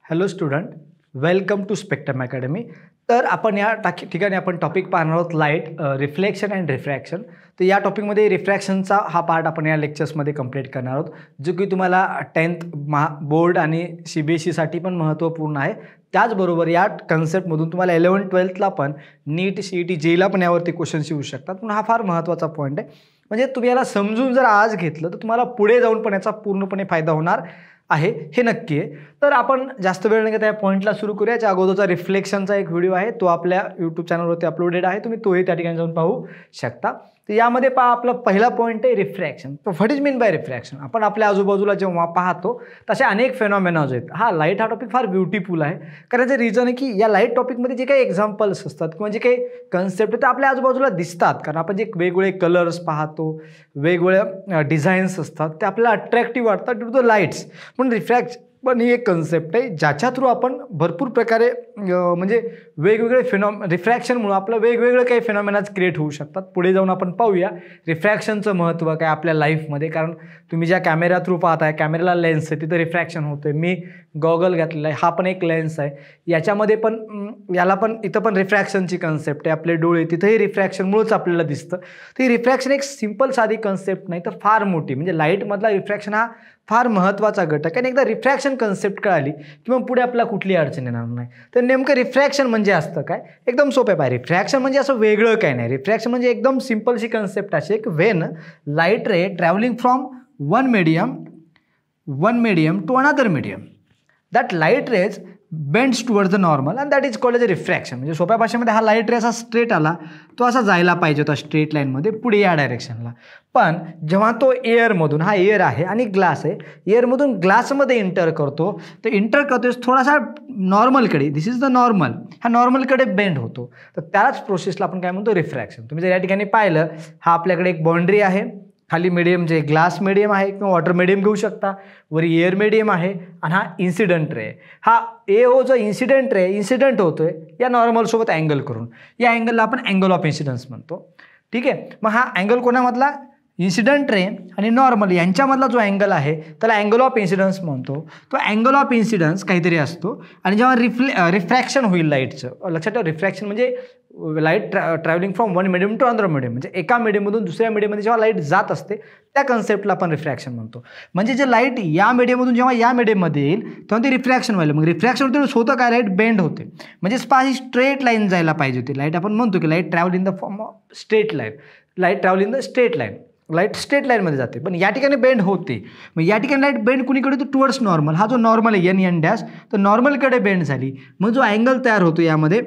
Hello student, welcome to Spectrum Academy. तर आपण या ठिकाणी आपण टॉपिक पाहणार आहोत लाईट, रिफ्लेक्शन अँड रिफ्रॅक्शन. तर या टॉपिकमध्ये रिफ्रॅक्शनचा हा पार्ट आपण या लेक्चर्समध्ये कंप्लीट करणार आहोत, जो की तुम्हाला 10th बोर्ड आणि CBSEसाठी पण महत्त्वपूर्ण आहे. त्याचबरोबर या कन्सेप्टमधून तुम्हाला 11th-12thला पण नीट CET JEEला पण यावरती क्वेश्चन्स येऊ शकतात. पण हा फार महत्त्वाचा पॉईंट आहे. म्हणजे तुम्ही याला समजून जर आज घेतलं तर तुम्हाला पुढे जाऊन पण याचा पूर्णपणे फायदा होणार आहे, हे नक्की आहे. तर आपण जास्त वेळ न घेता या पॉईंटला सुरू करूया. याच्या अगोदरचा रिफ्लेक्शनचा एक व्हिडिओ आहे, तो आपल्या यूट्यूब चॅनलवरती अपलोडेड आहे, तुम्ही तोही त्या ठिकाणी जाऊन पाहू शकता. तर यामध्ये पहा, आपला पहिला पॉईंट आहे रिफ्रॅक्शन. तर what is mean by refraction? आपण आपल्या आजूबाजूला जेव्हा पाहतो तसे अनेक फेनॉमेनाज आहेत. लाईट हा टॉपिक फार ब्युटिफुल आहे. कारण याचं रिझन आहे की या लाईट टॉपिकमध्ये जे काही एक्झाम्पल्स असतात किंवा जे काही कन्सेप्ट ते आपल्या आजूबाजूला दिसतात. कारण आपण जे वेगवेगळे कलर्स पाहतो, वेगवेगळ्या डिझाईन्स असतात, ते आपल्याला अट्रॅक्टिव्ह वाटतात ड्यू टू द लाईट्स. पण रिफ्रॅक्शन पण ही एक कन्सेप्ट आहे ज्याच्या थ्रू आपण भरपूर प्रकारे म्हणजे वेगवेगळे रिफ्रॅक्शनमुळे आपलं वेगवेगळे काही फिनॉमेनाज क्रिएट होऊ शकतात. पुढे जाऊन आपण पाहूया रिफ्रॅक्शनचं महत्त्व काय आपल्या लाईफमध्ये. कारण तुम्ही ज्या कॅमेरा थ्रू पाहताय, कॅमेराला लेन्स आहे, तिथं रिफ्रॅक्शन होतं आहे. मी गॉगल घातलेला आहे, हा पण एक लेन्स आहे. याच्यामध्ये पण याला पण इथं पण रिफ्रॅक्शनची कन्सेप्ट आहे. आपले डोळे, तिथंही रिफ्रॅक्शनमुळेच आपल्याला दिसतं. तर ही रिफ्रॅक्शन एक सिंपल साधी कन्सेप्ट नाही, तर फार मोठी. म्हणजे लाईटमधला रिफ्रॅक्शन हा फार महत्त्वाचा घटक. आणि एकदा रिफ्रॅक्शन कन्सेप्ट कळाली किंवा पुढे आपल्याला कुठली अडचण येणार नाही. तर नेमकं रिफ्रॅक्शन म्हणजे असतं काय? एकदम सोपं आहे. रिफ्रॅक्शन म्हणजे असं वेगळं काय नाही. रिफ्रॅक्शन म्हणजे एकदम सिंपलशी कन्सेप्ट अशी एक when light ray travelling from one medium to another medium, that light rays bends towards the normal and that is called as a refraction. म्हणजे सोप्या भाषेमध्ये हा लाईट रे असा स्ट्रेट आला, तो असा जायला पाहिजे होता स्ट्रेट लाईनमध्ये पुढे या डायरेक्शनला. पण जेव्हा तो एअरमधून, हा एअर आहे आणि ग्लास आहे, एअरमधून ग्लासमध्ये इंटर करतो, तर इंटर करतोय थोडासा नॉर्मलकडे, दिस इज द नॉर्मल, हा नॉर्मलकडे बेंड होतो. तर त्याच प्रोसेसला आपण काय म्हणतो? रिफ्रॅक्शन. तुम्ही जर या ठिकाणी पाहिलं, हा आपल्याकडे एक बाउंड्री आहे, खाली मीडियम जे ग्लास मीडियम आहे किंवा वॉटर मीडियम घेऊ शकता, वर एअर मीडियम आहे आणि हा इन्सिडंट रे. हा जो इन्सिडंट होतोय या नॉर्मलसोबत अँगल करून, या अँगलला आपण अँगल ऑफ इन्सिडन्स म्हणतो. ठीक आहे. मग हा अँगल कोणामधला? इन्सिडंट रे आणि नॉर्मल यांच्यामधला जो अँगल आहे त्याला अँगल ऑफ इन्सिडन्स म्हणतो. तो अँगल ऑफ इन्सिडन्स काहीतरी असतो. आणि जेव्हा रिफ्रॅक्शन होईल लाईटचं, लक्षात ठेवा, रिफ्रॅक्शन म्हणजे light travelling from one medium to another medium, म्हणजे एका मिडियममधून दुसऱ्या मिडियममध्ये जेव्हा लाईट जात असते त्या कन्सेप्टला आपण रिफ्रॅक्शन म्हणतो. म्हणजे जे लाईट या मिडियममधून जेव्हा या मिडियममध्ये येईल तेव्हा ते रिफ्रॅक्शन व्हायला, मग रिफ्रॅक्शन होते, होतं काय? लाईट बेंड होते. म्हणजे स्ट्रेट लाईन जायला पाहिजे होती लाईट. आपण म्हणतो की light travel in the form of straight line, light travel in the straight line, light straight लाईनमध्ये जाते. पण या ठिकाणी बेंड होते. मग या ठिकाणी लाईट बेंड कुणीकडे? तो टुवर्ड्स नॉर्मल. हा जो नॉर्मल आहे एन डॅश, तर नॉर्मलकडे बेंड झाली. मग जो अँगल तयार होतो यामध्ये,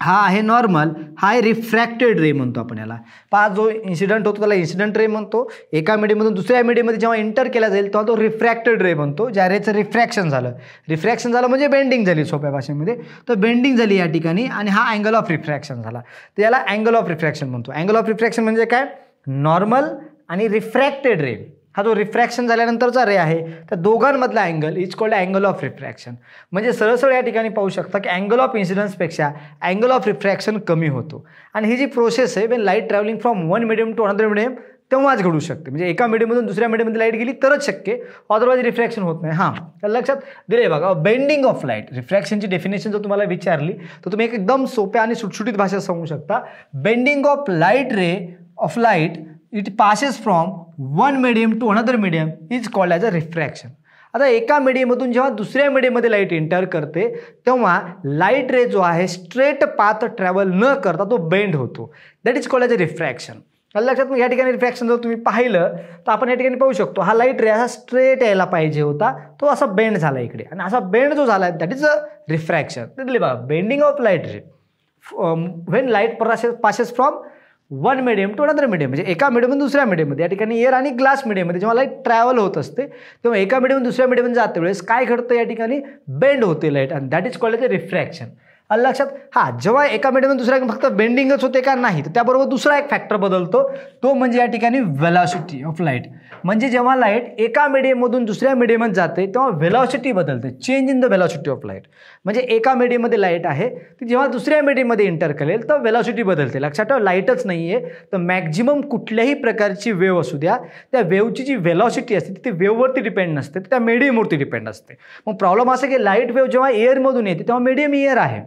हा आहे नॉर्मल, हा आहे रिफ्रॅक्टेड रे म्हणतो आपण याला. पहा, जो इन्सिडंट होतो त्याला इन्सिडंट रे म्हणतो. एका मीडियममधून दुसऱ्या मीडियममध्ये जेव्हा इंटर केला जाईल तेव्हा तो रिफ्रॅक्टेड रे बनतो, ज्या रेचं रिफ्रॅक्शन झालं. रिफ्रॅक्शन झालं म्हणजे बेंडिंग झाली सोप्या भाषेमध्ये. तर बेंडिंग झाली या ठिकाणी आणि हा अँगल ऑफ रिफ्रॅक्शन झाला. तर याला अँगल ऑफ रिफ्रॅक्शन म्हणतो. अँगल ऑफ रिफ्रॅक्शन म्हणजे काय? नॉर्मल आणि रिफ्रॅक्टेड रे. हा जो रिफ्रॅक्शन झाल्यानंतरचा रे आहे त्या दोघांमधला angle is called angle of refraction. म्हणजे सरळ या ठिकाणी पाहू शकता की अँगल ऑफ इन्सिडन्सपेक्षा अँगल ऑफ रिफ्रॅक्शन कमी होतो. आणि ही जी प्रोसेस आहे, when light travelling from one medium to another medium, तेव्हाच घडू शकते. म्हणजे एका मिडियममधून दुसऱ्या मिडियममध्ये लाईट गेली तरच शक्य, अदरवाईज रिफ्रॅक्शन होत नाही. हां, तर लक्षात दिले बघा. बेंडिंग ऑफ लाईट, रिफ्रॅक्शनची डेफिनेशन जर तुम्हाला विचारली तर तुम्ही एकदम सोप्या आणि सुटसुटीत भाषेत सांगू शकता. Bending of light ray of light, it passes from one medium to another medium is called as a refraction. आता एका मीडियममधून जेव्हा दुसऱ्या मीडियममध्ये लाईट एंटर करते तेव्हा लाईट रे जो आहे स्ट्रेट पाथ ट्रॅव्हल न करता तो बेंड होतो. That is called as a refraction. लक्षात. मग या ठिकाणी रिफ्रॅक्शन जर तुम्ही पाहिलं तर आपण या ठिकाणी पाहू शकतो, हा लाईट रे असा स्ट्रेट यायला पाहिजे होता, तो असा बेंड झाला इकडे, आणि असा बेंड जो झाला दॅट इज अ रिफ्रॅक्शन. दिले बघा, bending of light ray when light passes from one medium to another medium, म्हणजे एका मिडियममधून दुसऱ्या मिडियममध्ये, या ठिकाणी एअर आणि ग्लास मिडियममध्ये जेव्हा लाईट ट्रॅव्हल होत असते तेव्हा एका मिडियम दुसऱ्या मिडियममध्ये जाते वेळेस काय घडतं? या ठिकाणी बेंड होते लाईट, आणि that is called as a refraction. आलं लक्षात? हां, जेव्हा एका मीडियममधून दुसऱ्या फक्त बेंडिंगच होते का नाही, तर त्याबरोबर दुसरा एक फॅक्टर बदलतो, तो म्हणजे या ठिकाणी व्हेलॉसिटी ऑफ लाईट. म्हणजे जेव्हा लाईट एका मीडियममधून दुसऱ्या मीडियममध्ये जाते तेव्हा व्हेलॉसिटी बदलते, change in the velocity of light. म्हणजे एका मीडियममध्ये लाईट आहे ती जेव्हा दुसऱ्या मीडियममध्ये एंटर करेल तर व्हेलॉसिटी बदलते. लक्षात ठेवा, लाईटच नाही आहे तर मॅक्झिमम कुठल्याही प्रकारची वेव्ह असू द्या, त्या वेव्हची जी व्हेलॉसिटी असते ती वेव्हवरती डिपेंड नसते, त्या मीडियमवरती डिपेंड असते. मग प्रॉब्लेम असा की लाईट वेव्ह जेव्हा एअरमधून येते तेव्हा मीडियम एअर आहे,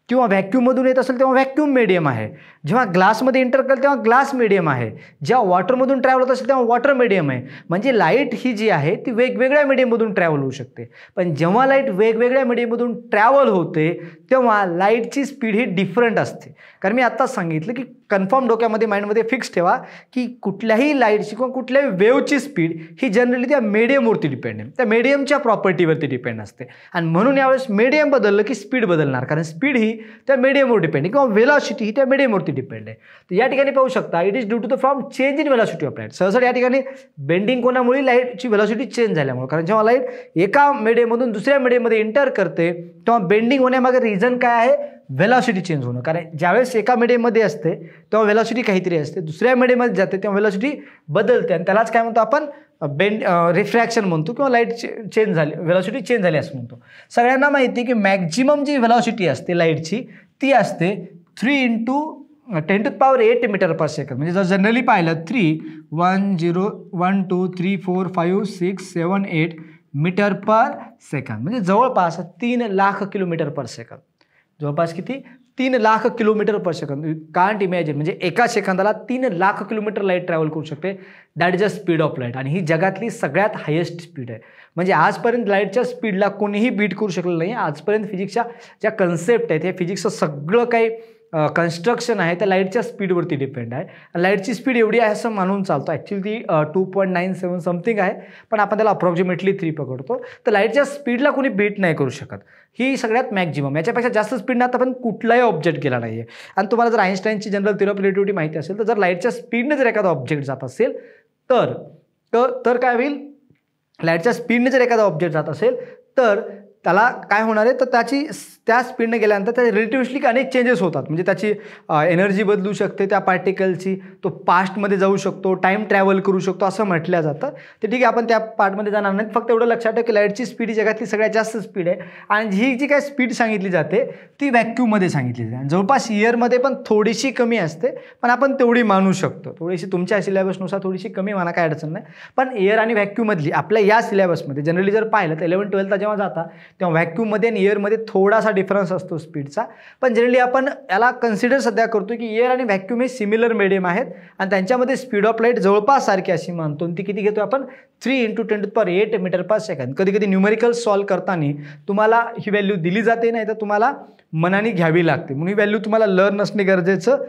किंवा व्हॅक्यूममधून येत असेल तेव्हा व्हॅक्यूम मीडियम आहे, जेव्हा ग्लासमध्ये एंटर करेल तेव्हा ग्लास मीडियम आहे, जेव्हा वॉटरमधून ट्रॅव्हल होत असेल तेव्हा वॉटर मीडियम आहे. म्हणजे लाईट ही जी आहे ती वेगवेगळ्या मीडियममधून ट्रॅव्हल होऊ शकते. पण जेव्हा लाईट वेगवेगळ्या मीडियममधून ट्रॅव्हल होते तेव्हा लाईटची स्पीड ही डिफरंट असते. कारण मी आत्ताच सांगितलं की कन्फर्म डोक्यामध्ये माइंडमध्ये फिक्स ठेवा की कुठल्याही लाईटची किंवा कुठल्याही वेव्हची स्पीड ही जनरली त्या मीडियमवरती डिपेंड आहे, त्या मीडियमच्या प्रॉपर्टीवरती डिपेंड असते. आणि म्हणून यावेळेस मीडियम बदललं की स्पीड बदलणार, कारण स्पीड ही त्या मीडियमवर डिपेंड आहे किंवा व्हेलॉसिटी ही त्या मीडियमवरती डिपेंड आहे. तर या ठिकाणी पाहू शकता it is due to the from change in velocity of light. सहसा या ठिकाणी बेंडिंग कोणामुळे, लाईटची व्हेलॉसिटी चेंज झाल्यामुळे. कारण जेव्हा लाईट एका मीडियममधून दुसऱ्या मीडियममध्ये एंटर करते तेव्हा बेंडिंग होण्यामागे रिझन काय आहे? व्हेलॉसिटी चेंज होणं. कारण ज्यावेळेस एका मीडियममध्ये असते तेव्हा व्हेलॉसिटी काहीतरी असते, दुसऱ्या मीडियममध्ये जाते तेव्हा व्हेलॉसिटी बदलते आणि त्यालाच काय म्हणतो आपण? रिफ्रॅक्शन म्हणतो किंवा लाईट चेंज झाली, व्हेलॉसिटी चेंज झाली असं म्हणतो. सगळ्यांना माहिती आहे की मॅक्झिमम जी व्हेलॉसिटी असते लाईटची ती असते 3 × 10⁸ मीटर पर सेकंड. म्हणजे जर जनरली पाहिलं 3 1 0 1 2 3 4 5 6 7 8 मीटर पर सेकंड, म्हणजे जवळपास 3 लाख किलोमीटर पर सेकंद. जवळपास किती? 3 lakh kilometre per second. Can't imagine, म्हणजे एका सेकंदाला 3 लाख किलोमीटर लाईट ट्रॅव्हल करू शकते. That is a speed of light. आणि ही जगातली सगळ्यात हायेस्ट स्पीड आहे. म्हणजे आजपर्यंत लाईटच्या स्पीडला कोणीही बीट करू शकलेलं नाही. आजपर्यंत फिजिक्सच्या ज्या कन्सेप्ट आहेत, हे फिजिक्सचं सगळं काही कन्स्ट्रक्शन आहे त्या लाईटच्या स्पीडवरती डिपेंड आहे. लाईटची स्पीड एवढी आहे असं मानून चालतो. ॲक्च्युली ती 2.97 समथिंग आहे, पण आपण त्याला अप्रॉक्सिमेटली 3 पकडतो. तर लाईटच्या स्पीडला कोणी बीट नाही करू शकत. ही सगळ्यात मॅक्झिमम, याच्यापेक्षा जास्त स्पीडने आता पण कुठलाही ऑब्जेक्ट गेला नाही आहे. आणि तुम्हाला जर आईन्स्टाईनची जनरल थेअरी ऑफ रिलेटिव्हिटी माहिती असेल तर जर लाईटच्या स्पीडने जर एखादा ऑब्जेक्ट जात असेल तर काय होईल? लाईटच्या स्पीडने जर एखादा ऑब्जेक्ट जात असेल तर त्याला काय होणार आहे? तर त्या स्पीडने गेल्यानंतर त्या रिलेटिव्हिस्टिक अनेक चेंजेस होतात. म्हणजे त्याची एनर्जी बदलू शकते त्या पार्टिकलची, तो पास्टमध्ये जाऊ शकतो, टाईम ट्रॅव्हल करू शकतो असं म्हटलं जातं. तर ठीक आहे, आपण त्या पार्टमध्ये जाणार नाही. फक्त एवढं लक्षात ठेवा की लाईटची स्पीड ही जगातली सगळ्यात जास्त स्पीड आहे. आणि ही जी काय स्पीड सांगितली जाते ती व्हॅक्यूममध्ये सांगितली जाते. जवळपास एअरमध्ये पण थोडीशी कमी असते, पण आपण तेवढी मानू शकतो. थोडीशी तुमच्या सिलेबसनुसार थोडीशी कमी माना, काय अडचण नाही. पण एअर आणि व्हॅक्यूमधली आपल्या या सिलेबसमध्ये जनरली जर पाहिलं तर 11-12ला जेव्हा जाता तेव्हा व्हॅक्यूममध्ये आणि एअरमध्ये थोडासा डिफरन्स असतो स्पीडचा. पण जनरली आपण याला कन्सिडर सध्या करतो की एअर आणि व्हॅक्यूम हे सिमिलर मीडियम आहेत आणि त्यांच्यामध्ये स्पीड ऑफ लाईट जवळपास सारखी अशी मानतो. ती किती घेतो आपण? 3 × 10⁸ मीटर पर सेकंड. कधी कधी न्यूमेरिकल सॉल्व करताना तुम्हाला ही व्हॅल्यू दिली जाते, नाही तर तुम्हाला मनाने घ्यावी लागते. म्हणून ही व्हॅल्यू तुम्हाला लर्न असणे गरजेचं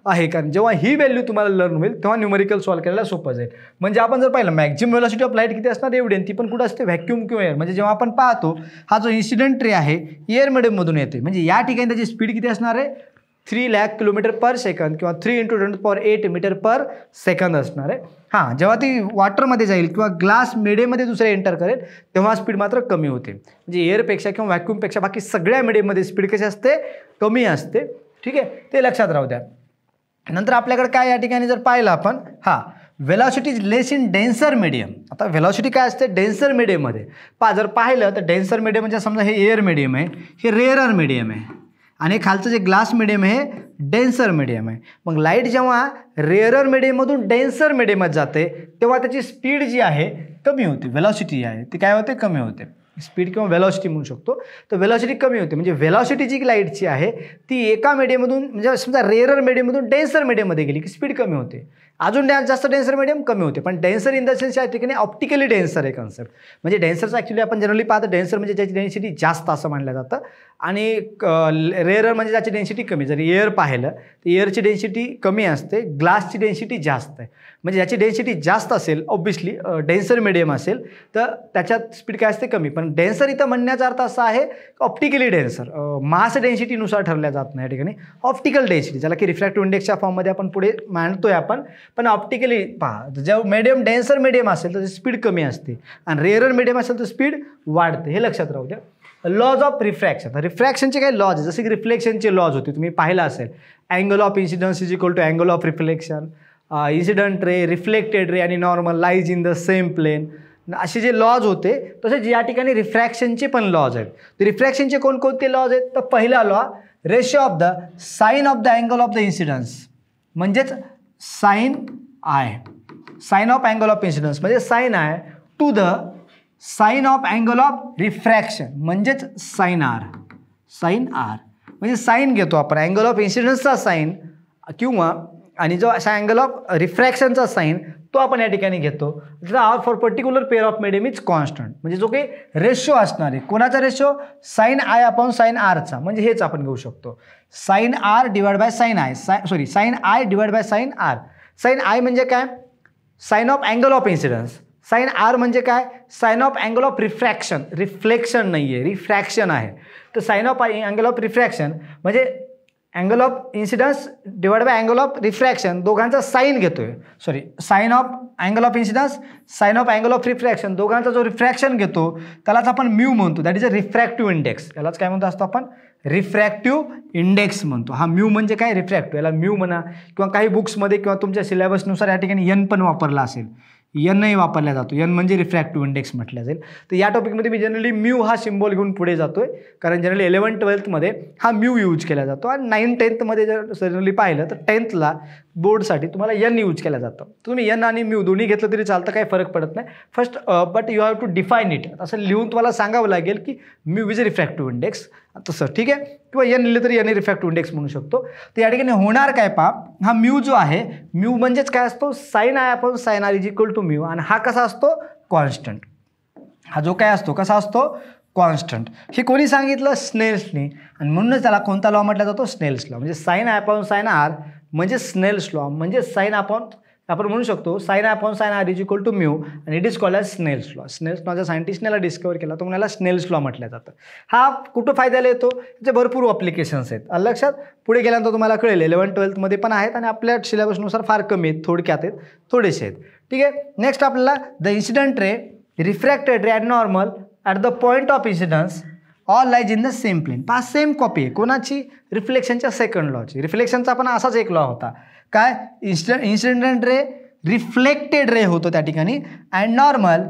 आहे. कारण जेव्हा ही व्हॅल्यू तुम्हाला लर्न होईल तेव्हा न्यूमेरिकल सॉल्व करायला सोपं जाईल. म्हणजे आपण जर पाहिलं मॅक्झिमम व्हेलॉसिटी ऑफ लाईट किती असणार एवढी, ती पण कुठं असते? व्हॅक्यूम किंवा एअर. म्हणजे जेव्हा आपण पाहतो हा जो इन्सिडेंट रे आहे एअर मीडियममधून येते, म्हणजे या ठिकाणी त्याची स्पीड किती असणार आहे? 3 लाख किलोमीटर पर सेकंद किंवा 3 × 10⁸ मीटर पर सेकंद असणार आहे. हां, जेव्हा ती वॉटरमध्ये जाईल किंवा ग्लास मीडियममध्ये दुसऱ्या एंटर करेल तेव्हा स्पीड मात्र कमी होते. म्हणजे एअरपेक्षा किंवा व्हॅक्यूमपेक्षा बाकी सगळ्या मीडियममध्ये स्पीड कशी असते? कमी असते. ठीक आहे, ते लक्षात राहू द्या. नंतर आपल्याकडे काय या ठिकाणी जर पाहिलं आपण, velocity is less in denser medium. आता व्हेलॉसिटी काय असते डेन्सर मीडियममध्ये? जर पाहिलं तर डेन्सर मीडियम म्हणजे समजा हे एअर मीडियम आहे, हे रेअरर मीडियम आहे आणि खालचं जे ग्लास मीडियम आहे डेन्सर मीडियम आहे. मग लाईट जेव्हा रेअरर मीडियममधून डेन्सर मीडियमात जाते तेव्हा त्याची स्पीड जी आहे कमी होते, व्हेलॉसिटी आहे ती काय होते? कमी होते. स्पीड किंवा व्हेलॉसिटी म्हणू शकतो. तर व्हेलॉसिटी कमी होते, म्हणजे व्हेलॉसिटी जी लाईटची आहे ती एका मीडियममधून, म्हणजे समजा रेअरर मीडियममधून डेन्सर मीडियममध्ये गेली की स्पीड कमी होते. अजून जास्त डेन्सर मीडियम कमी होते. पण डेन्सर इन द सेन्स या ठिकाणी ऑप्टिकली डेन्सर आहे कन्सेप्ट. म्हणजे डेन्सरचं ॲक्च्युली आपण जनरली पाहतो डेन्सर म्हणजे ज्याची डेन्सिटी जास्त असं मानलं जातं आणि रेअरर म्हणजे ज्याची डेन्सिटी कमी. जर एअर पाहिलं तर एअरची डेन्सिटी कमी असते, ग्लासची डेन्सिटी जास्त आहे. म्हणजे ज्याची डेन्सिटी जास्त असेल ऑब्व्हियसली डेन्सर मीडियम असेल तर त्याच्यात स्पीड काय असते? कमी. पण डेन्सर इथं म्हणण्याचा अर्थ असा आहे ऑप्टिकली डेन्सर, मास डेन्सिटीनुसार ठरल्या जात नाही या ठिकाणी. ऑप्टिकल डेन्सिटी ज्याला की रिफ्रॅक्टिव्ह इंडेक्सच्या फॉर्ममध्ये आपण पुढे मांडतोय आपण, पण ऑप्टिकली पहा, जेव्हा मीडियम डेन्सर मीडियम असेल तर स्पीड कमी असते आणि रेअरर मीडियम असेल तर स्पीड वाढते, हे लक्षात राहू द्या. लॉज ऑफ रिफ्रॅक्शन, रिफ्रॅक्शनचे काही लॉज जसे की रिफ्लेक्शनचे लॉज होते, तुम्ही पाहिलं असेल. Angle of incidence is equal to angle of reflection, incident ray, reflected ray आणि normal lies in the same plane, असे जे लॉज होते तसेच या ठिकाणी रिफ्रॅक्शनचे पण लॉज आहेत. तर रिफ्रॅक्शनचे कोणकोणते लॉज आहेत, तर पहिला law ratio of the sine of the angle of the incidence, म्हणजेच sine I, sine of angle of incidence म्हणजे sine I to the sine of angle of refraction म्हणजेच साइन आर. साइन आर म्हणजे sine घेतो आपण angle of इन्सिडन्सचा sign किंवा आणि जो असा अँगल ऑफ रिफ्रॅक्शनचा साइन तो आपण या ठिकाणी घेतो. R for particular pair of medium is constant, म्हणजे जो काही रेशो असणार आहे, कोणाचा ratio, sine I upon sine आरचा, म्हणजे हेच आपण घेऊ शकतो sine R divide by sine I, sine I divide by sine R. Sine I म्हणजे काय, sine of angle of incidence. Sine R म्हणजे काय, sine of angle of refraction, reflection नाही आहे, रिफ्रॅक्शन आहे. तर sine of angle of refraction म्हणजे angle of incidence divide by angle of refraction, दोघांचा साइन घेतोय, sine of angle of incidence, sine of angle of refraction, दोघांचा जो refraction घेतो त्यालाच आपण म्यू म्हणतो, that is a refractive index. यालाच काय म्हणतो असतो आपण, रिफ्रॅक्टिव्ह इंडेक्स म्हणतो. हा म्यू म्हणजे काय, रिफ्रॅक्टिव्ह, याला म्यू म्हणा किंवा काही बुक्समध्ये किंवा तुमच्या सिलेबसनुसार या ठिकाणी एन पण वापरला असेल, एनही वापरला जातो, एन म्हणजे रिफ्रॅक्टिव्ह इंडेक्स म्हटलं जाईल. तर या टॉपिकमध्ये मी जनरली म्यू हा सिम्बॉल घेऊन पुढे जातोय, कारण जनरली 11-12मध्ये हा म्यू यूज केला जातो आणि 9-10मध्ये जर जनरली पाहिलं तर 10thला बोर्डसाठी तुम्हाला एन यूज केला जातं. तुम्ही एन आणि म्यू दोन्ही घेतलं तरी चालतं, काही फरक पडत नाही. First but you have to define it, असं लिहून तुम्हाला सांगावं लागेल की mu is a refractive index, तसं ठीक आहे, किंवा एन लिहिलं तरी एन रिफ्रॅक्टिव्ह इंडेक्स म्हणू शकतो. तर या ठिकाणी होणार काय पहा, हा म्यू जो आहे, म्यू म्हणजेच काय असतो, sine I upon sine R is equal to mu, आणि हा कसा असतो, कॉन्स्टंट. हा जो काय असतो कसा असतो, कॉन्स्टंट. हे कोणी सांगितलं, स्नेल्सने, आणि म्हणूनच त्याला कोणता लॉ म्हटला जातो, स्नेल्स लॉ. म्हणजे sine I upon sine R म्हणजे स्नेल्स लॉ, म्हणजे साइन अपॉन आपण म्हणू शकतो sine upon sine R is equal to mu, आणि it is called as Snell's law. Snell's law ज्या सायंटिस्टने याला डिस्कवर केला तो म्हणाला स्नेल्स लॉ म्हटलं जातं. हा कुठं फायद्याला येतो, त्याचे भरपूर ॲप्लिकेशन्स आहेत. लक्षात पुढे गेल्यानंतर तुम्हाला कळेल, 11-12मध्ये पण आहेत आणि आपल्या सिलेबसनुसार फार कमी आहेत, थोडक्यात आहेत, थोडेसे आहेत. ठीक आहे. नेक्स्ट आपल्याला the incident ray, refracted ray and normal at the point of incidence all lies in the same plane. पहा सेम कॉपी आहे कोणाची, रिफ्लेक्शनच्या सेकंड लॉची. रिफ्लेक्शनचा पण असाच एक लॉ होता, काय, इन्सिडेंट रे, रिफ्लेक्टेड रे होतो त्या ठिकाणी, and normal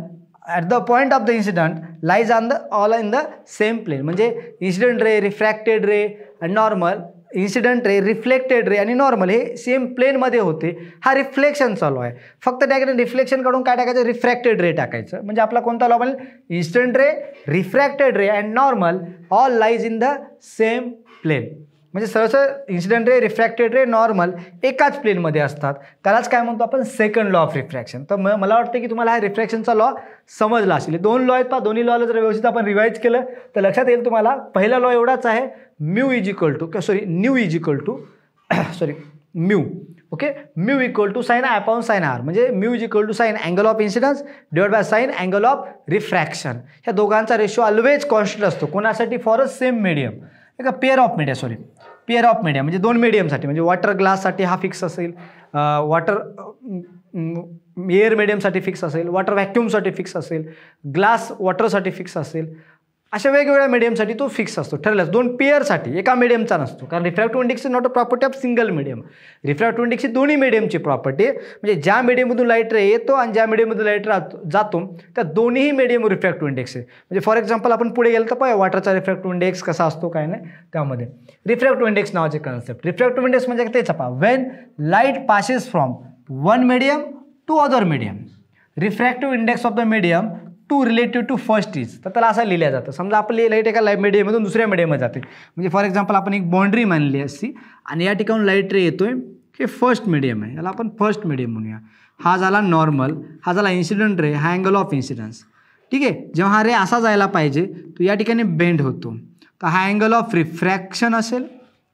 at the point of the incident lies on the all in the same plane. म्हणजे incident ray, refracted ray and normal, incident ray, reflected ray आणि नॉर्मल हे same प्लेनमध्ये होते. हा reflection चालू आहे. फक्त त्या रिफ्लेक्शन काढून काय टाकायचं, रिफ्रॅक्टेड रे टाकायचं. म्हणजे आपला कोणता लॉ बनेल, incident ray, refracted ray and normal all lies in the same plane. म्हणजे सहसा incident ray, refracted ray, normal एकाच प्लेनमध्ये असतात, त्यालाच काय म्हणतो आपण, सेकंड लॉ ऑफ रिफ्रॅक्शन. तर मला वाटतं की तुम्हाला हा रिफ्रॅक्शनचा लॉ समजला असेल. दोन लॉ आहेत पहा, दोन्ही लॉला जर व्यवस्थित आपण रिवाईज केलं तर लक्षात येईल तुम्हाला. पहिला लॉ एवढाच आहे, mu is equal to new is equal to mu, okay, mu equal to sine I upon sine R, म्हणजे mu is equal to sine angle of incidence divide by sine angle of refraction. ह्या दोघांचा ratio always constant असतो. कोणासाठी, for a same medium, एक pair of media, pair of medium म्हणजे दोन मीडियमसाठी, म्हणजे वॉटर ग्लाससाठी हा फिक्स असेल, वॉटर एअर मीडियमसाठी फिक्स असेल, वॉटर व्हॅक्यूमसाठी फिक्स असेल, ग्लास वॉटरसाठी फिक्स असेल, अशा वेगवेगळ्या मीडियमसाठी तो फिक्स असतो. ठरल्यास दोन पेअरसाठी, एका मीडियमचा नसतो, कारण refractive index is not a property of single medium. Refractive index ही दोन्ही मीडियमची प्रॉपर्टी आहे. म्हणजे ज्या मीडियममधून लाईट रे येतो आणि ज्या मीडियममधून लाईट जातो त्या दोन्हीही मीडियम रिफ्रॅक्टिव्ह इंडेक्स आहे. म्हणजे फॉर एक्झाम्पल आपण पुढे गेलं तर पाहिजे वॉटरचा रिफ्रॅक्टिव्ह इंडेक्स कसा असतो काय नाही, त्यामध्ये रिफ्रॅक्टिव्ह इंडेक्स नावाचे कन्सेप्ट. रिफ्रॅक्टिव्ह इंडेक्स म्हणजे तेच पहा, when light passes from one medium to other medium, refractive index of the medium two relative to first is. तर त्याला असं लिहिलं जातं. समजा आपली लाईट एका मीडियममधून दुसऱ्या मीडियममध्ये जाते, म्हणजे फॉर एक्झाम्पल आपण एक बाउंड्री मानली असती आणि या ठिकाणून लाईट रे येतोय, हे फर्स्ट मीडियम आहे, याला आपण फर्स्ट मीडियम म्हणूया. हा झाला नॉर्मल, हा झाला इन्सिडंट रे, हा अँगल ऑफ इन्सिडन्स. ठीक आहे. जेव्हा हा रे असा जायला पाहिजे तो या ठिकाणी बेंड होतो, तर हा अँगल ऑफ रिफ्रॅक्शन असेल,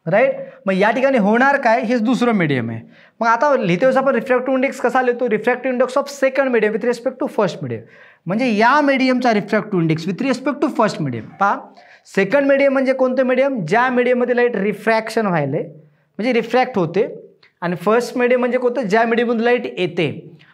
राईट. मग या ठिकाणी होणार काय, हेच दुसरं मीडियम आहे. मग आता लिहिते वेळेस आपण रिफ्रॅक्टिव्ह इंडेक्स कसा लिहितो, refractive index of second medium with respect to first medium. म्हणजे या मीडियमचा refractive index with respect to first medium. पहा, सेकंड मीडियम म्हणजे कोणतं मीडियम, ज्या मीडियममध्ये लाईट रिफ्रॅक्शन व्हायले, म्हणजे रिफ्रॅक्ट होते, आणि फर्स्ट मीडियम म्हणजे कोणतं, ज्या मीडियममधून लाईट येते,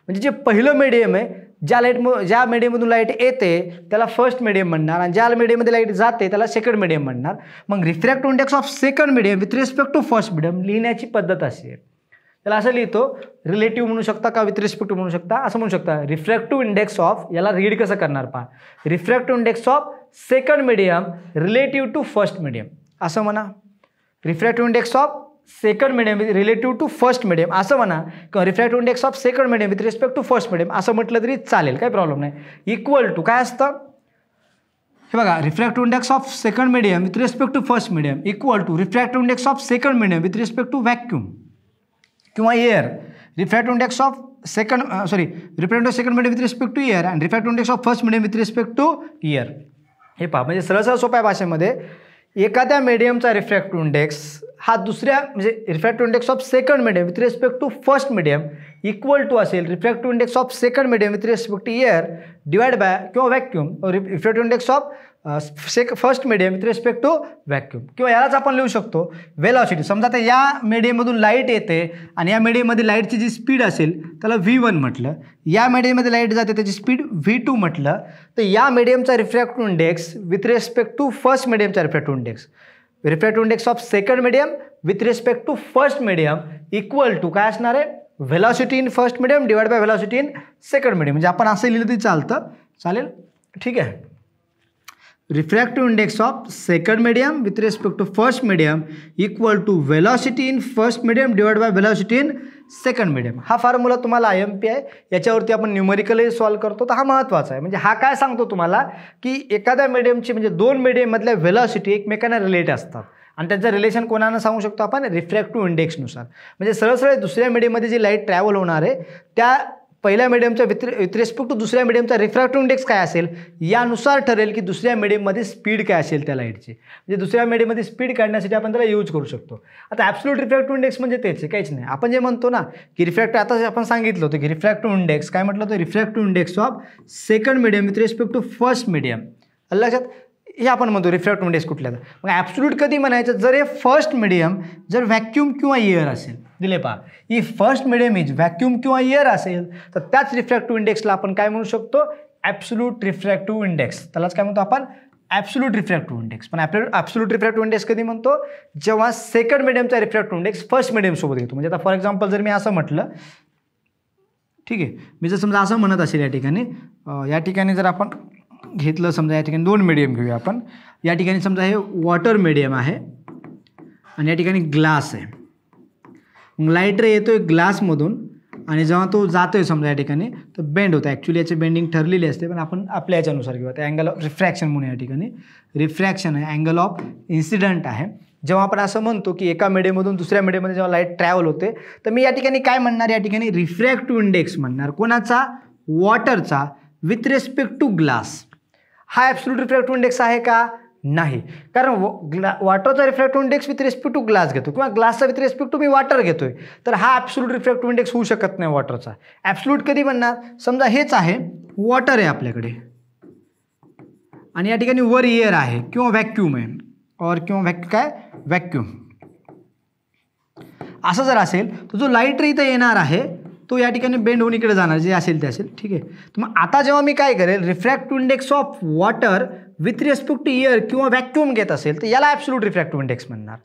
म्हणजे जे पहिलं मीडियम आहे, ज्या मीडियममधून लाईट येते त्याला फर्स्ट मीडियम म्हणणार, आणि ज्या मीडियममध्ये लाईट जाते त्याला सेकंड मीडियम म्हणणार. मग refractive index of second medium with respect to first medium लिहिण्याची पद्धत अशी आहे. त्याला असं लिहितो, रिलेटिव्ह म्हणू शकता का विथ रिस्पेक्ट टू म्हणू शकता, असं म्हणू शकता. रिफ्रॅक्टिव्ह इंडेक्स ऑफ, याला रीड कसं करणार पहा, refractive index of second medium relative to first medium असं म्हणा. Refractive index of second medium with relative to first medium असं म्हणा, किंवा refractive index of second medium with respect to first medium असं म्हटलं तरी चालेल, काही प्रॉब्लेम नाही. इक्वल टू काय असतं, हे बघा, refractive index of second medium with respect to first medium equal to refractive index of second medium with respect to vacuum किंवा air. Refractive index of refractive second medium with respect to air आणि refractive index of first medium with respect to air. हे पहा, म्हणजे सरळ सोप्या भाषेमध्ये एखाद्या मीडियमचा refractive index हा दुसऱ्या, म्हणजे refractive index of second medium with respect to first medium equal to असेल refractive index of second medium with respect to air divide by किंवा vacuum, refractive index of first medium with respect to vacuum. किंवा यालाच आपण लिहू शकतो velocity. समजा आता या मीडियममधून लाईट येते आणि या मीडियममध्ये लाईटची जी स्पीड असेल त्याला V1 म्हटलं, या मीडियममध्ये लाईट जाते त्याची स्पीड V2 म्हटलं, तर या मीडियमचा refractive index with respect to first मीडियमचा refractive index of second medium with respect to first medium equal to काय असणार आहे, velocity in first medium divide by velocity in second medium. म्हणजे आपण असं लिहिलं तरी चालेल, ठीक आहे. Refractive index of second medium with respect to first medium equal to velocity in first medium divide by velocity in second medium. हा formula तुम्हाला IMP आहे, याच्यावरती आपण न्यूमेरिकली सॉल्व्ह करतो, तर हा महत्त्वाचा आहे. म्हणजे हा काय सांगतो तुम्हाला की एखाद्या मीडियमची, म्हणजे दोन मीडियममधल्या व्हेलॉसिटी एकमेकांना रिलेट असतात आणि त्यांचं रिलेशन कोणाला सांगू शकतो आपण, रिफ्रॅक्टिव्ह इंडेक्सनुसार. म्हणजे सरळ दुसऱ्या मीडियममध्ये जी लाईट ट्रॅव्हल होणार आहे त्या पहिल्या मीडियमच्या विथ रिस्पेक्ट टू दुसऱ्या मीडियमचा रिफ्रॅक्टिव्ह इंडेक्स काय असेल यानुसार ठरेल की दुसऱ्या मीडियममध्ये स्पीड काय असेल त्या लाईटची. म्हणजे दुसऱ्या मीडियममध्ये स्पीड काढण्यासाठी आपण त्याला यूज करू शकतो. आता ॲब्सोल्यूट रिफ्रॅक्टिव्ह इंडेक्स म्हणजे तेच आहे, काहीच नाही. आपण जे म्हणतो ना की आता आपण सांगितलं होतं की रिफ्रॅक्टिव्ह इंडेक्स काय म्हटलं होतं, refractive index of second medium with respect to first medium. लक्षात, हे आपण म्हणतो रिफ्रॅक्टिव्ह इंडेक्स कुठल्याचं. मग ॲब्सोल्यूट कधी म्हणायचं, जर हे फर्स्ट मीडियम जर व्हॅक्यूम किंवा एअर असेल, दिले पहा, ही फर्स्ट मीडियम इज व्हॅक्यूम किंवा एअर असेल तर त्याच रिफ्रॅक्टिव्ह इंडेक्सला आपण काय म्हणू शकतो, ॲब्सोल्यूट रिफ्रॅक्टिव्ह इंडेक्स. त्यालाच काय म्हणतो आपण, ॲब्सोल्यूट रिफ्रॅक्टिव्ह इंडेक्स. पण ॲब्सोल्यूट रिफ्रॅक्टिव्ह इंडेक्स कधी म्हणतो, जेव्हा सेकंड मीडियमचा रिफ्रॅक्टिव्ह इंडेक्स फर्स्ट मीडियमसोबत घेतो. म्हणजे आता फॉर एक्झाम्पल जर मी असं म्हटलं, ठीक आहे, मी जर समजा असं म्हणत असेल या ठिकाणी जर आपण घेतलं, समजा या ठिकाणी दोन मीडियम घेऊया आपण. या ठिकाणी समजा हे वॉटर मीडियम आहे आणि या ठिकाणी ग्लास आहे. मग लाईट रे येतो आहे ग्लासमधून आणि जेव्हा तो जातो आहे समजा या ठिकाणी तर बेंड होतं. ॲक्च्युली याची बेंडिंग ठरलेली असते, पण आपण आपल्या याच्यानुसार घेऊया. त्या अँगल ऑफ रिफ्रॅक्शन म्हणून या ठिकाणी रिफ्रॅक्शन आहे, अँगल ऑफ इन्सिडंट आहे. जेव्हा आपण असं म्हणतो की एका मीडियममधून दुसऱ्या मीडियममध्ये जेव्हा लाईट ट्रॅव्हल होते तर मी या ठिकाणी काय म्हणणार, या ठिकाणी रिफ्रॅक्टिव्ह इंडेक्स म्हणणार. कोणाचा, वॉटरचा विथ रिस्पेक्ट टू ग्लास. हा ॲब्सोल्यूट रिफ्रॅक्टिव्ह इंडेक्स आहे का, नाही. कारण वॉटरचा refractive index with respect to glass घेतो किंवा ग्लासचा विथ रिस्पेक्ट टू मी वॉटर घेतोय, तर हा ॲब्सोल्यूट रिफ्रॅक्टिव्ह इंडेक्स होऊ शकत नाही वॉटरचा. ॲब्सोल्यूट कधी म्हणणार, समजा हेच आहे, वॉटर आहे आपल्याकडे आणि या ठिकाणी वर एअर आहे किंवा व्हॅक्यूम आहे, व्हॅक्यूम. असं जर असेल तर जो लाईट रे इथं येणार आहे तो या ठिकाणी बेंड होऊन इकडे जाणार, जे असेल ते असेल, ठीक आहे. तर मग आता जेव्हा मी काय करेल, refractive index of water with respect to air किंवा व्हॅक्यूम घेत असेल तर याला ॲब्सोल्यूट रिफ्रॅक्टिव्ह इंडेक्स म्हणणार,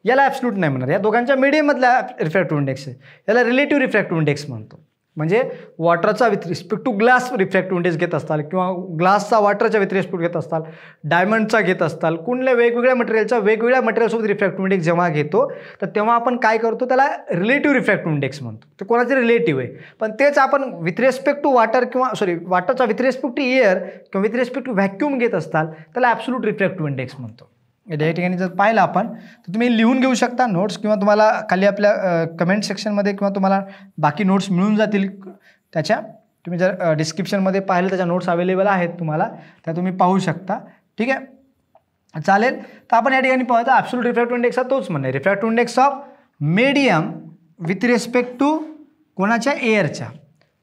याला ॲब्सोल्यूट नाही म्हणणार. या दोघांच्या मिडियममधला रिफ्रॅक्टिव्ह इंडेक्स आहे, याला रिलेटिव्ह रिफ्रॅक्टिव्ह इंडेक्स म्हणतो. म्हणजे वॉटरचा with respect to glass refractive index घेत असताल किंवा ग्लासचा वॉटरच्या विथ रिस्पेक्ट घेत असताल, डायमंडचा घेत असताल, कुठल्या वेगवेगळ्या मटेरियलसोबत रिफ्रॅक्टिव्ह इंडेक्स जेव्हा घेतो तर तेव्हा आपण काय करतो, त्याला रिलेटिव्ह रिफ्रॅक्टिव्ह इंडेक्स म्हणतो. ते कोणाचे रिलेटिव्ह आहे, पण तेच आपण विथ रिस्पेक्ट टू वॉटरचा विथ रिस्पेक्ट टू एअर किंवा विथ रिस्पेक्ट टू व्हॅक्यूम घेत असताल त्याला ॲब्सोल्यूट रिफ्रॅक्टिव्ह इंडेक्स म्हणतो. या ठिकाणी जर पाहिलं आपण तर तुम्ही लिहून घेऊ शकता नोट्स, किंवा तुम्हाला खाली आपल्या कमेंट सेक्शनमध्ये किंवा तुम्हाला बाकी नोट्स मिळून जातील त्याच्या. तुम्ही जर डिस्क्रिप्शनमध्ये पाहिलं त्याच्या नोट्स अवेलेबल आहेत तुम्हाला, त्या तुम्ही पाहू शकता, ठीक आहे, चालेल. तर आपण या ठिकाणी पाहतो ॲब्सोल्यूट रिफ्रॅक्टिव्ह इंडेक्स हा तोच म्हणणे, refractive index of medium with respect to कोणाच्या, एअरच्या,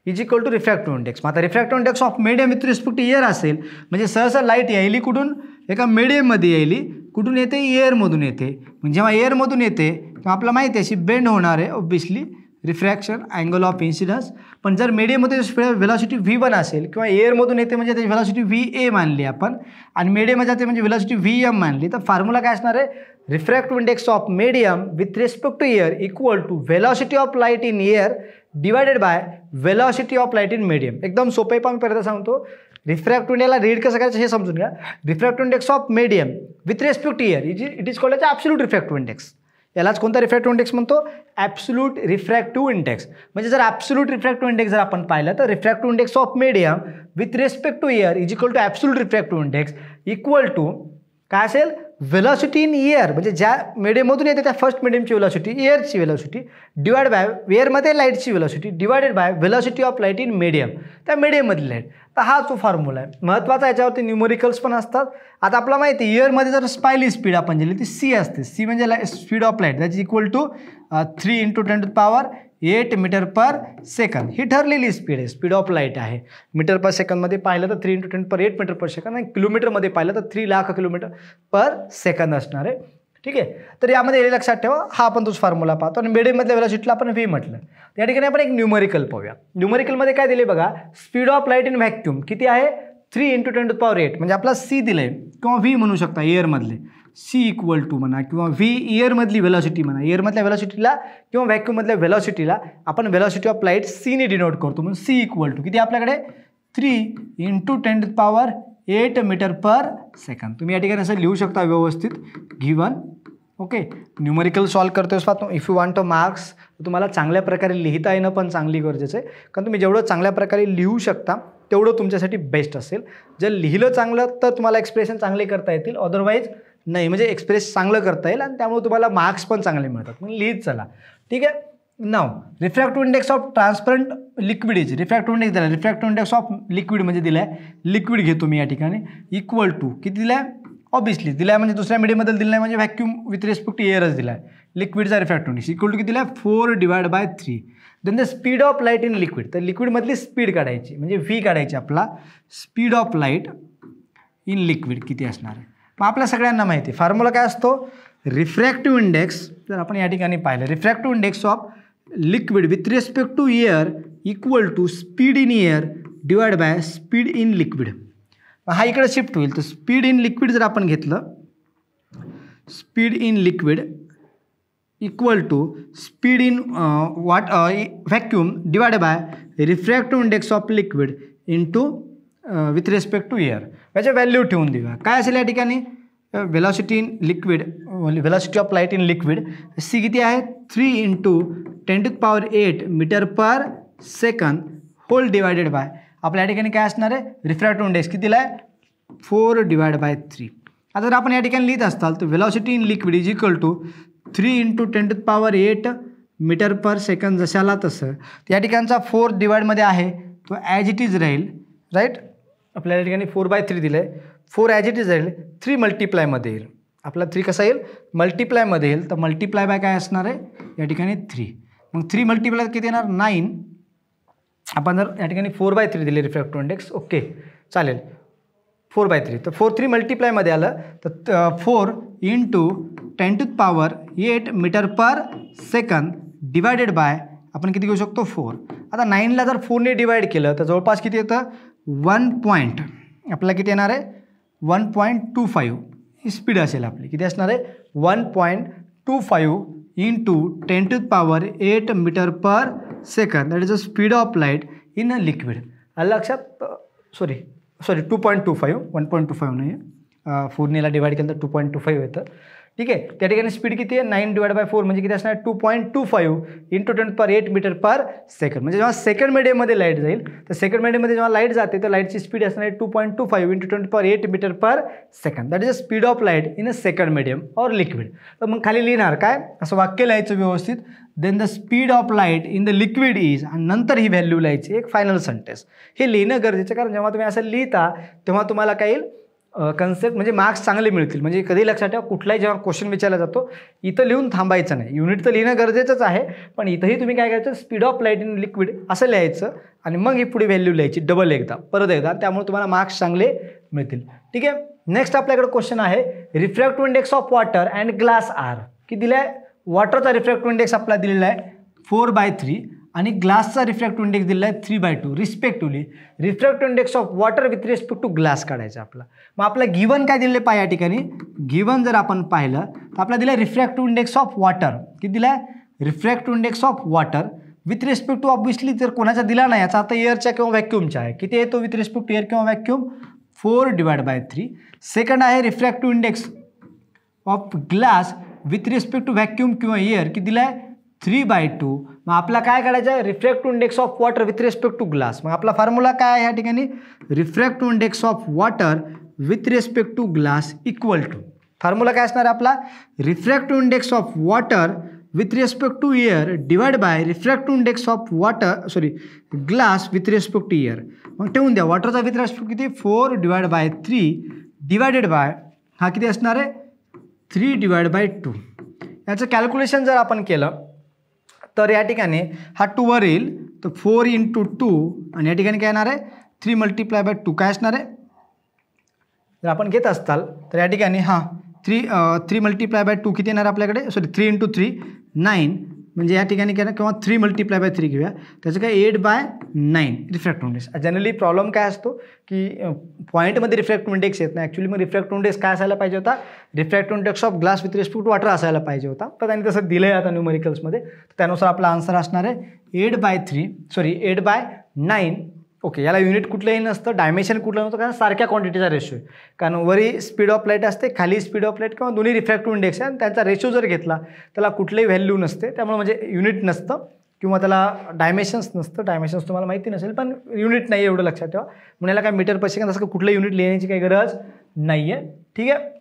is equal to refractive index. मग आता refractive index of medium with respect to air असेल म्हणजे सहसा लाईट यायली कुठून, एका मीडियममध्ये यायली, कुठून येते, एअरमधून येते. म्हणजे जेव्हा एअरमधून येते आपल्याला माहिती आहे अशी बेंड होणार आहे obviously refraction angle of incidence. पण जर मीडियममध्ये व्हेलॉसिटी V1 असेल किंवा एअरमधून येते म्हणजे त्याची व्हेलॉसिटी VA मानली आपण आणि मीडियममध्ये जाते म्हणजे व्हेलॉसिटी VM मानली, तर फॉर्म्युला काय असणार आहे, refractive index of medium with respect to air equal to velocity of light in air divided by velocity of light in medium. एकदम सोपं आहे, पण मी परत सांगतो. रिफ्रॅक्टिव्ह इंडेक्सला रीड कसं करायचं हे समजून घ्या. Refractive index of medium with respect to air it is called as absolute refractive index. यालाच कोणता रिफ्रॅक्टिव्ह इंडेक्स म्हणतो, ॲब्सोल्यूट रिफ्रॅक्टिव्ह इंडेक्स. म्हणजे जर ॲब्सोल्यूट रिफ्रॅक्टिव्ह इंडेक्स जर आपण पाहिलं तर refractive index of medium with respect to air is equal to absolute refractive index equal to काय असेल, व्हेलॉसिटी इन एअर म्हणजे ज्या मीडियममधून येते त्या फर्स्ट मीडियमची व्हेलॉसिटी एअरची व्हेलॉसिटी डिवाइड बाय एअरमध्ये लाईटची velocity divided by velocity of light in medium, त्या मीडियममधली लाईट. तर हा जो फॉर्म्युला आहे महत्त्वाचा. याच्यावरती न्यूमरिकल्स पण असतात. आता आपल्याला माहिती आहे एअरमध्ये जर पाहिली स्पीड आपण दिली ती C असते. C म्हणजे speed of light that is equal to 3 × 10⁸ metre per second. ही ठरलेली स्पीड आहे, स्पीड ऑफ लाईट आहे. मीटर पर सेकंदमध्ये पाहिलं तर 3 × 10⁸ मीटर पर सेकंद आणि किलोमीटरमध्ये पाहिलं तर 3 लाख किलोमीटर पर सेकंद असणार आहे. ठीक आहे, तर यामध्ये हे लक्षात ठेवा, हा आपण तोच फॉर्म्युला पाहतो. आणि मीडियममधल्या व्हेलॉसिटीला आपण V म्हटलं. त्या ठिकाणी आपण एक न्यूमरिकल पाहूया. न्यूमरिकलमध्ये काय दिले बघा, speed of light in vacuum किती आहे, 3 × 10⁸ म्हणजे आपला C दिलं आहे किंवा V म्हणू शकता एअरमधले. C इक्वल टू म्हणा किंवा V एअरमधली व्हेलॉसिटी म्हणा. एअरमधल्या व्हेलॉसिटीला किंवा व्हॅक्यूममधल्या व्हेलॉसिटीला आपण व्हेलॉसिटी ऑफ लाईट C ने डिनोट करतो. म्हणून C इक्वल टू किती आपल्याकडे 3 × 10⁸ मीटर पर सेकंद. तुम्ही या ठिकाणी असं लिहू शकता व्यवस्थित गिवन. ओके, न्यूमरिकल सॉल्व करतोय पाहतो. If you want a marks तुम्हाला चांगल्या प्रकारे लिहिता येणं पण चांगली गरजेचं आहे. कारण तुम्ही जेवढं चांगल्या प्रकारे लिहू शकता तेवढं तुमच्यासाठी बेस्ट असेल. जर लिहिलं चांगलं तर तुम्हाला एक्सप्रेशन चांगले करता येतील, अदरवाईज नाही. म्हणजे एक्सप्रेस चांगलं करता येईल आणि त्यामुळे तुम्हाला मार्क्स पण चांगले मिळतात. मग लिहित चला. ठीक आहे. नाव refractive index of transparent liquid is refractive index दिला. रिफ्रॅक्टिव्ह इंडेक्स ऑफ लिक्विड म्हणजे दिला आहे, लिक्विड घेतो मी या ठिकाणी, इक्वल टू किती दिला आहे, ऑब्वियसली दिला आहे म्हणजे दुसऱ्या मीडियमबद्दल दिला आहे म्हणजे व्हॅक्यूम विथ रिस्पेक्ट टू एअरच दिला आहे. लिक्विडचा रिफ्रॅक्टिव्ह इंडेक्स इक्वल टू किती दिला आहे, 4/3. Then the speed of light in liquid. तर लिक्विडमधली स्पीड काढायची म्हणजे V काढायची आपला. Speed of light in liquid किती असणार आहे. मग आपल्या सगळ्यांना माहिती आहे फॉर्म्युला काय असतो, रिफ्रॅक्टिव्ह इंडेक्स. जर आपण या ठिकाणी पाहिलं refractive index of liquid with respect to air equal to speed in air divide by speed in liquid. हा इकडे शिफ्ट होईल. तर स्पीड इन लिक्विड जर आपण घेतलं, speed in liquid equal to speed in vacuum divide by refractive index of liquid into with respect to air. याच्या value ठेवून देऊया. काय असेल या ठिकाणी, velocity in liquid, velocity of light in liquid C किती आहे, 3 × 10⁸ metre per second whole divided by आपल्या या ठिकाणी काय असणार आहे, रिफ्रॅक्टिव्ह इंडेक्स कितीला आहे, 4/3. आता जर आपण या ठिकाणी लिहित असताल तर velocity in liquid is equal to 3 × 10⁸ metre per second जशाला तसं. या ठिकाणचा 4 डिवाइडमध्ये आहे तो ॲज इट इज राहील, राईट. आपल्याला या ठिकाणी 4/3 दिलं आहे, 4 ॲज इट इज राहील, 3 मल्टिप्लायमध्ये येईल. आपला 3 कसा येईल, मल्टिप्लायमध्ये येईल. तर मल्टिप्लाय बाय काय असणार आहे या ठिकाणी 3. मग 3 मल्टिप्लाय किती येणार, 9. आपण जर या ठिकाणी 4/3 दिले रिफ्रॅक्टिव्ह इंडेक्स, ओके चालेल, 4/3. तर 4 3 मल्टिप्लायमध्ये आलं तर 4 × 10⁸ metre per second divided by आपण किती घेऊ शकतो, 4. आता 9ला जर 4ने डिवाइड केलं तर जवळपास किती येतं, 1 आपल्याला किती येणार आहे, 1.25 ही स्पीड असेल आपली. किती असणार आहे, 1.25 × 10⁸ metre per second that is the speed of light in a liquid. आलं लक्षात, सॉरी 2.25, 1.25 नाही आहे, 4नेला डिवाइड केलं तर 2.25 येतं. ठीक आहे. त्या ठिकाणी स्पीड किती आहे, 9/4 म्हणजे किती असणार, 2.25 × 10⁸ मीटर पर सेकंड. म्हणजे जेव्हा सेकंड मीडियममध्ये लाईट जाईल तर सेकंड मीडियममध्ये जेव्हा लाईट जाते तर लाईटची स्पीड असणार आहे 2.25 × 10⁸ metre per second that is the speed of light in a second medium or liquid. तर मग खाली लिहिणार काय, असं वाक्य लिहायचं व्यवस्थित. Then the speed of light in the liquid is आणि नंतर ही व्हॅल्यू लिहायची, एक फायनल सेंटेन्स. हे लिहिणं गरजेचं, कारण जेव्हा तुम्ही असं लिहिता तेव्हा तुम्हाला काय येईल, कन्सेप्ट म्हणजे मार्क्स चांगले मिळतील. म्हणजे कधी लक्षात ठेवा, कुठलाही जेव्हा क्वेश्चन विचारला जातो इथं लिहून थांबायचं नाही. युनिट तर लिहिणं गरजेचंच आहे, पण इथंही तुम्ही काय करायचं, speed of light in liquid असं लिहायचं आणि मग ही पुढे व्हॅल्यू लिहायची डबल एकदा, परत एकदा. त्यामुळे तुम्हाला मार्क्स चांगले मिळतील. ठीक आहे. नेक्स्ट आपल्याकडे क्वेश्चन आहे, refractive index of water and glass are. किती दिलं आहे, वॉटरचा रिफ्रॅक्टिव्ह इंडेक्स आपला दिलेला आहे 4/3 आणि ग्लासचा रिफ्रॅक्टिव्ह इंडेक्स दिलेला आहे 3/2 respectively. Refractive index of water with respect to glass काढायचा आपला. मग आपला गिवन काय दिलेलं आहे या ठिकाणी, गिवन जर आपण पाहिलं तर आपला दिला रिफ्रॅक्टिव्ह इंडेक्स ऑफ वॉटर. किती दिला आहे? Refractive index of water with respect to obviously जर कोणाचा दिला नाही याचा आता एअरच्या किंवा व्हॅक्यूमच्या आहे. किती आहे तो विथ रिस्पेक्ट टू एअर किंवा व्हॅक्यूम? 4/3. सेकंड आहे refractive index of glass with respect to vacuum किंवा एअर. किती दिला आहे? 3/2. मग आपला काय काढायचं आहे? Refractive index of water with respect to glass. मग आपला फॉर्म्युला काय आहे या ठिकाणी? Refractive index of water with respect to glass equal to, formula काय असणार आहे आपला? Refractive index of water with respect to air divide by refractive index of glass with respect to air. मग ठेवून द्या वॉटरचा विथ रिस्पेक्ट किती? 4/3 divided by हा किती असणार आहे? 3/2. याचं कॅल्क्युलेशन जर आपण केलं तर या ठिकाणी हा 2 वर येईल तर 4 × 2 आणि या ठिकाणी काय येणार आहे? 3 × 2 काय असणार आहे? जर आपण घेत असताल तर या ठिकाणी हां 3 × 2 किती येणार आपल्याकडे? सॉरी 3 × 3 9 म्हणजे या ठिकाणी काय किंवा 3 × 3 घेऊया त्याचं काय 8/9 रिफ्रॅक्टिव्ह इंडेक्स. जनरली प्रॉब्लेम काय असतो की पॉईंटमध्ये रिफ्रॅक्टिव्ह इंडेक्स येत नाही. ॲक्च्युली मग रिफ्रॅक्टिव्ह इंडेक्स काय असायला पाहिजे होता? Refractive index of glass with respect to water असायला पाहिजे होता. तर त्यांनी तसं दिलं आहे आता न्यूमेरिकल्समध्ये. त्यानुसार आपला आन्सर असणार आहे 8/9. ओके, याला युनिट कुठलंही नसतं, डायमेन्शन कुठलं नसतं कारण सारख्या क्वांटिटीचा रेशो आहे. कारण वरी स्पीड ऑफ लाईट असते, खाली स्पीड ऑफ लाईट किंवा दोन्ही रिफ्रॅक्टिव्ह इंडेक्स आहे आणि त्यांचा रेशो जर घेतला त्याला कुठलंही व्हॅल्यू नसते. त्यामुळे म्हणजे युनिट नसतं किंवा त्याला डायमेन्शन्स नसतं. डायमेन्शन्स तुम्हाला माहिती नसेल पण युनिट नाही एवढं लक्षात ठेवा. म्हणून याला काय मीटर पर सेकंद असं कुठलं युनिट लिहिण्याची काही गरज नाही आहे. ठीक आहे,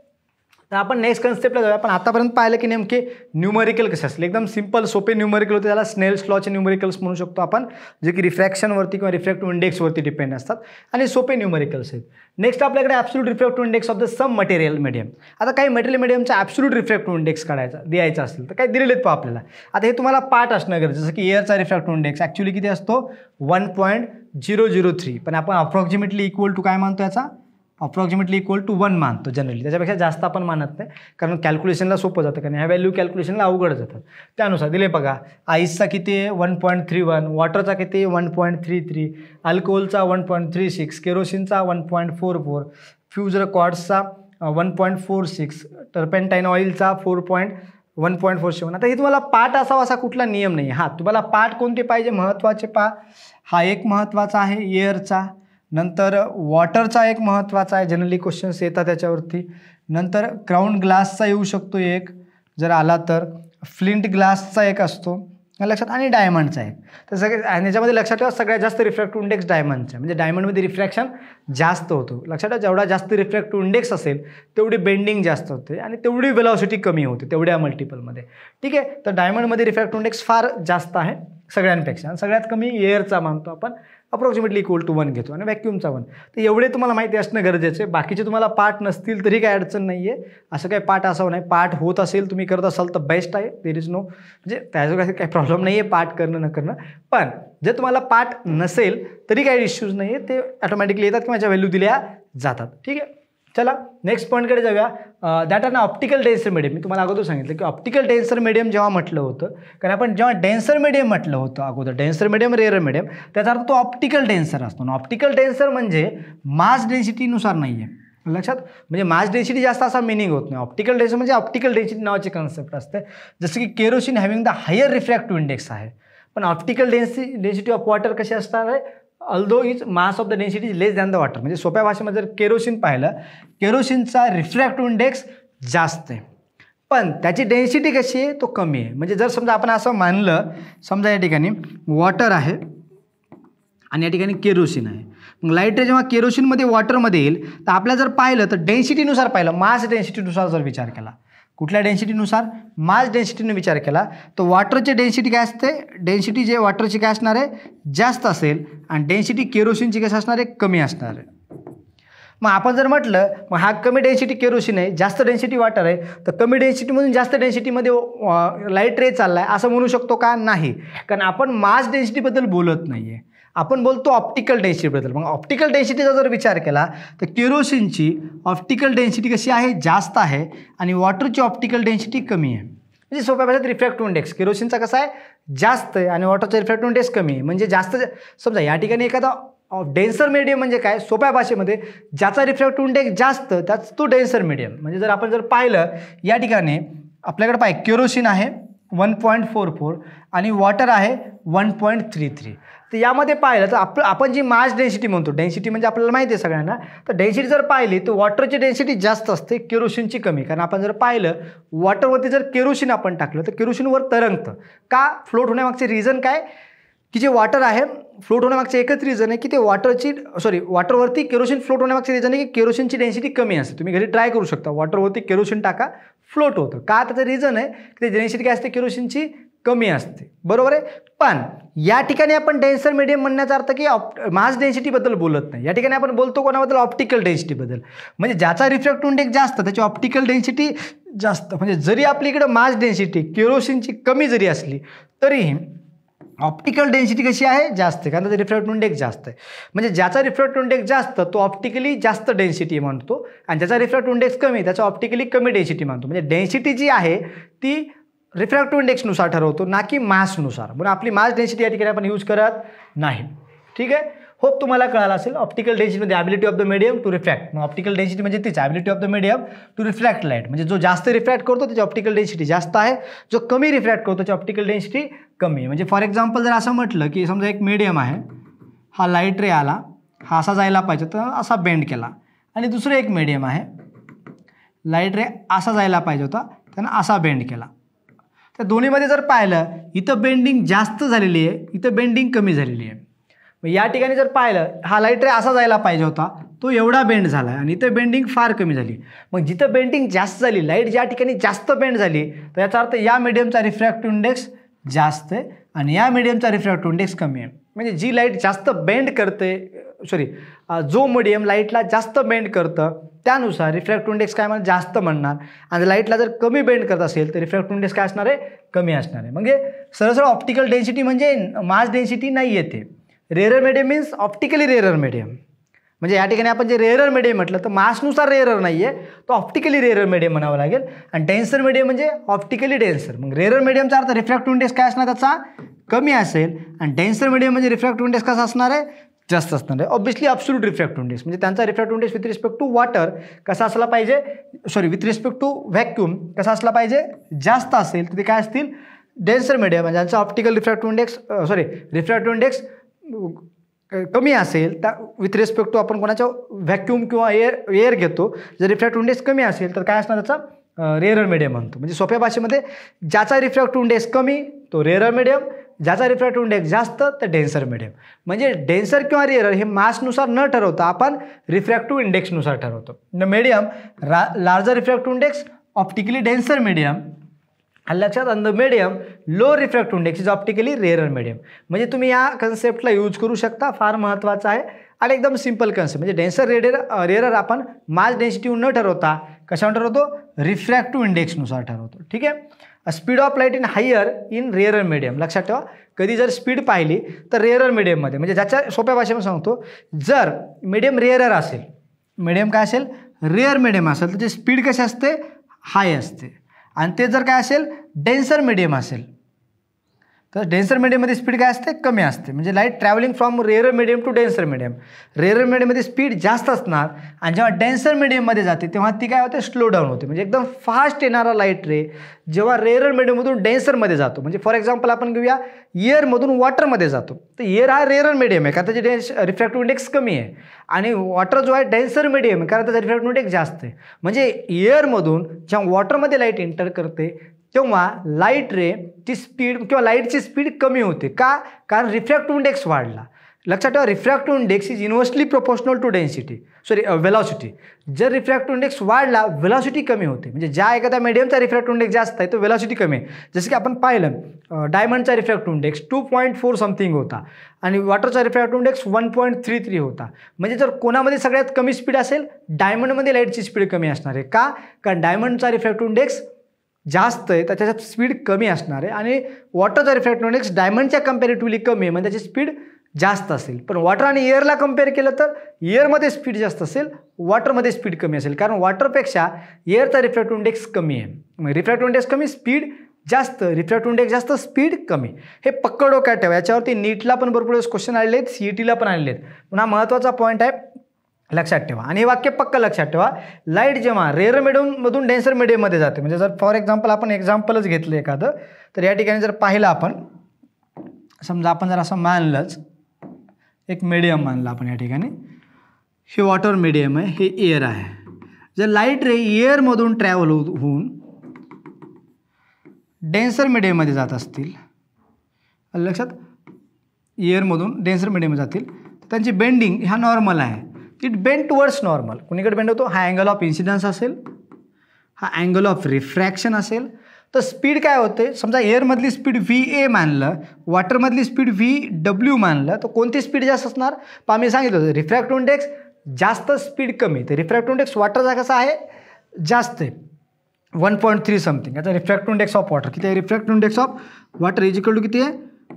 तर आपण नेक्स्ट कन्सेप्टला जाऊया. पण आतापर्यंत पाहिलं की नेमके न्यूमरिकल कसे असले एकदम सिंपल सोपे न्यूमरिकल होते. त्याला स्नेल्स लॉचे न्यूमरिकल्स म्हणू शकतो आपण, जे की रिफ्रॅक्शनवरती किंवा रिफ्रॅक्टिव्ह इंडेक्सवरती डिपेंड असतात आणि सोपे न्यूमरिकल्स आहेत. नेक्स्ट आपल्याकडे absolute refractive index of the some material medium. आता काही मटेरियल मीडियमचा ॲब्सोल्यूट रिफ्रॅक्टिव्ह इंडेक्स काढायचा द्यायचा असेल तर काय दिलेले आहेत आपल्याला. आता हे तुम्हाला पार्ट असणं गरजेचं, जसं की एअरचा रिफ्रॅक्टिव्ह इंडेक्स ॲक्च्युली किती असतो? 1.003. पण आपण अप्रॉक्सिमेटली इक्वल टू काय मानतो? याचा अप्रॉक्सिमेटली इक्वल टू 1 मानतो जनरली. त्याच्यापेक्षा जास्त आपण मानत नाही कारण कॅल्क्युलेशनला सोपं जातं कारण ह्या व्हॅल्यू कॅल्क्युलेशनला अवघड जातात. त्यानुसार दिले बघा. आईसचा किती आहे? 1.31. वॉटरचा किती? 1.33. अल्कोहोलचा 1.36. केरोसिनचा 1.44. फ्यूजर कॉर्ड्सचा 1.46. टर्पेंटाईन ऑइलचा 1.47. आता हे तुम्हाला पार्ट असावा असा कुठला नियम नाही. हां, तुम्हाला पार्ट कोणते पाहिजे महत्त्वाचे पहा. हा एक महत्त्वाचा आहे एअरचा, नंतर वॉटरचा एक महत्त्वाचा आहे, जनरली क्वेश्चन्स येतात त्याच्यावरती. नंतर क्राउन ग्लासचा येऊ शकतो एक जर आला तर, फ्लिंट ग्लासचा एक असतो लक्षात, आणि डायमंडचा एक. तर सगळे आणि याच्यामध्ये लक्षात ठेवा सगळ्यात जास्त रिफ्रॅक्टिव्ह इंडेक्स डायमंडचा, म्हणजे डायमंडमध्ये रिफ्रॅक्शन जास्त होतो. लक्षात ठेवा जेवढा जास्त रिफ्रॅक्टिव्ह इंडेक्स असेल तेवढी बेंडिंग जास्त होते आणि तेवढी वेलॉसिटी कमी होते तेवढ्या मल्टिपलमध्ये. ठीक आहे, तर डायमंडमध्ये रिफ्रॅक्टिव्ह इंडेक्स फार जास्त आहे सगळ्यांपेक्षा आणि सगळ्यात कमी एअरचा मानतो आपण, अप्रॉक्सिमेटली इक्वल टू 1 घेतो आणि व्हॅक्यूमचा 1. तर एवढे तुम्हाला माहिती असणं गरजेचं आहे. बाकीचे तुम्हाला पार्ट नसतील तरी काही अडचण नाही आहे. असं काही पार्ट असावं नाही. पार्ट होत असेल तुम्ही करत असाल तर बेस्ट आहे. देर इज नो म्हणजे त्याचं काही प्रॉब्लेम नाही आहे पार्ट करणं न करणं. पण जर तुम्हाला पार्ट नसेल तरी काही इश्यूज नाही आहे, ते ऑटोमॅटिकली येतात किंवा याच्या व्हॅल्यू दिल्या जातात. ठीक आहे, चला नेक्स्ट पॉईंटकडे जाऊया. दॅट आर ना ऑप्टिकल डेन्सर मीडियम. मी तुम्हाला अगोदर सांगितलं की ऑप्टिकल डेन्सर मीडियम जेव्हा म्हटलं होतं, कारण आपण जेव्हा डेन्सर मीडियम म्हटलं होतं अगोदर, डेन्सर मीडियम रेअर मीडियम, त्याचा अर्थ तो ऑप्टिकल डेन्सर असतो. ऑप्टिकल डेन्सर म्हणजे मास डेन्सिटीनुसार नाही आहे लक्षात, म्हणजे मास डेन्सिटी जास्त असा मिनिंग होत नाही. ऑप्टिकल डेन्सर म्हणजे ऑप्टिकल डेन्सिटी नावाची कन्सेप्ट असते. जसं की kerosene having the higher refractive index आहे, पण ऑप्टिकल डेन्सिटी ऑफ वॉटर कशी असणार आहे? Although is mass of the density is less than the water. म्हणजे सोप्या भाषेमध्ये जर केरोसिन पाहिलं, केरोसिनचा रिफ्रॅक्टिव्ह इंडेक्स जास्त आहे पण त्याची डेन्सिटी कशी आहे? तो कमी आहे. म्हणजे जर समजा आपण असं मानलं, समजा या ठिकाणी वॉटर आहे आणि या ठिकाणी केरोसिन आहे, मग लाईट रे जेव्हा केरोसिनमध्ये वॉटरमध्ये येईल तर आपल्याला जर पाहिलं तर डेन्सिटीनुसार पाहिलं, मास डेन्सिटीनुसार जर विचार केला, कुठल्या डेन्सिटीनुसार? मास डेन्सिटीने विचार केला तर वॉटरची डेन्सिटी काय असते? डेन्सिटी जे वॉटरची काय असणार आहे? जास्त असेल आणि डेन्सिटी केरोसिनची कशी असणार आहे? कमी असणार आहे. मग आपण जर म्हटलं मग हा कमी डेन्सिटी केरोसिन आहे, जास्त डेन्सिटी वॉटर आहे, तर कमी डेन्सिटीमधून जास्त डेन्सिटीमध्ये लाईट रे चालला आहे असं म्हणू शकतो का? नाही, कारण आपण मास डेन्सिटीबद्दल बोलत नाही आहे, आपण बोलतो ऑप्टिकल डेन्सिटीबद्दल. मग ऑप्टिकल डेन्सिटीचा जर विचार केला तर केरोसिनची ऑप्टिकल डेन्सिटी कशी आहे? जास्त आहे आणि वॉटरची ऑप्टिकल डेन्सिटी कमी आहे. म्हणजे सोप्या भाषेत रिफ्रॅक्टिव्ह इंडेक्स केरोसिनचा कसा आहे, जास्त आहे आणि वॉटरचा रिफ्रॅक्टिव्ह इंडेक्स कमी आहे. म्हणजे जास्त समजा या ठिकाणी एखादा डेन्सर मीडियम म्हणजे काय, सोप्या भाषेमध्ये ज्याचा रिफ्रॅक्टिव्ह इंडेक्स जास्त त्याच तो डेन्सर मीडियम. म्हणजे जर आपण पाहिलं या ठिकाणी आपल्याकडे पाहिजे केरोसिन आहे 1.44 आणि वॉटर आहे 1.33. तर यामध्ये पाहिलं तर आपण जी मास डेन्सिटी म्हणतो, डेन्सिटी म्हणजे आपल्याला माहिती आहे सगळ्यांना, तर डेन्सिटी जर पाहिली तर वॉटरची डेन्सिटी जास्त असते, केरोसिनची कमी. कारण आपण जर पाहिलं वॉटरवरती जर केरोसिन आपण टाकलं तर केरोसिनवर तरंगतं. का फ्लोट होण्यामागचे रिझन काय, की जे वॉटर आहे फ्लोट होण्यामागचे एकच रिझन आहे की ते वॉटरवरती केरोसिन फ्लोट होण्यामागचे रिझन आहे की केरोसिनची डेन्सिटी कमी असते. तुम्ही घरी ट्राय करू शकता, वॉटरवरती केरोसिन टाका, फ्लोट होतं. का, त्याचं रिझन आहे की ते डेन्सिटी काय असते, केरोसिनची कमी असते. बरोबर आहे. पण या ठिकाणी आपण डेन्सर मीडियम म्हणण्याचा अर्थ की मास डेन्सिटीबद्दल बोलत नाही. या ठिकाणी आपण बोलतो कोणाबद्दल, ऑप्टिकल डेन्सिटीबद्दल. म्हणजे ज्याचा रिफ्रॅक्टिव्ह इंडेक्स जास्त त्याची ऑप्टिकल डेन्सिटी जास्त. म्हणजे जरी आपली इकडं मास डेन्सिटी केरोसिनची कमी जरी असली तरीही ऑप्टिकल डेन्सिटी कशी आहे, जास्त आहे, कारण त्याचा रिफ्रॅक्टिव्ह इंडेक्स जास्त आहे. म्हणजे ज्याचा रिफ्रॅक्टिव्ह इंडेक्स जास्त तो ऑप्टिकली जास्त डेन्सिटी मानतो आणि ज्याचा रिफ्रॅक्टिव्ह इंडेक्स कमी त्याचा ऑप्टिकली कमी डेन्सिटी मानतो. म्हणजे डेन्सिटी जी आहे ती रिफ्रॅक्टिव्ह इंडेक्सनुसार ठरवतो, ना की मासनुसार. म्हणून आपली मास डेन्सिटी या ठिकाणी आपण यूज करत नाही. ठीक आहे. होप तुम्हाला कळालं असेल. ऑप्टिकल डेन्सिटीमध्ये ability of the medium to refract. मग ऑप्टिकल डेन्सिटी म्हणजे तीच ability of the medium to refract light. म्हणजे जो जास्त रिफ्रॅक्ट करतो त्याची ऑप्टिकल डेन्सिटी जास्त आहे, जो कमी रिफ्रॅक्ट करतो त्याची ऑप्टिकल डेन्सिटी कमी आहे. म्हणजे फॉर एक्झाम्पल जर असं म्हटलं की समजा एक मीडियम आहे, हा लाईट रे आला, हा असा जायला पाहिजे तर असा बेंड केला, आणि दुसरं एक मीडियम आहे, लाईट रे असा जायला पाहिजे होता त्यानं असा बेंड केला. तर दोन्हीमध्ये जर पाहिलं इथं बेंडिंग जास्त झालेली आहे, इथं बेंडिंग कमी झालेली आहे. मग या ठिकाणी जर पाहिलं हा लाईट रे असा जायला पाहिजे होता, तो एवढा बेंड झाला आणि इथं बेंडिंग फार कमी झाली. मग जिथं बेंडिंग जास्त झाली, लाईट ज्या ठिकाणी जास्त बेंड झाली, तर याचा अर्थ या मीडियमचा रिफ्रॅक्टिव्ह इंडेक्स जास्त आहे आणि या मीडियमचा रिफ्रॅक्टिव्ह इंडेक्स कमी आहे. म्हणजे जी लाईट जास्त बेंड करते, जो मीडियम लाईटला जास्त बेंड करतं त्यानुसार रिफ्रॅक्टिव्ह इंडेक्स काय म्हणणार, जास्त म्हणणार. आणि लाईटला जर कमी बेंड करत असेल तर रिफ्रॅक्टिव्ह इंडेक्स काय असणार आहे, कमी असणार आहे. म्हणजे सरळ ऑप्टिकल डेन्सिटी म्हणजे मास डेन्सिटी नाही येते. Rarer medium means optically rarer medium. म्हणजे या ठिकाणी आपण जे रेअरर मीडियम म्हटलं तर मासनुसार रेअरर नाही आहे, तो ऑप्टिकली रेअरर मीडियम म्हणावं लागेल. आणि डेन्सर मीडियम म्हणजे ऑप्टिकली डेन्सर. मग रेअरर मीडियमचा अर्थ रिफ्रॅक्टिव्ह इंडेक्स काय असणार त्याचा, कमी असेल. आणि डेन्सर मीडियम म्हणजे रिफ्रॅक्टिव्ह इंडेक्स कसा असणार आहे, जास्त असणार आहे. ऑब्वियसली ॲब्सोल्यूट रिफ्रॅक्टिव्ह इंडेक्स म्हणजे त्यांचा refractive index with respect to water कसा असला पाहिजे, विथ रिस्पेक्ट टू व्हॅक्यूम कसा असला पाहिजे, जास्त असेल तर ते काय असतील, डेन्सर मीडियम. म्हणजे ज्यांचा optical refractive index refractive index कमी असेल तर विथ रिस्पेक्ट टू आपण कोणाच्या व्हॅक्यूम किंवा एअर घेतो, जर रिफ्रॅक्टिव्ह इंडेक्स कमी असेल तर काय असणार त्याचा, रेअरर मीडियम म्हणतो. म्हणजे सोप्या भाषेमध्ये ज्याचा रिफ्रॅक्टिव्ह इंडेक्स कमी तो रेअरर मीडियम, ज्याचा रिफ्रॅक्टिव्ह इंडेक्स जास्त तर डेन्सर मीडियम. म्हणजे डेन्सर किंवा रेअरर हे मासनुसार न ठरवता आपण रिफ्रॅक्टिव्ह इंडेक्सनुसार ठरवतो. Medium larger refractive index optically denser medium, आणि लक्षात the medium low refractive index is optically rarer medium. म्हणजे तुम्ही या कन्सेप्टला यूज करू शकता, फार महत्त्वाचं आहे आणि एकदम सिंपल कन्सेप्ट. म्हणजे डेन्सर रेअरर आपण मास डेन्सिटी न ठरवता कशावर ठरवतो, रिफ्रॅक्टिव्ह इंडेक्सनुसार ठरवतो. ठीक आहे. Speed of light in higher in rarer medium. लक्षात ठेवा, कधी जर स्पीड पाहिली तर रेअरर मीडियममध्ये, म्हणजे ज्याच्या सोप्या भाषेमध्ये सांगतो, जर मीडियम रेअरर असेल, मीडियम काय असेल, रेअर मीडियम असेल, त्याची स्पीड कशी असते, हाय असते. आणि ते जर काय असेल, डेन्सर मीडियम असेल तर डेन्सर मीडियममध्ये स्पीड काय असते, कमी असते. म्हणजे light travelling from rarer medium to denser medium, rarer मीडियममध्ये स्पीड जास्त असणार आणि जेव्हा डेन्सर मीडियममध्ये जाते तेव्हा ती काय होते, स्लो डाऊन होते. म्हणजे एकदम फास्ट येणारा लाईट रे जेव्हा रेअरर मीडियममधून डेन्सरमध्ये जातो, म्हणजे फॉर एक्झाम्पल आपण घेऊया एअरमधून वॉटरमध्ये जातो, तर एअर हा रेअरर मीडियम आहे कारण त्याची रिफ्रॅक्टिव्ह इंडेक्स कमी आहे, आणि वॉटर जो आहे डेन्सर मीडियम आहे कारण त्याचा रिफ्रॅक्टिव्ह इंडेक्स जास्त आहे. म्हणजे एअरमधून जेव्हा वॉटरमध्ये लाईट एंटर करते तेव्हा लाईट रेची स्पीड किंवा लाईटची स्पीड कमी होते. का, कारण रिफ्रॅक्टिव्ह इंडेक्स वाढला. लक्षात ठेवा, refractive index is inversely proportional to density, velocity. जर रिफ्रॅक्टिव्ह इंडेक्स वाढला व्हेलॉसिटी कमी होते. म्हणजे ज्या एखाद्या मीडियमचा रिफ्रॅक्टिव्ह इंडेक्स जास्त आहे तो व्हेलॉसिटी कमी आहे. जसं की आपण पाहिलं डायमंडचा रिफ्रॅक्टिव्ह इंडेक्स 2.4 समथिंग होता आणि वॉटरचा रिफ्रॅक्टिव्ह इंडेक्स 1.33 होता. म्हणजे जर कोणामध्ये सगळ्यात कमी स्पीड असेल, डायमंडमध्ये लाईटची स्पीड कमी असणार आहे. का, कारण डायमंडचा रिफ्रॅक्टिव्ह इंडेक्स जास्त आहे त्याच्यात स्पीड कमी असणार आहे, आणि वॉटरचा रिफ्रॅक्टिव्ह इंडेक्स डायमंडच्या कम्पॅरेटिव्हली कमी आहे म्हणजे त्याची स्पीड जास्त असेल. पण वॉटर आणि एअरला कम्पेअर केलं तर एअरमध्ये स्पीड जास्त असेल, वॉटरमध्ये स्पीड कमी असेल, कारण वॉटरपेक्षा एअरचा रिफ्रॅक्टिव्ह इंडेक्स कमी आहे. मग रिफ्रॅक्टिव्ह इंडेक्स कमी, स्पीड जास्त, रिफ्रॅक्टिव्ह इंडेक्स जास्त, स्पीड कमी. हे पक्कं डोक्यात ठेवा. याच्यावरती नीटला पण भरपूर क्वेश्चन आलेले आहेत, CETला पण आलेले आहेत. पुन्हा महत्त्वाचा पॉईंट आहे, लक्षात ठेवा. आणि हे वाक्य पक्कं लक्षात ठेवा. लाईट जेव्हा रेअर मीडियममधून डेन्सर मीडियममध्ये जाते, म्हणजे जर फॉर एक्झाम्पल आपण एक्झाम्पलच घेतलं एखादं, तर या ठिकाणी जर पाहिलं आपण, समजा आपण जर असं मानलंच, एक मीडियम मानलं आपण या ठिकाणी, हे वॉटर मीडियम आहे, हे एअर आहे. जर लाईट रे एअरमधून ट्रॅव्हल होऊन डेन्सर मीडियममध्ये जात असतील, लक्षात, एअरमधून डेन्सर मीडियममध्ये जातील, तर त्यांची बेंडिंग ह्या नॉर्मल आहे. It bend towards normal. कुणीकडे बेंड होतो? हा अँगल ऑफ इन्सिडन्स असेल, हा अँगल ऑफ रिफ्रॅक्शन असेल. तर स्पीड काय होते? समजा एअरमधली स्पीड VA मानलं, वॉटरमधली स्पीड VW मानलं, तर कोणती स्पीड जास्त असणार? पहा मी सांगितलं होतं, रिफ्रॅक्टिव्ह इंडेक्स जास्त, स्पीड कमी. तर रिफ्रॅक्टिव्ह इंडेक्स वॉटरचा कसा आहे? जास्त आहे, 1.3 समथिंग. याचा रिफ्रॅक्टिव्ह इंडेक्स ऑफ वॉटर किती आहे? Refractive index of water is equal to किती आहे?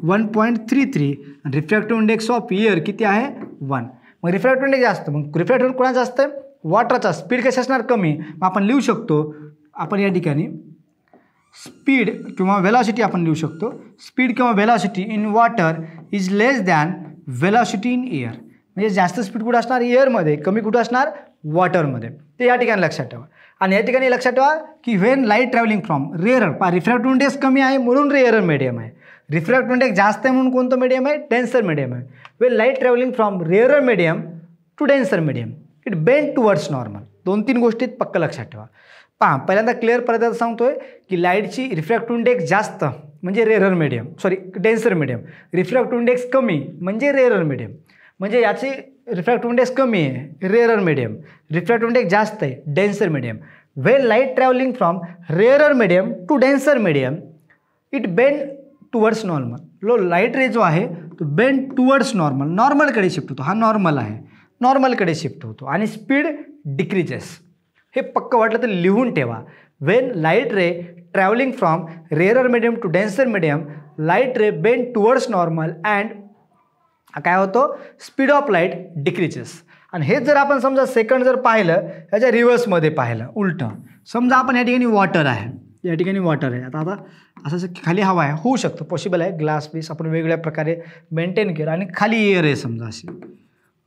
1.33. आणि रिफ्रॅक्टिव्ह इंडेक्स ऑफ एअर किती आहे? 1. मग रिफ्रॅक्टिव्ह इंडेक्स जास्त, मग रिफ्रॅक्टिव्ह कोणाचा जास्त आहे? वॉटरचा. स्पीड कशी असणार? कमी. मग आपण लिहू शकतो, आपण या ठिकाणी स्पीड किंवा वेलॉसिटी आपण लिहू शकतो. स्पीड किंवा velocity in water is less than velocity in air. म्हणजे जास्त स्पीड कुठं असणार? एअरमध्ये, कमी कुठं असणार? वॉटरमध्ये. ते या ठिकाणी लक्षात ठेवा. आणि या ठिकाणी लक्षात ठेवा की when light travelling from rarer, पहा रिफ्रॅक्टिव्ह इंडेक्स कमी आहे म्हणून रेअरर मीडियम आहे. रिफ्रॅक्टिव्ह इंडेक्स जास्त आहे म्हणून कोणतं मीडियम आहे? डेन्सर मीडियम आहे. When light travelling from rarer medium to denser medium it bend towards normal. 2-3 गोष्टीत पक्क लक्षात ठेवा. पहा पहिल्यांदा क्लिअर परत सांगतोय की लाईटची रिफ्रॅक्टिव्ह इंडेक्स जास्त म्हणजे rarer medium, denser medium. Refractive index कमी म्हणजे रेअरर मीडियम. म्हणजे याची रिफ्रॅक्टिव्ह इंडेक्स कमी आहे, रेअरर मीडियम. रिफ्रॅक्टिव्ह इंडेक्स जास्त आहे, denser medium. When light travelling from rarer medium to denser medium it bend towards normal. Light ray जो आहे तो बेंड टुवर्ड्स नॉर्मल, नॉर्मलकडे शिफ्ट होतो. हा नॉर्मल आहे, नॉर्मलकडे शिफ्ट होतो. आणि स्पीड डिक्रीजेस. हे पक्क वाटलं तर लिहून ठेवा. When light ray travelling from rarer medium to denser medium light ray bend towards normal and काय होतं? Speed of light decreases. आणि हेच जर आपण समजा सेकंड जर पाहिलं, याच्या रिव्हर्समध्ये पाहिलं, उलटं. समजा आपण या ठिकाणी वॉटर आहे, या ठिकाणी वॉटर आहे. आता असं खाली हवा आहे, होऊ शकतं, पॉसिबल आहे. ग्लास पीस आपण वेगळ्या प्रकारे मेंटेन केलं आणि खाली एअर आहे समजा अशी,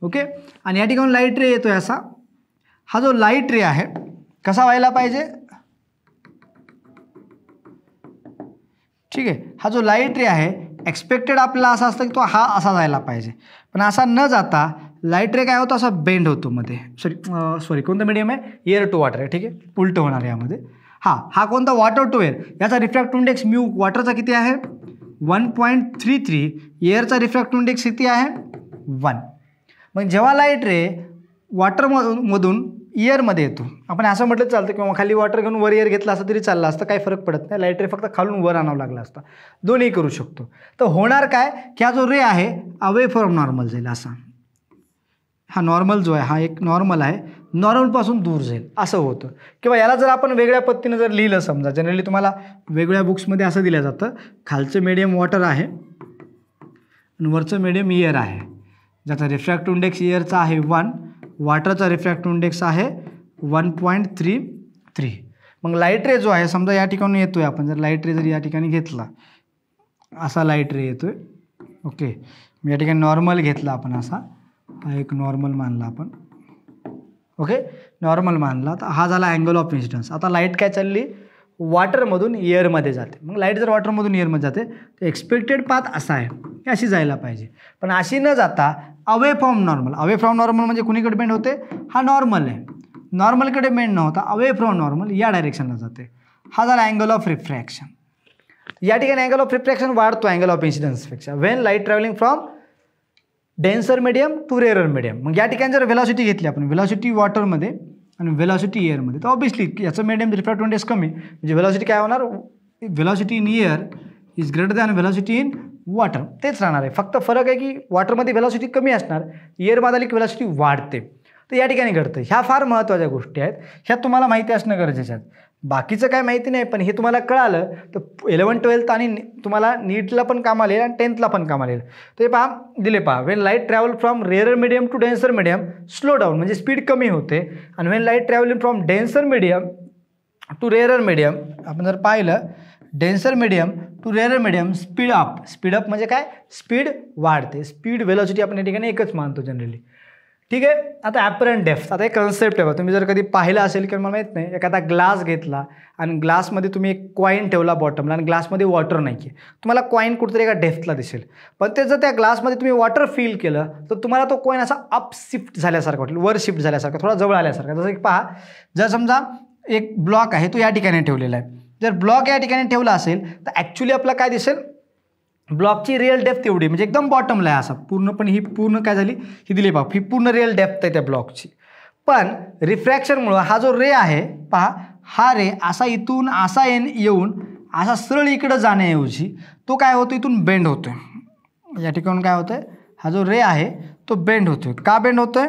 ओके. आणि या ठिकाणी लाईट रे येतोय असा. हा जो लाईट रे आहे कसा व्हायला पाहिजे? ठीक आहे. हा जो लाईट रे आहे एक्सपेक्टेड आपल्याला असा असतं की तो हा असा जायला पाहिजे, पण असा न जाता लाईट रे काय होतं? असा बेंड होतो मध्ये. सॉरी कोणतं मीडियम आहे? एअर टू वॉटर आहे, ठीक आहे, उलटं होणार आहे यामध्ये. हा कोणता? Water to air. याचा रिफ्रॅक्टिव्ह इंडेक्स म्यू वॉटरचा किती आहे? 1.33. एअरचा रिफ्रॅक्टिव्ह इंडेक्स किती आहे? 1. मग जेव्हा लाईट रे वॉटरमधून एअरमध्ये येतो, आपण असं म्हटलं चालतं किंवा खाली वॉटर घेऊन वर एअर घेतला असतं तरी चाललं असतं, काही फरक पडत नाही. लाईट रे फक्त खालून वर आणावं लागला असता. दोन्ही करू शकतो. तर होणार काय की हा जो रे आहे अवे फ्रॉम नॉर्मल जाईल असा. हा नॉर्मल जो आहे हा एक नॉर्मल आहे, नॉर्मलपासून दूर जाईल असं होतं. किंवा याला जर आपण वेगळ्या पद्धतीनं जर लिहिलं, समजा जनरली तुम्हाला वेगळ्या बुक्समध्ये असं दिलं जातं, खालचं मीडियम वॉटर आहे आणि वरचं मीडियम एअर आहे, ज्याचा रिफ्रॅक्टिव्ह इंडेक्स एअरचा आहे 1, वॉटरचा रिफ्रॅक्टिव्ह इंडेक्स आहे 1.33. मग लाईट रे जो आहे समजा या ठिकाणी येतो आहे, आपण जर लाईट रे जर या ठिकाणी घेतला, असा लाईट रे येतो आहे, ओके. या ठिकाणी नॉर्मल घेतला आपण, असा हा एक नॉर्मल मानला आपण, ओके, नॉर्मल मानला. तर हा झाला अँगल ऑफ इन्सिडन्स. आता लाईट काय चालली? वॉटरमधून एअरमध्ये जाते. मग लाईट जर वॉटरमधून एअरमध्ये जाते तर एक्सपेक्टेड पाथ असा आहे की अशी जायला पाहिजे, पण अशी न जाता away from normal. Away from normal म्हणजे कुणीकडे बेंड होते? हा नॉर्मल आहे, नॉर्मलकडे बेंड न होता अवे फ्रॉम नॉर्मल या डायरेक्शनला जाते. हा झाला अँगल ऑफ रिफ्रॅक्शन. या ठिकाणी अँगल ऑफ रिफ्रॅक्शन वाढतो अँगल ऑफ इन्सिडन्सपेक्षा when light travelling from denser medium to rarer medium. मग या ठिकाणी जर व्हेलॉसिटी घेतली आपण, व्हेलॉसिटी वॉटरमध्ये आणि व्हेलॉसिटी एअरमध्ये, तर ऑब्वियसली याचं मीडियम रिफ्रॅक्टिव्ह इंडेक्स कमी, म्हणजे व्हेलॉसिटी काय होणार? Velocity in air is greater than velocity in water. तेच राहणार आहे, फक्त फरक आहे की वॉटरमध्ये व्हेलॉसिटी कमी असणार, एअरमध्ये आली की व्हेलॉसिटी वाढते. तर या ठिकाणी घडतं. ह्या फार महत्त्वाच्या गोष्टी आहेत, ह्या तुम्हाला माहिती असणं गरजेचं आहे. बाकीचं काय माहिती नाही, पण हे तुम्हाला कळालं तर 11th-12th आणि तुम्हाला नीटला पण कामाला येईल आणि 10thला पण कामाला येईल. तर हे पहा दिले, पहा when light travel from rarer medium to denser medium slow down म्हणजे स्पीड कमी होते. आणि when light travelling from denser medium to rarer medium, आपण जर पाहिलं denser medium to rare medium speed up म्हणजे काय, स्पीड वाढते, स्पीड वेलोसिटी आपण या ठिकाणी एकच मानतो जनरली. ठीक आहे. आता ॲपरंट डेप्थ, आता एक कन्सेप्ट आहे. तुम्ही जर कधी पाहिलं असेल किंवा मला माहीत नाही, एखादा ग्लास घेतला आणि ग्लासमध्ये तुम्ही एक कॉईन ठेवला बॉटमला आणि ग्लासमध्ये वॉटर नाही आहे, तुम्हाला कॉईन कुठेतरी एका डेप्थला दिसेल. पण ते जर त्या ग्लासमध्ये तुम्ही वॉटर फिल केलं तर तुम्हाला तो कॉईन असा अप शिफ्ट झाल्यासारखा वाटेल, वर शिफ्ट झाल्यासारखा, थोडा जवळ आल्यासारखा. जसं की पहा, जर समजा एक ब्लॉक आहे तो या ठिकाणी ठेवलेला आहे, जर ब्लॉक या ठिकाणी ठेवला असेल तर ॲक्च्युली आपला काय दिसेल, ब्लॉकची रिअल डेप्थ एवढी, म्हणजे एकदम बॉटमला आहे असा पूर्णपणे, ही पूर्ण काय झाली, ही दिली पहा, ही पूर्ण रिअल डेप्थ आहे त्या ब्लॉकची. पण रिफ्रॅक्शनमुळं हा जो रे आहे पहा, हा रे असा इथून असा येऊन असा सरळ इकडं जाण्याऐवजी तो काय होतो, इथून बेंड होतो आहे. या ठिकाणून काय होतं आहे, हा जो रे आहे तो बेंड होतो आहे. का बेंड होतो आहे,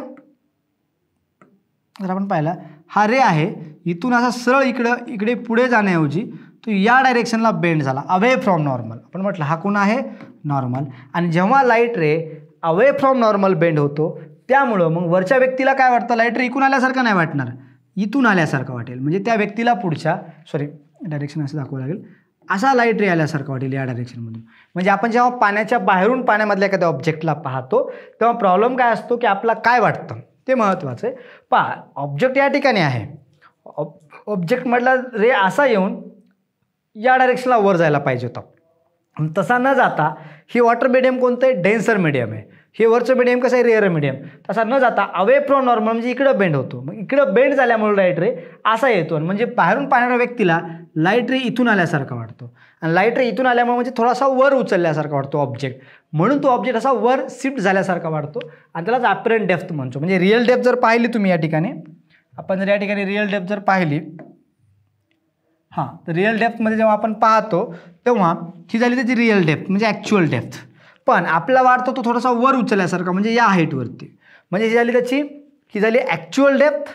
जर आपण पाहिला, हा रे आहे इथून असा सरळ इकडे पुढे जाण्याऐवजी तो या डायरेक्शनला बेंड झाला, अवे फ्रॉम नॉर्मल. आपण म्हटलं हा कोण आहे, नॉर्मल. आणि जेव्हा light ray away from normal bend होतो, त्यामुळं मग वरच्या व्यक्तीला काय वाटतं, लाईट रे इकडून आल्यासारखं नाही वाटणार, इथून आल्यासारखं वाटेल. म्हणजे त्या व्यक्तीला पुढच्या डायरेक्शन असं दाखवावं लागेल, असा लाईट रे आल्यासारखं वाटेल या डायरेक्शनमधून. म्हणजे आपण जेव्हा पाण्याच्या बाहेरून पाण्यामधल्या एखाद्या ऑब्जेक्टला पाहतो तेव्हा प्रॉब्लेम काय असतो की आपला काय वाटतं ते महत्त्वाचं आहे. पहा, ऑब्जेक्ट या ठिकाणी आहे, ऑब्जेक्टमधला रे असा येऊन या डायरेक्शनला वर जायला पाहिजे होता, तसा न जाता ही वॉटर मीडियम कोणतं आहे, डेन्सर मीडियम आहे. हे वरचं मीडियम कसं आहे, रेअर मीडियम. तसा न जाता अवे फ्रॉम नॉर्मल म्हणजे इकडं बेंड होतो. मग इकडं बेंड झाल्यामुळे लाईट रे असा येतो, म्हणजे बाहेरून पाहणाऱ्या व्यक्तीला लाईट रे इथून आल्यासारखा वाटतो. आणि लाईट रे इथून आल्यामुळे म्हणजे थोडासा वर उचलल्यासारखा वाटतो ऑब्जेक्ट, म्हणून तो ऑब्जेक्ट असा वर शिफ्ट झाल्यासारखा वाटतो आणि त्यालाच ॲपरंट डेप्थ म्हणतो. म्हणजे रिअल डेप्थ जर पाहिली तुम्ही या ठिकाणी, आपण जर या ठिकाणी रिअल डेप्थ जर पाहिली, हां, तर रिअल डेप्थमध्ये जेव्हा आपण पाहतो तेव्हा ही झाली त्याची रिअल डेप्थ म्हणजे ॲक्च्युअल डेप्थ. पण आपला वाढतो तो थोडासा वर उचलल्यासारखा, म्हणजे या हाईटवरती. म्हणजे ही झाली त्याची, ही झाली ॲक्च्युअल डेप्थ,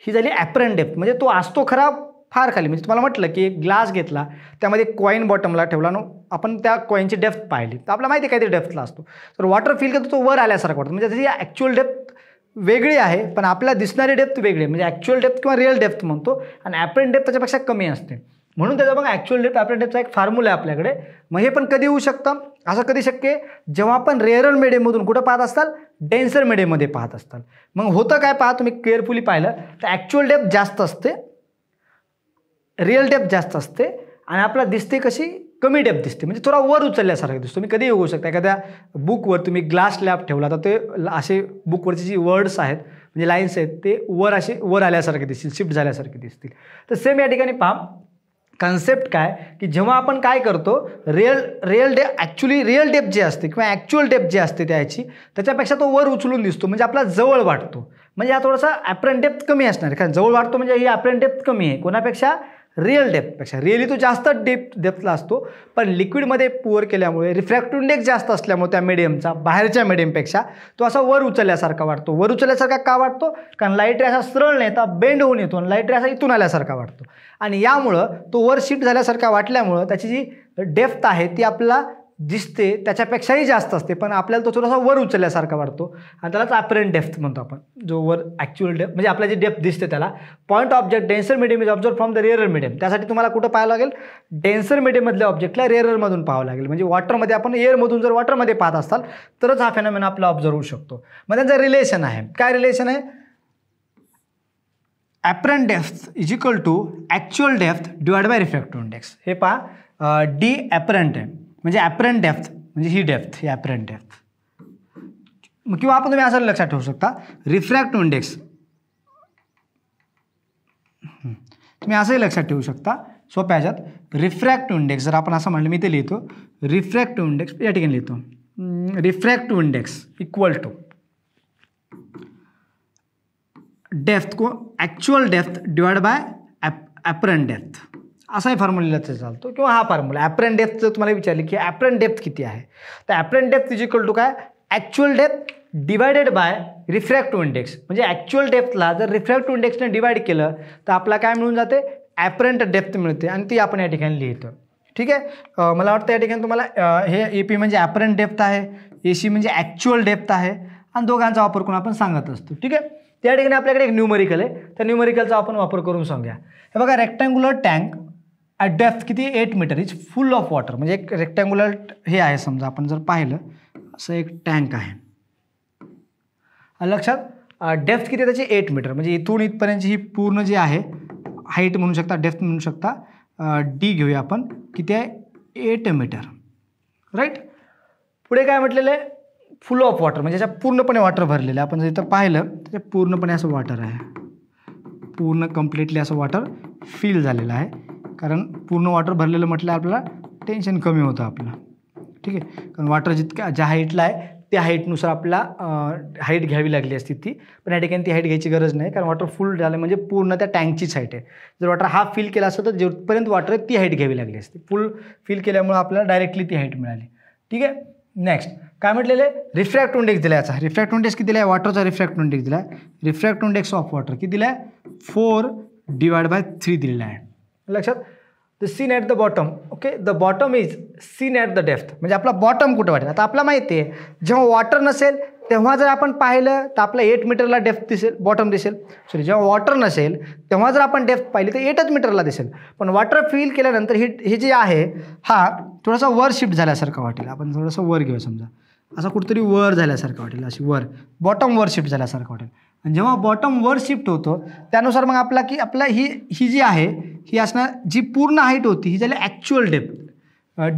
ही झाली ॲपरंट डेप्थ. म्हणजे तो असतो खरा फार खाली. म्हणजे तुम्हाला म्हटलं की एक ग्लास घेतला, त्यामध्ये कॉईन बॉटमला ठेवला, आपण त्या कॉईनची डेप्थ पाहिली तर आपल्याला माहिती आहे काहीतरी डेप्थला असतो. तर वॉटर फिल करतो तो वर आल्यासारखा वाटतो, म्हणजे त्याची ॲक्च्युअल डेप्थ वेगळी आहे, पण आपल्याला दिसणारी डेप्थ वेगळी आहे. म्हणजे ॲक्च्युअल डेप्थ किंवा रिअल डेप्थ म्हणतो, आणि ॲपरंट डेप्थ त्याच्यापेक्षा कमी असते. म्हणून त्याचा मग ॲक्च्युअल डेप्थ ॲपरंट डेप्थचा एक फॉर्म्युला आहे आपल्याकडे. मग हे पण कधी होऊ शकतं, असं कधी शक्य आहे, जेव्हा आपण रेअर मीडियममधून कुठं पाहत असताल, डेन्सर मीडियममध्ये पाहत असताल. मग होतं काय पहा, तुम्ही केअरफुली पाहिलं तर ॲक्च्युअल डेप्थ जास्त असते, रिअल डेप्थ जास्त असते, आणि आपल्याला दिसते कशी, कमी डेप्थ दिसते, म्हणजे थोडा वर उचलल्यासारखं दिसतो. तुम्ही कधी होऊ शकता, एखाद्या बुकवर तुम्ही ग्लास स्लॅब ठेवला तर ते असे बुकवरचे जी वर्ड्स आहेत म्हणजे लाईन्स आहेत ते वर आल्यासारखे दिसतील, शिफ्ट झाल्यासारखे दिसतील. तर सेम या ठिकाणी पहा, कन्सेप्ट काय की जेव्हा आपण काय करतो, रिअल डेप्थ जे असते किंवा ॲक्च्युअल डेप्थ जे असते त्याची, त्याच्यापेक्षा तो वर उचलून दिसतो, म्हणजे आपला जवळ वाटतो. म्हणजे हा थोडासा ॲपरंट डेप्थ कमी असणार आहे, कारण जवळ वाटतो म्हणजे ही ॲपरंट डेप्थ कमी आहे कोणापेक्षा, रिअल डेप्थपेक्षा. रिअली तो जास्त डेप्थला असतो, पण लिक्विडमध्ये पुअर केल्यामुळे रिफ्रॅक्टिव्ह इंडेक्स जास्त असल्यामुळे त्या मीडियमचा बाहेरच्या मीडियमपेक्षा तो असा वर उचलल्यासारखा वाटतो. वर उचलल्यासारखा का वाटतो, कारण लाईट रे असा सरळ नाही तर बेंड होऊन येतो, आणि लाईट रे असा इथून आल्यासारखा वाटतो. आणि यामुळं तो वर शिफ्ट झाल्यासारखा वाटल्यामुळं त्याची जी डेप्थ आहे ती आपल्याला दिसते त्याच्यापेक्षाही जास्त असते, पण आपल्याला तो थोडासा वर उचलल्यासारखा वाटतो, आणि त्यालाच ॲपरंट डेप्थ म्हणतो आपण. जो वर ॲक्च्युअल डेप्थ म्हणजे आपल्याला जी डेप्थ दिसते त्याला. Point object denser medium is observe from the rare medium. त्यासाठी तुम्हाला कुठं पाहावं लागेल, डेन्सर मीडियममधल्या ऑब्जेक्टला रेअरमधून पाहावं लागेल. म्हणजे वॉटरमध्ये आपण एअरमधून जर वॉटरमध्ये पाहत असाल तरच हा फेनॉमेना आपला ऑब्झर्व होऊ शकतो. मग त्यांचं रिलेशन आहे, काय रिलेशन आहे, apparent depth is equal to actual depth divide by refractive index. हे पहा, डी ॲपरंट आहे, म्हणजे ॲपरंट डेप्थ म्हणजे ही डेप्थ, ही ॲपरंट डेप्थ. किंवा आपण तुम्ही असं लक्षात ठेवू शकता, रिफ्रॅक्टिव्ह इंडेक्स, तुम्ही असंही लक्षात ठेवू शकता सोप्या ह्याच्यात. रिफ्रॅक्टिव्ह इंडेक्स जर आपण असं म्हणलं, मी ते लिहितो, रिफ्रॅक्टिव्ह इंडेक्स या ठिकाणी लिहितो, refractive index equal to depth को actual depth divide by apparent depth, असाही फॉर्म्युला चालतो. किंवा हा फॉर्म्युला ॲपरंट डेप्थ जर तुम्हाला विचारली की ॲपरंट डेप्थ किती आहे, तर apparent depth is equal to काय, actual depth divided by refractive index. म्हणजे ॲक्च्युअल डेप्थला जर रिफ्रॅक्टिव्ह इंडेक्सने डिवाइड केलं तर आपला काय मिळून जाते, ॲपरंट डेप्थ मिळते, आणि ती आपण या ठिकाणी लिहितो. ठीक आहे. मला वाटतं या ठिकाणी तुम्हाला हे AP म्हणजे ॲपरंट डेप्थ आहे, AC म्हणजे ॲक्च्युअल डेप्थ आहे, आणि दोघांचा वापर करून आपण सांगत असतो. ठीक आहे. त्या ठिकाणी आपल्याकडे एक न्यूमरिकल आहे, त्या न्यूमरिकलचा आपण वापर करून सांगूया. हे बघा, रेक्टँग्युलर टँक ॲट डेप्थ किती 8 metre is full of water. म्हणजे एक रेक्टँग्युलर हे आहे समजा, आपण जर पाहिलं असं एक टँक आहे. लक्षात डेप्थ किती त्याची 8 मीटर. म्हणजे इथून इथपर्यंतची ही पूर्ण जी आहे हाईट म्हणू शकता, डेप्थ म्हणू शकता. डी घेऊया आपण, किती आहे 8 मीटर. राईट. पुढे काय म्हटलेलं आहे, फुल ऑफ वॉटर म्हणजे याच्या पूर्णपणे वॉटर भरलेलं आहे. आपण जर इथं पाहिलं तर पूर्णपणे असं वॉटर आहे, पूर्ण कम्प्लिटली असं वॉटर फिल झालेलं आहे. कारण पूर्ण वॉटर भरलेलं म्हटलं आपल्याला टेन्शन कमी होतं आपलं. ठीक आहे. कारण वॉटर जितक्या ज्या हाईटला आहे त्या हाईटनुसार आपल्याला हाईट घ्यावी लागली असती ती, पण या ठिकाणी ती हाईट घ्यायची गरज नाही. कारण वॉटर फुल झालं म्हणजे पूर्ण त्या टँकचीच हाईट आहे. जर वॉटर हाफ फिल केला असतं तर जेवढपर्यंत वॉटर आहे ती हाईट घ्यावी लागली असती. फुल फिल केल्यामुळे आपल्याला डायरेक्टली ती हाईट मिळाली. ठीक आहे. नेक्स्ट काय म्हटलेलं आहे, रिफ्रॅक्ट इंडेक्स दिला याचा. रिफ्रॅक्ट इंडेक्स किती दिला आहे, वॉटरचा रिफ्रॅक्ट इंडेक्स दिला आहे. रिफ्रॅक्ट इंडेक्स ऑफ वॉटर किती दिला आहे, 4/3 दिलेला आहे. लक्षात. The seen at the bottom. Okay, the bottom is seen at the depth. म्हणजे आपला बॉटम कुठं वाटेल. आता आपल्याला माहिती आहे जेव्हा वॉटर नसेल तेव्हा जर आपण पाहिलं तर आपला 8 मीटरला डेप्थ दिसेल, बॉटम दिसेल. सॉरी, जेव्हा वॉटर नसेल तेव्हा जर आपण डेप्थ पाहिली तर 8च मीटरला दिसेल. पण वॉटर फिल केल्यानंतर हे जे आहे हा थोडासा वर शिफ्ट झाल्यासारखं वाटेल. आपण थोडंसं वर घेऊ, समजा असं कुठंतरी वर झाल्यासारखं वाटेल, अशी वर बॉटम वर शिफ्ट झाल्यासारखं वाटेल. आणि जेव्हा बॉटम वर शिफ्ट होतो त्यानुसार मग आपला ही जी आहे ही असणार, जी पूर्ण हाईट होती ही झाली actual depth,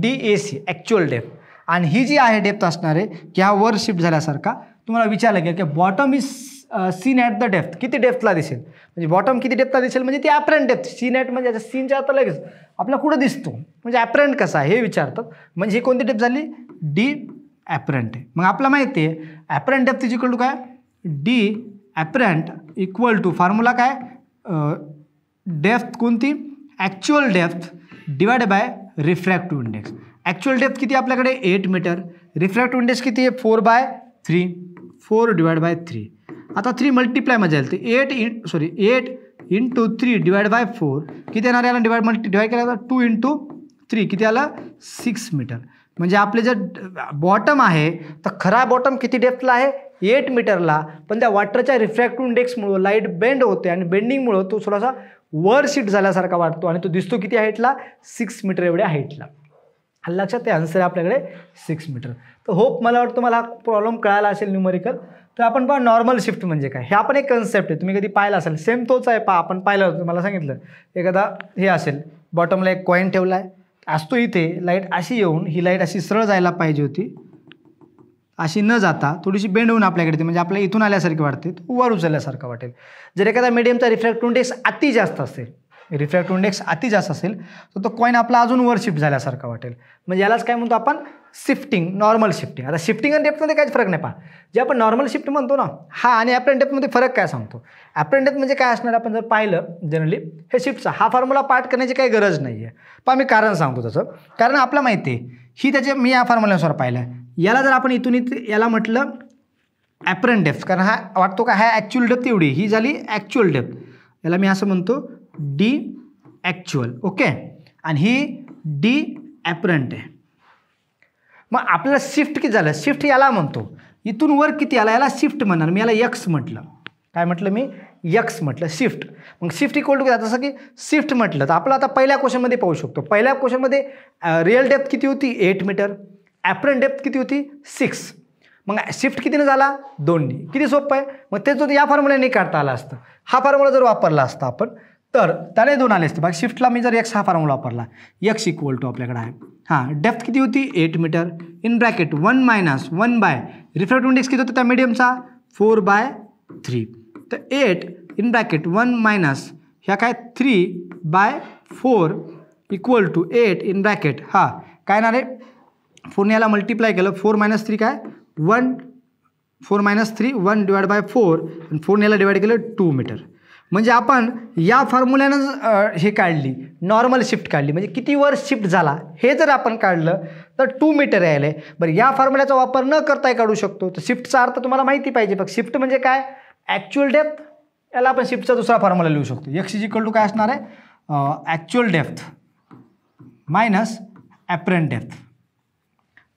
DAC actual depth. आणि ही जी आहे डेप्थ असणार आहे की हा वर शिफ्ट झाल्यासारखा. तुम्हाला विचारलं गेलं की bottom is seen at the depth, किती डेप्थला दिसेल. म्हणजे बॉटम किती डेप्थला दिसेल म्हणजे ती ॲपरंट डेप्थ. सीन ॲट म्हणजे सीनच्या आता लगेच आपला कुठं दिसतो म्हणजे ॲपरंट कसा आहे हे विचारतात. म्हणजे ही कोणती डेप्थ झाली, D ॲपरंट आहे. मग आपला माहिती आहे apparent depth is equal to काय, D apparent equal to formula काय, डेप्थ कोणती, actual depth divide by refractive index. Actual depth किती आपल्याकडे 8 मीटर, रिफ्रॅक्टिव्ह इंडेक्स किती आहे 4/3, 4/3. आता 3 मल्टिप्लाय मजा येईल ते 8 × 3 डिवाइड बाय 4 किती येणार, याला डिवाइड केला 2 × 3 किती आलं 6 मीटर. म्हणजे आपले जर बॉटम आहे तर खरा बॉटम किती डेप्थला आहे 8 मीटरला. पण त्या वॉटरच्या रिफ्रॅक्टिव्ह इंडेक्समुळं लाईट बेंड होते आणि बेंडिंगमुळं तो थोडासा वर शिफ्ट झाल्यासारखा वाटतो आणि तो दिसतो किती हाईटला 6 मीटर एवढ्या हाईटला. लक्षात ते आन्सर आहे आपल्याकडे 6 मीटर. तर होप मला वाटतं मला हा प्रॉब्लेम कळाला असेल न्यूमरिकल. तर आपण पहा नॉर्मल शिफ्ट म्हणजे काय, हे आपण एक कन्सेप्ट आहे, तुम्ही कधी पाहिला असेल, सेम तोच आहे. पहा आपण पाहिलं होतं, मला सांगितलं एखादा हे असेल बॉटमला एक कॉईन ठेवला आहे, असतो इथे लाईट अशी येऊन ही लाईट अशी सरळ जायला पाहिजे होती, अशी न जाता थोडीशी बेंड होऊन आपल्याकडे येते, म्हणजे आपल्या इथून आल्यासारखी वाटते, वर उचलल्यासारखं वाटेल. जर एखादा मीडियमचा रिफ्रॅक्टिव्ह इंडेक्स अति जास्त असेल, रिफ्रॅक्टिव्ह इंडेक्स अति जास्त असेल तर तो कॉईन आपला अजून वर शिफ्ट झाल्यासारखा वाटेल. म्हणजे यालाच काय म्हणतो आपण, शिफ्टिंग, नॉर्मल शिफ्टिंग. आता शिफ्टिंग आणि डेप्थमध्ये काहीच फरक नाही. पहा जे आपण नॉर्मल शिफ्ट म्हणतो ना, हा आणि ॲपरंट डेप्थमध्ये फरक काय सांगतो. ॲपरंट डेप्थ म्हणजे काय असणार, आपण जर पाहिलं जनरली हे शिफ्टचा हा फॉर्म्युला पाठ करण्याची काही गरज नाही आहे. पहा मी कारण सांगतो त्याचं. कारण आपल्याला माहिती आहे ही त्याचे, मी या फॉर्म्युल्यानुसार पाहिलं आहे, याला जर आपण इथून याला म्हटलं ॲपरंट डेप्थ, कारण हा वाटतो का हा ॲक्च्युअल डेप्थ एवढी, ही झाली ॲक्च्युअल डेप्थ, याला मी असं म्हणतो D ॲक्च्युअल. ओके, आणि ही D ॲपरंट आहे. मग आपल्याला शिफ्ट किती झालं, शिफ्ट याला म्हणतो, इथून वर किती आला याला शिफ्ट म्हणणार, मी याला X म्हटलं. काय म्हटलं मी, X म्हटलं शिफ्ट. मग शिफ्ट इक्वल टू काय, जसं की शिफ्ट म्हटलं तर आपलं आता पहिल्या क्वेश्चनमध्ये पाहू शकतो. पहिल्या क्वेश्चनमध्ये रिअल डेप्थ किती होती 8 मीटर, ॲपरंट डेप्थ किती होती 6. मग शिफ्ट कितीनं झाला 2ने. किती सोपं आहे. मग तेच होतं या फॉर्म्युल्याने काढता आला असतं. हा फॉर्म्युला जर वापरला असता आपण तर त्याने 2 आले असते. बाकी शिफ्टला मी जर X हा फॉर्म्युला वापरला, X इक्वल टू आपल्याकडे आहे, हां डेप्थ किती होती 8 metre, in bracket 1 - 1 by refractive index किती होतं त्या मीडियमचा 4/3. तर 8 इन ब्रॅकेट 1 - ह्या काय 3/4 इक्वल टू 8 इन ब्रॅकेट हा काय ना रे 4ने याला मल्टिप्लाय केलं, 4 - 3 काय 1, 4 - 3 1 डिवाइड बाय 4 आणि 4ने याला डिवाइड केलं 2 मीटर. म्हणजे आपण या फॉर्म्युल्यानं हे काढली नॉर्मल शिफ्ट काढली, म्हणजे किती वर शिफ्ट झाला हे जर आपण काढलं तर 2 मीटर यायला. बरं या फॉर्म्युल्याचा वापर न करताही काढू शकतो. तर शिफ्टचा अर्थ तुम्हाला माहिती पाहिजे. फक्त शिफ्ट म्हणजे काय ॲक्च्युअल डेप्थ, याला आपण शिफ्टचा दुसरा फॉर्म्युला लिहू शकतो. X इक्वल टू काय असणार आहे actual depth minus apparent depth.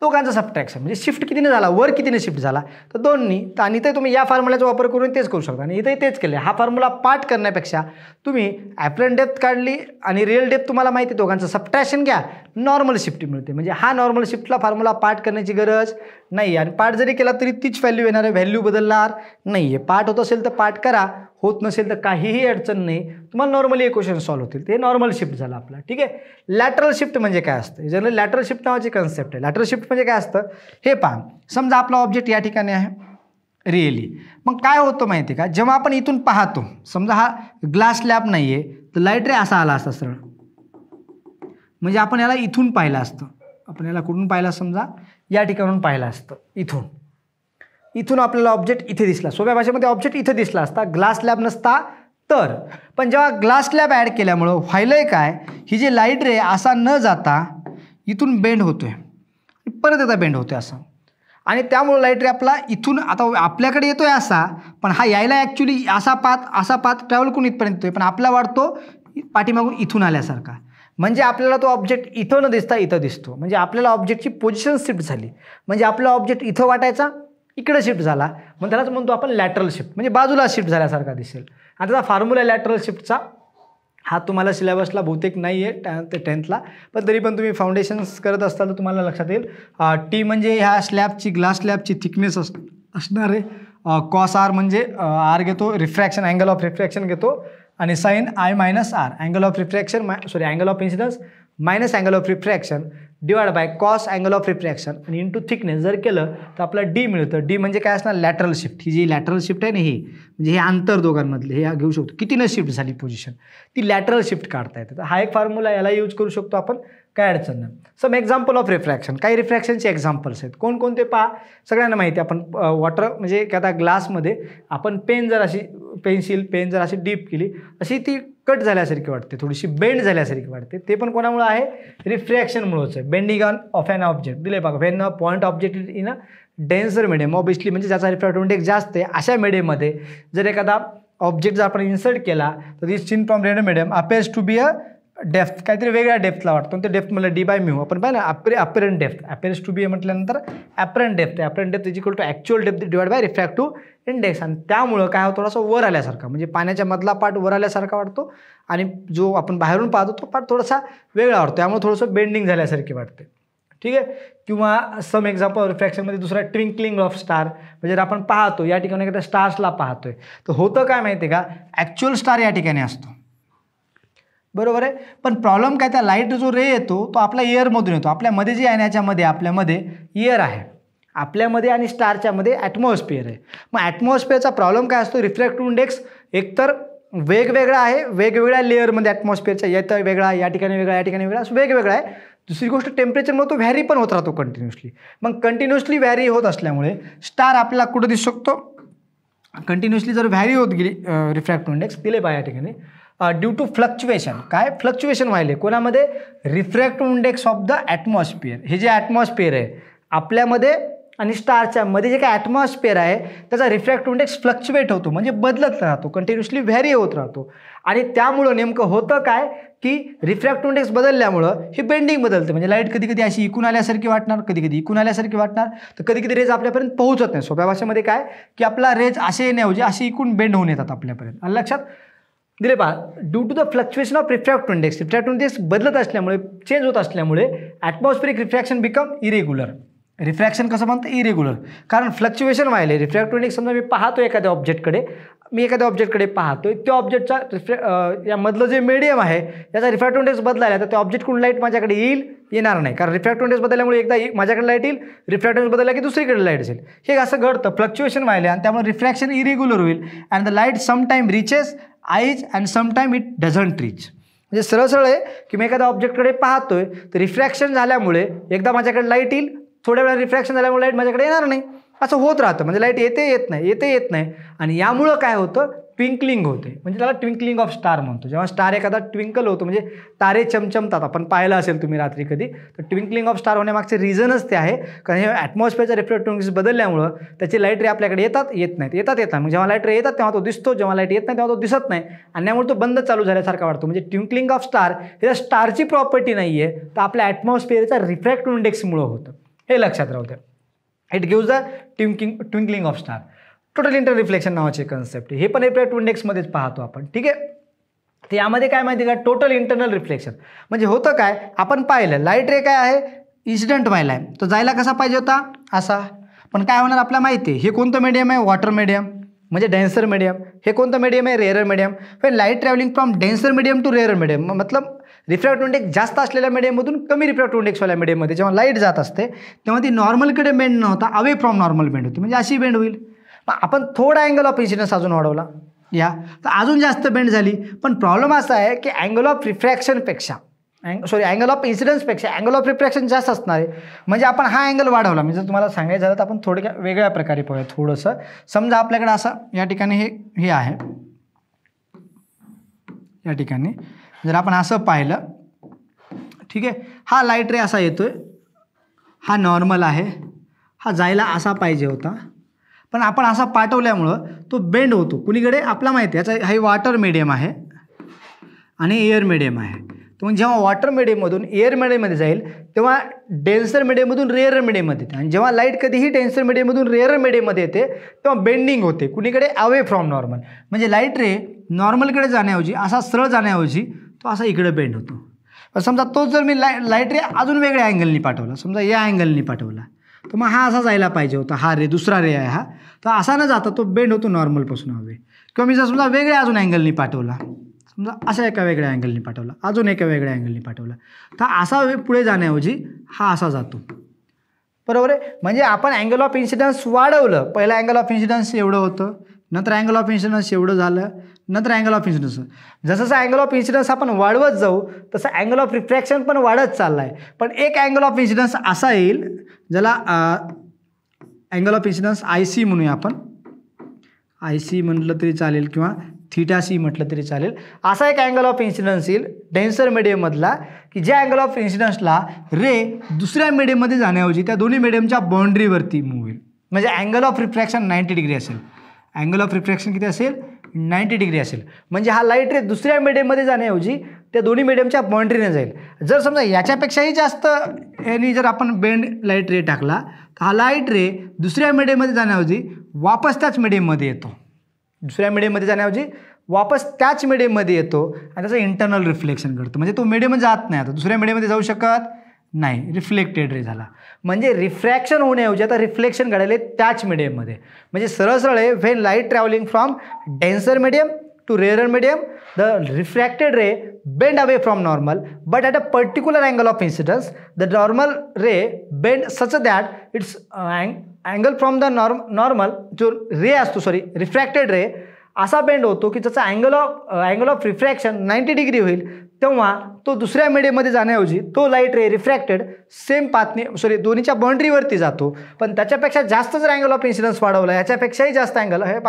दोघांचं सबट्रॅक्शन म्हणजे शिफ्ट कितीने झाला, वर कितीने शिफ्ट झाला, तर दोन्ही. आणि इथे तुम्ही या फॉर्म्युल्याचा वापर करून तेच करू शकता. आणि इथे तेच केले. हा फॉर्म्युला पाठ करण्यापेक्षा तुम्ही ॲपरंट डेप्थ काढली आणि रिअल डेप्थ तुम्हाला माहिती आहे, दोघांचं सबट्रॅक्शन घ्या, नॉर्मल शिफ्ट मिळते. म्हणजे हा नॉर्मल शिफ्टला फॉर्म्युला पाठ करण्याची गरज नाही. आणि पाठ जरी केला तरी तीच व्हॅल्यू येणार आहे, व्हॅल्यू बदलणार नाही आहे. पाठ होत असेल तर पाठ करा, होत नसेल तर काहीही अडचण नाही, तुम्हाला नॉर्मली इक्वेशन सॉल्व्ह होतील. ते नॉर्मल शिफ्ट झालं आपला. ठीक आहे. लॅटरल शिफ्ट म्हणजे काय असतं, जनरली लॅटरल शिफ्ट नावाची कन्सेप्ट आहे. लॅटरल शिफ्ट म्हणजे काय असतं हे पहा. समजा आपला ऑब्जेक्ट या ठिकाणी आहे रिअली, मग काय होतं माहिती आहे का, जेव्हा आपण इथून पाहतो, समजा हा ग्लास स्लॅब नाही आहे, तर लाईट रे असा आला असता सरळ, म्हणजे आपण याला इथून पाहिलं असतं. आपण याला कुठून पाहिलं, समजा या ठिकाणून पाहिलं असतं, इथून आपल्याला ऑब्जेक्ट इथे दिसला. सोप्या भाषेमध्ये ऑब्जेक्ट इथे दिसला असता, ग्लास स्लॅब नसता तर. पण जेव्हा ग्लास स्लॅब ॲड केल्यामुळं व्हायलंय काय, ही जी लाईट रे असा न जाता इथून बेंड होतोय, परत एकदा बेंड होतोय असं. आणि त्यामुळं लाईट रे आपला इथून आता आपल्याकडे येतोय असा, पण हा यायला ॲक्च्युली असा पाथ ट्रॅव्हल करून इथपर्यंत येतोय, पण आपला वाटतो पाठीमागून इथून आल्यासारखा. म्हणजे आपल्याला तो ऑब्जेक्ट इथं न दिसता इथं दिसतो. म्हणजे आपल्याला ऑब्जेक्टची पोझिशन शिफ्ट झाली. म्हणजे आपला ऑब्जेक्ट इथं वाटायचा, इकडे शिफ्ट झाला, मग त्यालाच म्हणतो आपण लॅटरल शिफ्ट, म्हणजे बाजूला शिफ्ट झाल्यासारखा दिसेल. आता त्याचा फॉर्म्युला लॅटरल शिफ्टचा हा तुम्हाला सिलेबसला बहुतेक नाही आहे ते 10thला, पण तरी पण तुम्ही फाउंडेशन्स करत असताल तर तुम्हाला लक्षात येईल. टी म्हणजे ह्या स्लॅबची, ग्लास स्लॅबची थिकनेस असणार आहे. कॉस आर म्हणजे आर घेतो, रिफ्रॅक्शन अँगल ऑफ रिफ्रॅक्शन घेतो, आणि sine i minus r, angle of refraction angle of incidence minus angle of refraction divide by cos angle of refraction आणि इंटू थिकनेस जर केलं तर आपला डी मिळतं. डी म्हणजे काय असणार, लॅटरल शिफ्ट. ही जी लॅटरल शिफ्ट आहे ना, ही म्हणजे हे अंतर दोघांमधले हे घेऊ शकतो, कितीनं शिफ्ट झाली पोझिशन, ती लॅटरल शिफ्ट काढता येते. तर हा एक फॉर्म्युला, याला यूज करू शकतो आपण, काय अडचण नाही. सम एक्झाम्पल ऑफ रिफ्रॅक्शन, काही रिफ्रॅक्शनचे एक्झाम्पल्स आहेत. कोणकोणते पहा, सगळ्यांना माहिती आहे. आपण वॉटर म्हणजे काय आता ग्लासमध्ये आपण पेन जर अशी पेन जर अशी डीप केली, अशी ती कट झाल्यासारखी वाटते, थोडीशी बेंड झाल्यासारखी वाटते. ते पण कोणामुळे आहे, रिफ्रॅक्शनमुळेच आहे. बेंडिंग ऑफ एन ऑब्जेक्ट दिले बघा, when a point object in a denser medium, obviously म्हणजे ज्याचा रिफ्रॅक्टिव्ह इंडेक्स जास्त आहे अशा मीडियममध्ये जर एखादा ऑब्जेक्ट जर आपण इन्सर्ट केला तर this seen from red medium appears to be a depth, काहीतरी वेगळ्या डेप्थला वाटतो. ते डेप्थ मला डी बाय म्यू आपण पाहिलं, apparent depth, appears to be म्हटल्यानंतर apparent depth is equal to actual depth divide by refractive index. आणि त्यामुळं काय होतं, थोडासा वर आल्यासारखा, म्हणजे पाण्याच्या मधला पार्ट वर आल्यासारखा वाटतो आणि जो आपण बाहेरून पाहतो तो पार्ट थोडासा वेगळा वाटतो, त्यामुळे थोडंसं बेंडिंग झाल्यासारखी वाटते. ठीक आहे. किंवा सम एक्झाम्पल रिफ्रॅक्शनमध्ये दुसरा ट्विंकलिंग ऑफ स्टार, म्हणजे जर आपण पाहतो या ठिकाणी एखाद्या स्टार्सला पाहतोय तर होतं काय माहिती आहे का, ॲक्च्युअल स्टार या ठिकाणी असतो, बरोबर आहे. पण प्रॉब्लेम काय, त्या लाईट जो रे येतो तो आपल्या एअरमधून येतो. आपल्यामध्ये जे आहे ना, याच्यामध्ये आपल्यामध्ये एअर आहे, आपल्यामध्ये आणि स्टारच्या मध्ये ॲटमॉस्फिअर आहे. मग ॲटमॉस्फिअरचा प्रॉब्लेम काय असतो, रिफ्रॅक्टिव्ह इंडेक्स एकतर वेगवेगळा आहे, वेगवेगळ्या लेअरमध्ये ॲटमॉस्फिअरच्या, येतं वेगळा, या ठिकाणी वेगळा, या ठिकाणी वेगळा, वेगवेगळा आहे. दुसरी गोष्ट टेम्परेचरमुळे तो व्हॅरी पण होत राहतो कंटिन्युअसली. मग कंटिन्युअसली व्हॅरी होत असल्यामुळे स्टार आपल्याला कुठं दिसू शकतो, कंटिन्युअसली जर व्हॅरी होत गेली रिफ्रॅक्टिव्ह इंडेक्स दिले पाहिजे या ठिकाणी ड्यू टू फ्लक्च्युएशन. काय फ्लक्च्युएशन व्हायले कोणामध्ये, refractive index of the atmosphere. हे जे ॲटमॉस्फिअर आहे आपल्यामध्ये आणि स्टारच्या मध्ये जे काय ॲटमॉस्फिअर आहे त्याचा रिफ्रॅक्टिव्ह इंडेक्स फ्लक्च्युएट होतो, म्हणजे बदलत राहतो, कंटिन्युअसली व्हॅरी होत राहतो. आणि त्यामुळं नेमकं होतं काय की रिफ्रॅक्टिव्ह इंडेक्स बदलल्यामुळं ही बेंडिंग बदलते. म्हणजे लाईट कधी कधी अशी इकून आल्यासारखी वाटणार, कधी कधी इकून आल्यासारखी वाटणार, तर कधी कधी रेज आपल्यापर्यंत पोहोचत नाही. सोप्या भाषेमध्ये काय की आपला रेज असे येण्याऐवजी असे इकून बेंड होऊन येतात आपल्यापर्यंत. आणि लक्षात दिले पहा, due to the fluctuation of refractive index बदलत असल्यामुळे, चेंज होत असल्यामुळे atmospheric refraction become irregular. Refraction कसं म्हणतं, इरेग्युलर, कारण फ्लक्च्युएशन व्हायला. रिफ्रॅक्टिव्ह इंडेक्स समजा मी पाहतो एखाद्या ऑब्जेक्टकडे पाहतोय, त्या ऑब्जेक्टचा यामधलं जे मीडियम आहे त्याचा रिफ्रॅक्टिव्ह इंडेक्स बदलायला, तर त्या ऑब्जेक्टकडून लाईट माझ्याकडे येणार नाही, कारण रिफ्रॅक्टिव्ह इंडेक्स बदलल्यामुळे एकदा माझ्याकडे लाईट येईल, रिफ्रॅक्टिव्ह इंडेक्स बदलला की दुसरीकडे लाईट येईल. हे असं घडतं, फ्लक्च्युएशन व्हायला, आणि त्यामुळे रिफ्रॅक्शन इरेग्युलर होईल. And the light sometime reaches eyes and sometime it doesn't reach. म्हणजे सरळ आहे की मी एखाद्या ऑब्जेक्टकडे पाहतोय तर रिफ्रॅक्शन झाल्यामुळे एकदा माझ्याकडे लाईट येईल, थोड्या वेळा रिफ्रॅक्शन झाल्यामुळे लाईट माझ्याकडे येणार नाही, असं होत राहतं. म्हणजे लाईट येत नाही. आणि यामुळं काय होतं, ट्विंकलिंग होते. म्हणजे त्याला ट्विंकलिंग ऑफ स्टार म्हणतो. जेव्हा स्टार एखादा ट्विंकल होतो, म्हणजे तारे चमचमतात, आपण पाहिलं असेल तुम्ही रात्री कधी, तर ट्विंकलिंग ऑफ स्टार होण्यामागचे रिझनच ते आहे, कारण हे ॲटमॉस्फिअरचा रिफ्रॅक्टिव्ह इंडेक्स बदलल्यामुळं त्याची लाईट रे आपल्याकडे येत नाहीत. मग जेव्हा लाईट रे येतात तेव्हा तो दिसतो, जेव्हा लाईट येत नाही तेव्हा तो दिसत नाही, आणि त्यामुळे तो बंद चालू झाल्यासारखा वाटतो. म्हणजे ट्विंकलिंग ऑफ स्टार हे स्टारची प्रॉपर्टी नाही आहे, तर आपल्या ॲटमॉस्फिअरचा रिफ्रॅक्टिव्ह इंडेक्समुळं होतं. हे लक्षात राहू द्या. It gives the twinkling of star. Total internal reflection नावाचे कन्सेप्ट हे पण रिफ्रॅक्टिव्ह इंडेक्समध्येच पाहतो आपण. ठीक आहे. तर यामध्ये काय माहिती का, टोटल इंटरनल रिफ्लेक्शन म्हणजे होतं काय, आपण पाहिलं लाईट रे काय आहे, इन्सिडेंट व्हायला आहे, तो जायला कसा पाहिजे होता, असा. पण काय होणार आपल्याला माहिती आहे, हे कोणतं मीडियम आहे, वॉटर मीडियम म्हणजे डेन्सर मीडियम. हे कोणतं मीडियम आहे, रेअर मीडियम. पण light travelling from denser medium to rare medium, मतलब रिफ्रॅक्टिव्ह इंडेक्स जास्त असलेल्या मीडियममधून कमी रिफ्रॅक्टिव्ह इंडेक्सवाल्या मीडियममध्ये जेव्हा लाईट जात असते तेव्हा ती नॉर्मलकडे बेंड न होता अवे फ्रॉम नॉर्मल बेंड होती, म्हणजे अशी बेंड होईल. मग आपण थोडा अँगल ऑफ इन्सिडन्स अजून वाढवला या तर अजून जास्त बेंड झाली. पण प्रॉब्लेम असा आहे की अँगल ऑफ रिफ्रॅक्शनपेक्षा अँगल ऑफ इन्सिडन्सपेक्षा अँगल ऑफ रिफ्रॅक्शन जास्त असणार आहे. म्हणजे आपण हा अँगल वाढवला. म्हणजे जर तुम्हाला सांगायचं झालं तर आपण थोड्या वेगळ्या प्रकारे पाहूया. थोडंसं समजा आपल्याकडे असं या ठिकाणी हे आहे, या ठिकाणी जर आपण असं पाहिलं, ठीक आहे, हा लाईट रे असा येतोय, हा नॉर्मल आहे, हा जायला असा पाहिजे होता, पण आपण असा पाठवल्यामुळं तो बेंड होतो कुणीकडे, आपला माहिती आहे याचा हे वॉटर मीडियम आहे आणि एअर मीडियम आहे. तर मग जेव्हा वॉटर मीडियममधून एअर मीडियममध्ये जाईल तेव्हा डेन्सर मीडियममधून रेअर मीडियममध्ये येते. आणि जेव्हा लाईट कधीही डेन्सर मीडियममधून रेअर मीडियममध्ये येते तेव्हा बेंडिंग होते कुणीकडे, अवे फ्रॉम नॉर्मल. म्हणजे लाईट रे नॉर्मलकडे जाण्याऐवजी असा सरळ जाण्याऐवजी तो असा इकडे बेंड होतो. पण समजा तोच जर मी लाईट रे अजून वेगळ्या अँगलनी पाठवला, समजा या अँगलनी पाठवला, तर मग हा असा जायला पाहिजे होता, हा रे दुसरा रे आहे हा, तर असा न जाता तो बेंड होतो नॉर्मलपासून हवे. किंवा मी जर समजा वेगळ्या अजून अँगलनी पाठवला, समजा अशा एका वेगळ्या अँगलनी पाठवला, अजून एका वेगळ्या अँगलनी पाठवला, तर असा पुढे जाण्याऐवजी हा असा जातो. बरोबर आहे. म्हणजे आपण अँगल ऑफ इन्सिडन्स वाढवलं. पहिला अँगल ऑफ इन्सिडन्स एवढं होतं, नंतर अँगल ऑफ इन्सिडन्स एवढं झालं, नंतर अँगल ऑफ इन्सिडन्स. जसं अँगल ऑफ इन्सिडन्स आपण वाढवत जाऊ तसं अँगल ऑफ रिफ्रॅक्शन पण वाढत चालला आहे. पण एक अँगल ऑफ इन्सिडन्स असा येईल ज्याला अँगल ऑफ इन्सिडन्स IC म्हणूया आपण, IC म्हटलं तरी चालेल किंवा θc म्हटलं तरी चालेल. असा एक अँगल ऑफ इन्सिडन्स येईल डेन्सर मीडियममधला की ज्या अँगल ऑफ इन्सिडन्सला रे दुसऱ्या मीडियममध्ये जाण्याऐवजी त्या दोन्ही मीडियमच्या बाउंड्रीवरती मूव्ह होईल. म्हणजे अँगल ऑफ रिफ्रॅक्शन 90 डिग्री असेल. अँगल ऑफ रिफ्रॅक्शन किती असेल, 90 डिग्री असेल. म्हणजे हा लाईट रे दुसऱ्या मीडियममध्ये जाण्याऐवजी त्या दोन्ही मीडियमच्या बाउंड्रीने जाईल. जर समजा याच्यापेक्षाही जास्त यांनी जर आपण बेंड लाईट रे टाकला तर हा लाईट रे दुसऱ्या मीडियममध्ये जाण्याऐवजी वापस त्याच मीडियममध्ये येतो. दुसऱ्या मीडियममध्ये जाण्याऐवजी वापस त्याच मीडियममध्ये येतो आणि त्याचं इंटरनल रिफ्लेक्शन घडतं. म्हणजे तो मीडियम जात नाही, आता दुसऱ्या मीडियममध्ये जाऊ शकत नाही, रिफ्लेक्टेड रे झाला. म्हणजे रिफ्रॅक्शन होण्याऐवजी आता रिफ्लेक्शन घडायला त्याच मीडियममध्ये. म्हणजे सरळ सरळ आहे, when light travelling from denser medium to rare medium the refracted ray bend away from normal but at a particular angle of incidence the normal ray bend such that its angle from the normal जो रे असतो refracted रे असा bend होतो की त्याचा angle of refraction 90 degree होईल. तेव्हा तो दुसऱ्या मीडियममध्ये जाण्याऐवजी तो लाईट रे रिफ्रॅक्टेड सेम पाथने दोन्हीच्या बाउंड्रीवरती जातो. पण त्याच्यापेक्षा जास्त जर अँगल ऑफ इन्सिडन्स वाढवला, याच्यापेक्षाही जास्त अँगल हे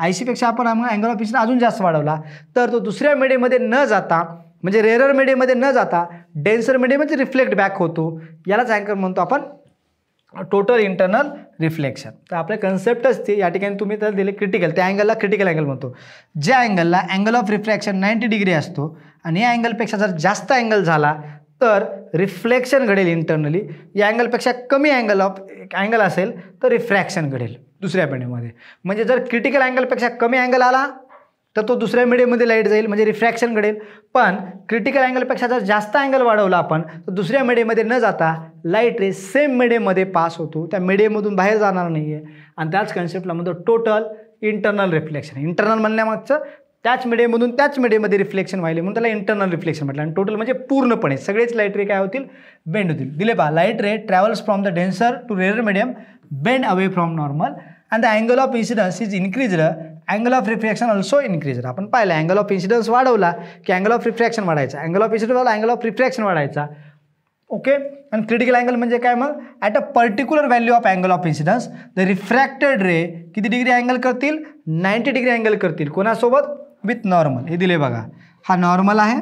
IC पेक्षा आपण अँगल ऑफ इन्सिडन्स अजून जास्त वाढवला तर तो दुसऱ्या मीडियममध्ये न जाता म्हणजे रेअर मीडियममध्ये न जाता डेन्सर मीडियममध्ये रिफ्लेक्ट बॅक होतो. यालाच अँगल म्हणतो आपण टोटल इंटरनल रिफ्लेक्शन. तर आपल्या कन्सेप्टच ते या ठिकाणी तुम्ही तर दिले क्रिटिकल, त्या अँगलला क्रिटिकल अँगल म्हणतो. ज्या अँगलला अँगल ऑफ रिफ्रॅक्शन 90 डिग्री असतो आणि या अँगलपेक्षा जर जास्त अँगल झाला तर रिफ्लेक्शन घडेल इंटरनली. या अँगलपेक्षा कमी अँगल असेल तर रिफ्रॅक्शन घडेल दुसऱ्या मीडियममध्ये. म्हणजे जर क्रिटिकल अँगलपेक्षा कमी अँगल आला तर तो दुसऱ्या मीडियममध्ये लाईट जाईल म्हणजे रिफ्रॅक्शन घडेल. पण क्रिटिकल अँगलपेक्षा जर जास्त अँगल वाढवला आपण तर दुसऱ्या मीडियममध्ये न जाता लाईट रे सेम मीडियममध्ये पास होतो, त्या मीडियममधून बाहेर जाणार नाही आहे. आणि त्याच कन्सेप्टला म्हणतो टोटल इंटरनल रिफ्लेक्शन. इंटरनल म्हणण्यामागचं त्याच मीडियममधून त्याच मीडियममध्ये रिफ्लेक्शन व्हायले म्हणून त्याला इंटरनल रिफ्लेक्शन म्हटलं. आणि टोटल म्हणजे पूर्णपणे सगळेच लाईट रे काय होतील, बेंड होतील. दिले पहा, light ray travels from the denser to rare medium bend away from normal and the angle of incidence is increased, angle of refraction also increased. आपण पाहिलं अँगल ऑफ इन्सिडन्स वाढवला की अँगल ऑफ रिफ्रॅक्शन वाढायचा, angle of incidence वाढवला angle of refraction वाढायचा. Okay. आणि critical angle म्हणजे काय, मग at a particular value of angle of incidence the refracted ray किती डिग्री अँगल करतील, 90 डिग्री अँगल करतील. कोणासोबत, विथ नॉर्मल. हे दिले बघा, हा नॉर्मल आहे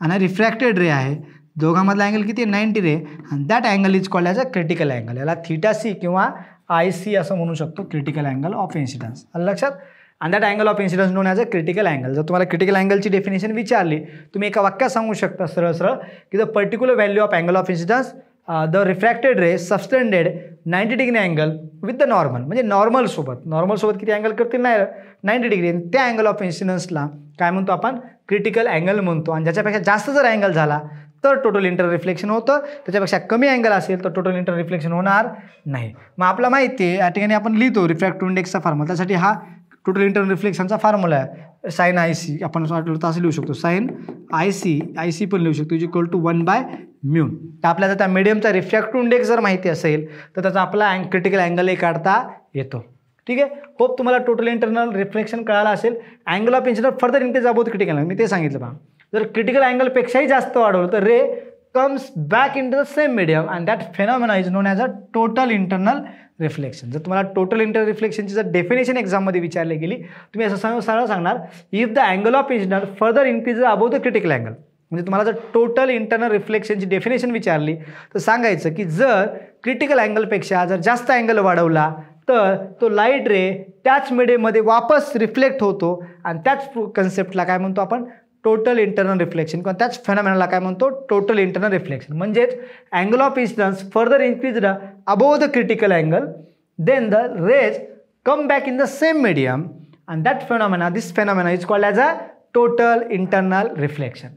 आणि रिफ्रॅक्टेड रे आहे, दोघांमधला अँगल किती, 90 रे. आणि that angle is called as a critical angle. याला θc किंवा IC असं म्हणू शकतो, क्रिटिकल अँगल ऑफ इन्सिडन्स. लक्षात. आणि that angle of incidence non as a critical angle. जर तुम्हाला क्रिटिकल अँगलची डेफिनेशन विचारली तुम्ही एका वाक्यात सांगू शकता सरळ सरळ की the particular value of angle of incidence the refracted ray subtended 90 degree angle with the normal, म्हणजे नॉर्मलसोबत किती अँगल करतील नाही 90 डिग्री, त्या अँगल ऑफ इन्सिडन्सला काय म्हणतो आपण क्रिटिकल अँगल म्हणतो. आणि ज्याच्यापेक्षा जास्त जर अँगल झाला तर टोटल इंटर रिफ्लेक्शन होतं, त्याच्यापेक्षा कमी अँगल असेल तर टोटल इंटर रिफ्लेक्शन होणार नाही. मग आपला माहिती आहे या ठिकाणी आपण लिहितो रिफ्रॅक्टिव्ह इंडेक्सचा फॉर्म्युला, त्यासाठी हा टोटल इंटर रिफ्लेक्शनचा फॉर्म्युला आहे साइन IC, आपण असं लिहू शकतो साइन IC पण लिहू शकतो इक्वल टू 1/μ. तर आपल्याला त्या मीडियमचा रिफ्रॅक्टिव्ह इंडेक्स जर माहिती असेल तर त्याचा आपला क्रिटिकल अँगलही काढता येतो. ठीक आहे, होप तुम्हाला टोटल इंटरनल रिफ्लेक्शन कळालं असेल. Angle of incidence further increase about critical angle, मी ते सांगितलं पहा. जर क्रिटिकल अँगलपेक्षाही जास्त वाढवलं तर ray comes back in to the same medium and that phenomena is known as a total internal reflection. जर तुम्हाला टोटल इंटर रिफ्लेक्शनची जर डेफिनेशन एक्झाममध्ये विचारली गेली, तुम्ही असं सरळ सांगणार if the angle of incidence further increase about the critical angle. म्हणजे तुम्हाला जर टोटल इंटरनल रिफ्लेक्शनची डेफिनेशन विचारली तर सांगायचं की जर क्रिटिकल अँगलपेक्षा जर जास्त अँगल वाढवला तर तो लाईट रे त्याच मीडियममध्ये वापस रिफ्लेक्ट होतो आणि त्याच कन्सेप्टला काय म्हणतो आपण टोटल इंटरनल रिफ्लेक्शन, किंवा त्याच फेनॉमेनाला काय म्हणतो टोटल इंटरनल रिफ्लेक्शन. म्हणजेच angle of incidence further increased above the critical angle, then the rays come back in the same medium and that phenomena this phenomena is called as a total internal reflection.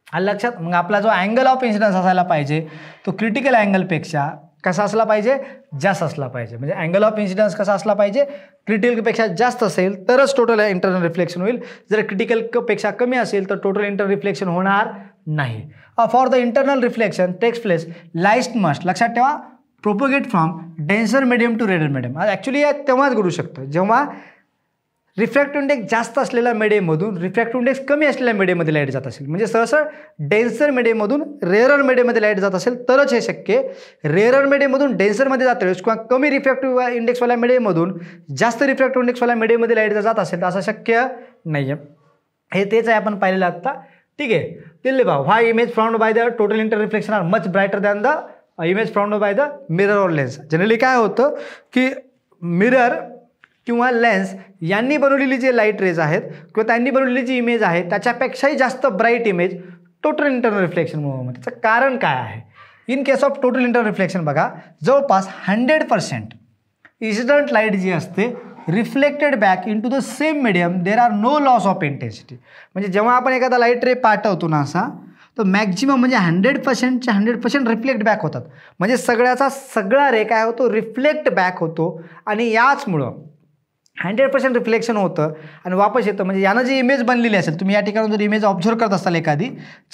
आलं लक्षात. मग आपला जो angle of incidence असायला पाहिजे तो critical अँगलपेक्षा कसा असला पाहिजे जास्त असला पाहिजे. म्हणजे अँगल ऑफ इन्सिडन्स कसा असला पाहिजे क्रिटिकलपेक्षा जास्त असेल तरच टोटल इंटरनल रिफ्लेक्शन होईल. जर क्रिटिकलपेक्षा कमी असेल तर टोटल इंटरनल रिफ्लेक्शन होणार नाही. For the internal reflection takes place light must, लक्षात ठेवा, propagate from denser medium to रेडर मीडियम. ॲक्च्युली तेव्हाच घडू शकतं जेव्हा रिफ्रॅक्टिव्ह इंडेक्स जास्त असलेल्या मीडियममधून रिफ्रॅक्टिव्ह इंडेक्स कमी असलेल्या मीडियममध्ये लाईट जात असेल. म्हणजे सहसा डेन्सर मीडियममधून रेअरर मीडियममध्ये लाईट जात असेल तरच हे शक्य आहे. रेअरर मीडियममधून डेन्सरमध्ये जात वेळेस किंवा कमी रिफ्रॅक्टिव्ह इंडेक्सवाल्या मीडियममधून जास्त रिफ्रॅक्टिव्ह इंडेक्सवाल्या मीडियममध्ये लाईट जात असेल तर असं शक्य नाही आहे. हे तेच आहे आपण पाहिलेलं आत्ता. ठीक आहे, दिल्ली भाऊ why image formed by the total inter reflection are much brighter than the image formed by the mirror or lens. Generally काय होतं की मिरर किंवा लेन्स यांनी बनवलेली जे लाईट रेज आहेत किंवा त्यांनी बनवलेली जी इमेज आहे त्याच्यापेक्षाही जास्त ब्राईट इमेज टोटल इंटरनल रिफ्लेक्शनमुळे. त्याचं कारण काय आहे? In case of total internal reflection बघा जवळपास 100% इन्सिडंट लाईट जी असते reflected back in to the same medium, there are no loss of intensity. म्हणजे जेव्हा आपण एखादा लाईट रे पाठवतो ना असा तर मॅक्झिमम म्हणजे 100%चे 100% रिफ्लेक्ट बॅक होतात. म्हणजे सगळ्याचा सगळा रे काय होतो रिफ्लेक्ट बॅक होतो आणि याचमुळं 100% रिफ्लेक्शन होतं आणि वापस येतं. म्हणजे यानं जी इमेज बनलेली असेल, तुम्ही या ठिकाणी जर इमेज ऑब्झर्व करत असाल एखादी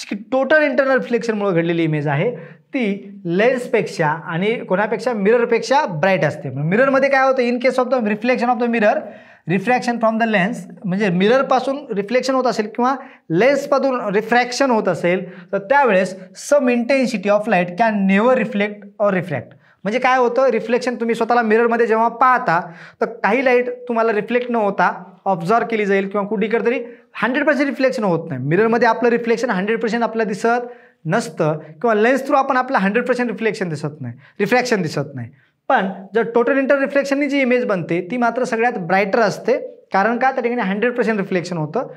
की टोटल इंटरनल रिफ्लेक्शनमुळे घडलेली इमेज आहे ती लेन्सपेक्षा आणि कोणापेक्षा मिररपेक्षा ब्राईट असते. मिररमध्ये काय होतं in case of the reflection of the mirror refraction from the lens, म्हणजे मिररपासून रिफ्लेक्शन होत असेल किंवा लेन्सपासून रिफ्रॅक्शन होत असेल तर त्यावेळेस some intensity of light can never reflect or refract. म्हणजे काय होतं रिफ्लेक्शन तुम्ही स्वतःला मिररमध्ये जेव्हा पाहता तर काही लाईट तुम्हाला रिफ्लेक्ट न होता ऑब्झर्व केली जाईल किंवा कुठेकडे तरी 100% रिफ्लेक्शन होत नाही. मिररमध्ये आपलं रिफ्लेक्शन 100% आपल्याला दिसत नसतं किंवा लेन्स थ्रू आपण आपलं 100% रिफ्रॅक्शन दिसत नाही. पण जर टोटल इंटर रिफ्लेक्शननी जी इमेज बनते ती मात्र सगळ्यात ब्राईटर असते. कारण का त्या ठिकाणी 100% रिफ्लेक्शन होतं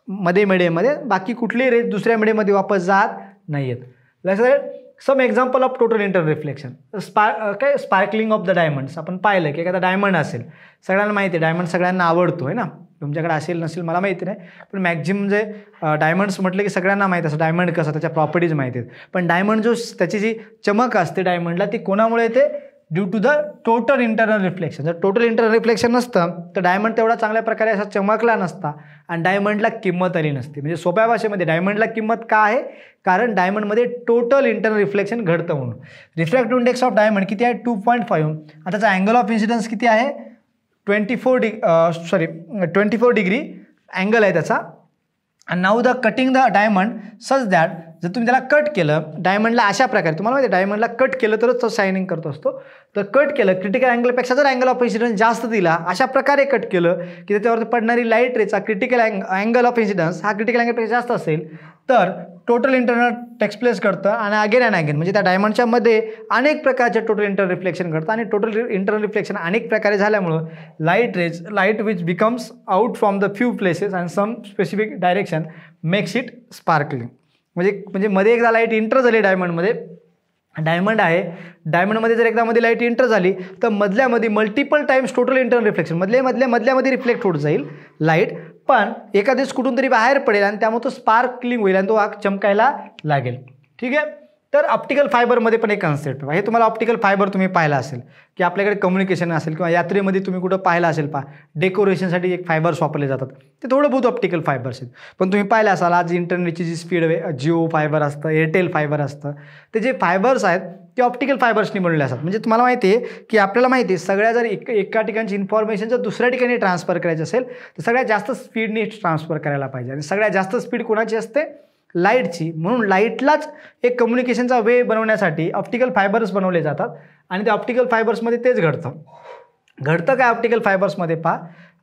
मध्ये मीडियममध्ये, बाकी कुठलीही रेज दुसऱ्या मीडियममध्ये वापस जात नाही आहेत. लक्षात. Some example of total inter reflection sparkling of the diamonds. आपण पाहिलं की एखादा डायमंड असेल, सगळ्यांना माहिती आहे डायमंड सगळ्यांना आवडतो आहे ना. तुमच्याकडे असेल नसेल मला माहिती नाही, पण मॅक्झिमम जे डायमंड्स म्हटलं की सगळ्यांना माहीत असतं डायमंड कसं, त्याच्या प्रॉपर्टीज माहिती आहेत. पण डायमंड जो त्याची जी चमक असते डायमंडला ती कोणामुळे येते due to the total internal reflection. जर टोटल इंटरनल रिफ्लेक्शन नसतं तर डायमंड तेवढा चांगल्या प्रकारे असा चमकला नसता आणि डायमंडला किंमत आली नसती. म्हणजे सोप्या भाषेमध्ये डायमंडला किंमत का आहे? कारण डायमंडमध्ये टोटल इंटरनल रिफ्लेक्शन घडतं म्हणून. रिफ्रॅक्टिव्ह इंडेक्स ऑफ डायमंड किती आहे 2.5 आणि त्याचा अँगल ऑफ इन्सिडन्स किती आहे 24 डिग्री अँगल आहे त्याचा. आणि now the cutting the diamond such that जर तुम्ही त्याला कट केलं डायमंडला अशा प्रकारे, तुम्हाला माहिती आहे डायमंडला कट केलं तरच तो शायनिंग करत असतो, तर कट केलं क्रिटिकल अँगलपेक्षा जर अँगल ऑफ इन्सिडन्स जास्त दिला अशा प्रकारे कट केलं की त्याच्यावरती पडणारी लाईट रेचा क्रिटिकल अँगल ऑफ इन्सिडन्स हा क्रिटिकल अँगलपेक्षा जास्त असेल तर टोटल इंटरनल टेक्स प्लेस करतं आणि अगेन अँड अगेन म्हणजे त्या डायमंडच्या मध्ये अनेक प्रकारचे टोटल इंटरनल रिफ्लेक्शन घडतं आणि टोटल इंटरनल रिफ्लेक्शन अनेक प्रकारे झाल्यामुळं light which becomes out from the few places and some specific direction makes it sparkling. म्हणजे मध्ये एकदा लाईट इंटर झाली डायमंडमध्ये डायमंड आहे, डायमंडमध्ये जर एकदामध्ये लाईट एंटर झाली तर मधल्यामध्ये multiple times total internal reflection मधल्यामध्ये रिफ्लेक्ट होत जाईल लाईट, पण एखाद्याच कुठून तरी बाहेर पडेल आणि त्यामुळे तो स्पार्कलिंग होईल आणि तो आग चमकायला लागेल. ठीक आहे. तर ऑप्टिकल फायबरमध्ये पण एक कन्सेप्ट आहे. हे तुम्हाला ऑप्टिकल फायबर तुम्ही पाहिला असेल की आपल्याकडे कम्युनिकेशन असेल किंवा यात्रेमध्ये तुम्ही कुठं पाहिलं असेल डेकोरेशनसाठी एक फायबर्स वापरले जातात, ते थोडं बहुत ऑप्टिकल फायबर्स आहेत. पण तुम्ही पाहिलं असाल आज इंटरनेटची जी स्पीड जिओ फायबर असतं, एअरटेल फायबर असतं, ते जे फायबर्स आहेत ते ऑप्टिकल फायबर्सनी बनवले असतात. म्हणजे तुम्हाला माहिती आहे की आपल्याला माहिती आहे सगळ्या जर एका ठिकाणची इन्फॉर्मेशन जर दुसऱ्या ठिकाणी ट्रान्सफर करायची असेल तर सगळ्यात जास्त स्पीडने ट्रान्सफर करायला पाहिजे आणि सगळ्यात जास्त स्पीड कोणाची असते? लाईटची. म्हणून लाईटलाच एक कम्युनिकेशनचा वे बनवण्यासाठी ऑप्टिकल फायबर्स बनवले जातात आणि त्या ऑप्टिकल फायबर्समध्ये तेच घडतं काय ऑप्टिकल फायबर्समध्ये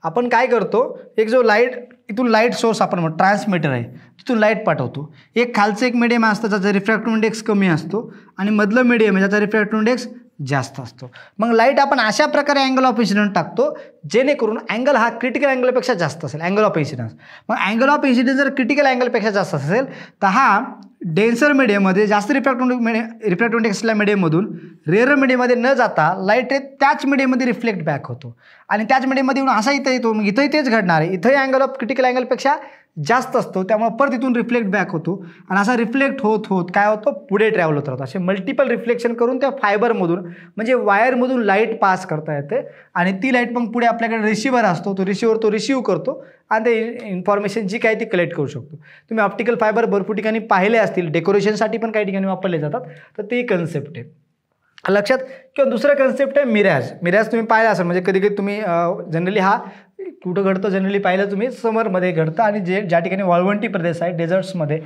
आपण काय करतो, एक जो लाईट इथून लाईट सोर्स आपण म्हणतो ट्रान्समीटर आहे, तिथून लाईट पाठवतो. एक खालचं एक मीडियम असतं ज्याचा रिफ्रॅक्टिव्ह इंडेक्स कमी असतो आणि मधलं मीडियम आहे ज्याचा रिफ्रॅक्टिव्ह इंडेक्स जास्त असतो. मग लाईट आपण अशा प्रकारे अँगल ऑफ इन्सिडन्स टाकतो जेणेकरून अँगल हा क्रिटिकल अँगलपेक्षा जास्त असेल, अँगल ऑफ इन्सिडन्स. मग अँगल ऑफ इन्सिडन्स जर क्रिटिकल अँगलपेक्षा जास्त असेल तर हा डेन्सर मीडियममध्ये जास्त रिफ्रॅक्टिव्ह इंडेक्स असलेल्या मीडियममधून रेअर मीडियममध्ये न जाता लाईट रे त्याच मीडियममध्ये रिफ्लेक्ट बॅक होतो आणि त्याच मीडियममध्ये येऊन असा इथं येतो. मग इथंही तेच घडणार आहे, इथंही अँगल ऑफ क्रिटिकल अँगलपेक्षा जास्त असतो, त्यामुळे परत इथून रिफ्लेक्ट बॅक होतो आणि असा रिफ्लेक्ट होत काय होतो, पुढे ट्रॅव्हल होत राहतो. असे मल्टिपल रिफ्लेक्शन करून त्या फायबरमधून म्हणजे वायरमधून लाईट पास करता येते आणि ती लाईट मग पुढे आपल्याकडे रिसिव्हर असतो, तो रिसिव्ह करतो आणि ते इन्फॉर्मेशन जी काय ती कलेक्ट करू शकतो. तुम्ही ऑप्टिकल फायबर भरपूर ठिकाणी पाहिले असतील, डेकोरेशनसाठी पण काही ठिकाणी वापरले जातात, तर ते कन्सेप्ट आहे लक्षात. किंवा दुसरं कन्सेप्ट आहे मिरॅज तुम्ही पाहिलं असेल. म्हणजे कधी कधी तुम्ही जनरली हा कुठं घडतं, जनरली पाहिलं तुम्ही समरमध्ये घडतं आणि ज्या ठिकाणी वाळवंटी प्रदेश आहे डेझर्ट्समध्ये